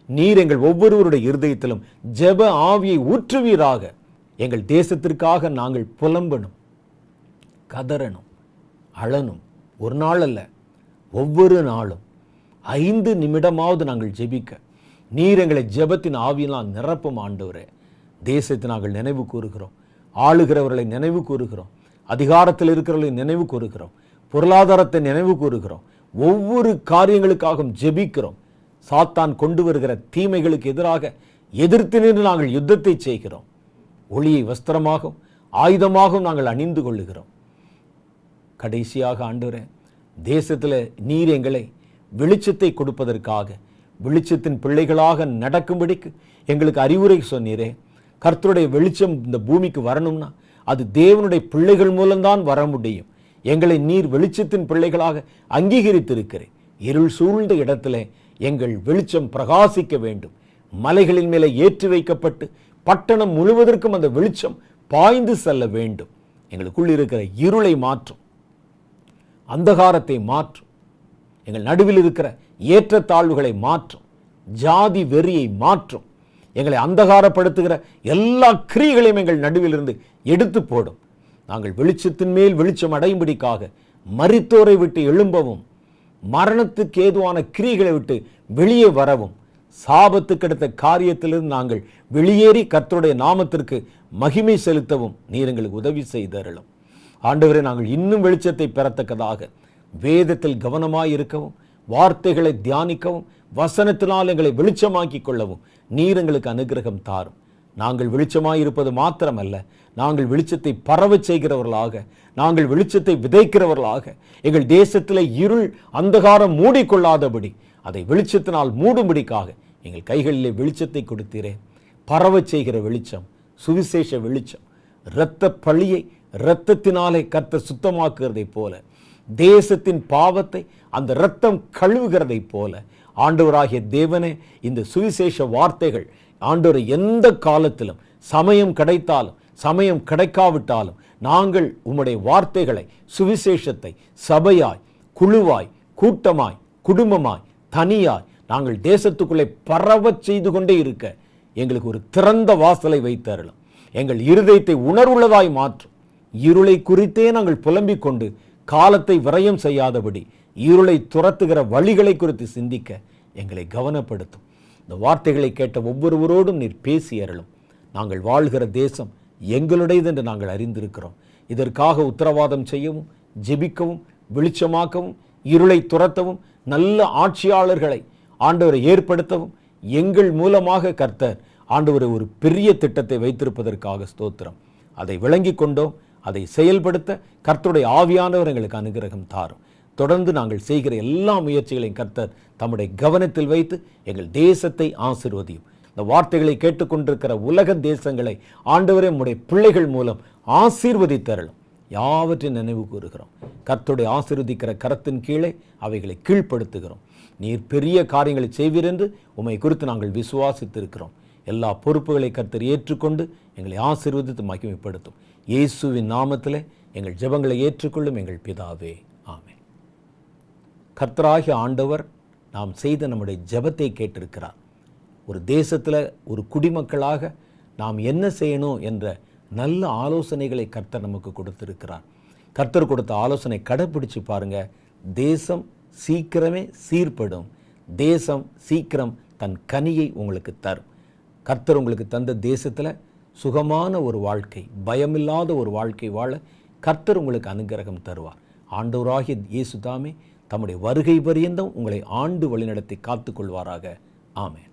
நீர் எங்கள் ஒவ்வொருவருடைய இருதயத்திலும் ஜெப ஆவியை ஊற்றுவீராக. எங்கள் தேசத்திற்காக நாங்கள் புலம்பணும், கதறணும், அழணும். ஒரு நாள் அல்ல, ஒவ்வொரு நாளும் 5 நிமிடமாவது நாங்கள் ஜெபிக்க நீர் எங்களை ஜெபத்தின் ஆவியினால் நிரப்பும். ஆண்டவரே, தேசத்தை நாங்கள் நினைவு கூறுகிறோம். ஆளுகிறவர்களை நினைவு கூறுகிறோம். அதிகாரத்தில் இருக்கிறவர்களை நினைவு கூறுகிறோம். பொருளாதாரத்தை நினைவு கூறுகிறோம். ஒவ்வொரு காரியங்களுக்காகவும் ஜெபிக்கிறோம். சாத்தான் கொண்டு வருகிற தீமைகளுக்கு எதிராக எதிர்த்து நின்று நாங்கள் யுத்தத்தை செய்கிறோம். ஒளியை வஸ்திரமாகவும் ஆயுதமாகவும் நாங்கள் அணிந்து கொள்ளுகிறோம். கடைசியாக ஆண்டவரே, தேசத்தில் நீர் எங்களை வெளிச்சத்தை கொடுப்பதற்காக வெளிச்சத்தின் பிள்ளைகளாக நடக்கும்படிக்கு எங்களுக்கு அறிவுரை சொன்னீரே. கர்த்தருடைய வெளிச்சம் இந்த பூமிக்கு வரணும்னா அது தேவனுடைய பிள்ளைகள் மூலம்தான் வர முடியும். எங்களை நீர் வெளிச்சத்தின் பிள்ளைகளாக அங்கீகரித்திருக்கிறேன். இருள் சூழ்ந்த இடத்துல எங்கள் வெளிச்சம் பிரகாசிக்க வேண்டும். மலைகளின் மேலே ஏற்றி வைக்கப்பட்டு பட்டணம் முழுவதற்கும் அந்த வெளிச்சம் பாய்ந்து செல்ல வேண்டும். எங்களுக்குள் இருக்கிற இருளை மாற்றும், அந்தகாரத்தை மாற்றும், எங்கள் நடுவில் இருக்கிற ஏற்றத்தாழ்வுகளை மாற்றும், ஜாதி வெறியை மாற்றும், எங்களை அந்தகாரப்படுத்துகிற எல்லா கிரியைகளையும் எங்கள் நடுவில் இருந்து எடுத்து போடும். நாங்கள் வெளிச்சத்தின் மேல் வெளிச்சம் அடையும்படிக்காக மரித்தோரை விட்டு எழும்பவும், மரணத்துக்கு ஏதுவான கிரியைகளை விட்டு வெளியே வரவும், சாபத்துக்கு அடுத்த காரியத்திலிருந்து நாங்கள் வெளியேறி கர்த்தருடைய நாமத்திற்கு மகிமை செலுத்தவும் நீர் எங்களுக்கு உதவி செய்தருளும். ஆண்டவரே, நாங்கள் இன்னும் வெளிச்சத்தை பெறத்தக்கதாக வேதத்தில் கவனமாய் இருக்கவும், வார்த்தைகளை தியானிக்கவும், வசனத்தினால் எங்களை வெளிச்சமாக்கி கொள்ளவும் நீர் எங்களுக்கு அனுகிரகம் தாரும். நாங்கள் வெளிச்சமாய் இருப்பது மாத்திரமல்ல, நாங்கள் வெளிச்சத்தை பரவச் செய்கிறவர்களாக, நாங்கள் வெளிச்சத்தை விதைக்கிறவர்களாக, எங்கள் தேசத்தில் இருள் அந்தகாரம் மூடிக்கொள்ளாதபடி அதை வெளிச்சத்தினால் மூடும்படிக்காக எங்கள் கைகளிலே வெளிச்சத்தை கொடுத்தீரே. பரவச் செய்கிற வெளிச்சம், சுவிசேஷ வெளிச்சம், இரத்த பழியை இரத்தத்தினாலே கர்த்தர் சுத்தமாக்குகிறதை போல, தேசத்தின் பாவத்தை அந்த இரத்தம் கழுவுகிறதை போல, ஆண்டவராகிய தேவனே, இந்த சுவிசேஷ வார்த்தைகள் ஆண்டவரை எந்த காலத்திலும் சமயம் கிடைத்தாலும் சமயம் கிடைக்காவிட்டாலும் நாங்கள் உம்முடைய வார்த்தைகளை, சுவிசேஷத்தை சபையாய், குழுவாய், கூட்டமாய், குடும்பமாய், தனியாய் நாங்கள் தேசத்துக்குள்ளே பரவச் செய்து கொண்டே இருக்க எங்களுக்கு ஒரு திறந்த வாசலை வைத்தருளும். எங்கள் இருதயத்தை உணர்வுள்ளதாய் மாற்றும். இருளை குறித்தே நாங்கள் புலம்பிக் கொண்டு காலத்தை விரயம் செய்யாதபடி இருளை துரத்துகிற வழிகளை குறித்து சிந்திக்க எங்களை கவனப்படுத்தும். இந்த வார்த்தைகளை கேட்ட ஒவ்வொருவரோடும் நீர் பேசி அருளும். நாங்கள் வாழ்கிற தேசம் எங்களுடையது என்று நாங்கள் அறிந்திருக்கிறோம். இதற்காக உத்தரவாதம் செய்யவும், ஜெபிக்கவும், வெளிச்சமாக்கவும், இருளை துரத்தவும், நல்ல ஆட்சியாளர்களை ஆண்டவரை ஏற்படுத்தவும் எங்கள் மூலமாக கர்த்தர் ஆண்டவரை ஒரு பெரிய திட்டத்தை வைத்திருப்பதற்காக ஸ்தோத்திரம். அதை விளங்கி கொண்டோம். அதை செயல்படுத்த கர்த்தருடைய ஆவியானவர் எங்களுக்கு அனுகிரகம் தாரும். தொடர்ந்து நாங்கள் செய்கிற எல்லா முயற்சிகளையும் கர்த்தர் தம்முடைய கவனத்தில் வைத்து எங்கள் தேசத்தை ஆசீர்வதியும். இந்த வார்த்தைகளை கேட்டுக்கொண்டிருக்கிற உலக தேசங்களை ஆண்டவரே உம்முடைய பிள்ளைகள் மூலம் ஆசீர்வதித்தருளும். யாவற்றையும் நினைவு கூறுகிறோம். கர்த்தருடைய ஆசீர்வதிக்கிற கரத்தின் கீழே அவைகளை கீழ்ப்படுத்துகிறோம். நீர் பெரிய காரியங்களை செய்வீர் என்று உம்மை குறித்து நாங்கள் விசுவாசித்திருக்கிறோம். எல்லா பொறுப்புகளை கர்த்தர் ஏற்றுக்கொண்டு எங்களை ஆசீர்வதித்து மகிமைப்படுத்தும். இயேசுவின் நாமத்தில் எங்கள் ஜெபங்களை ஏற்றுக்கொள்ளும் எங்கள் பிதாவே, ஆமென். கர்த்தராகிய ஆண்டவர் நாம் செய்த நம்முடைய ஜெபத்தை கேட்டிருக்கிறார். ஒரு தேசத்தில் ஒரு குடிமக்களாக நாம் என்ன செய்யணும் என்ற நல்ல ஆலோசனைகளை கர்த்தர் நமக்கு கொடுத்திருக்கிறார். கர்த்தர் கொடுத்த ஆலோசனை கடைப்பிடிச்சு பாருங்க. தேசம் சீக்கிரமே சீர்படும். தேசம் சீக்கிரம் தன் கனியை உங்களுக்கு தரும். கர்த்தர் உங்களுக்கு தந்த தேசத்தில் சுகமான ஒரு வாழ்க்கை, பயமில்லாத ஒரு வாழ்க்கை வாழ கர்த்தர் உங்களுக்கு அனுக்கிரகம் தருவார். ஆண்டவராகிய இயேசு தாமே தம்முடைய வருகை பரியந்தம் உங்களை ஆண்டு வழிநடத்தி காத்துக்கொள்வாராக. ஆமென்.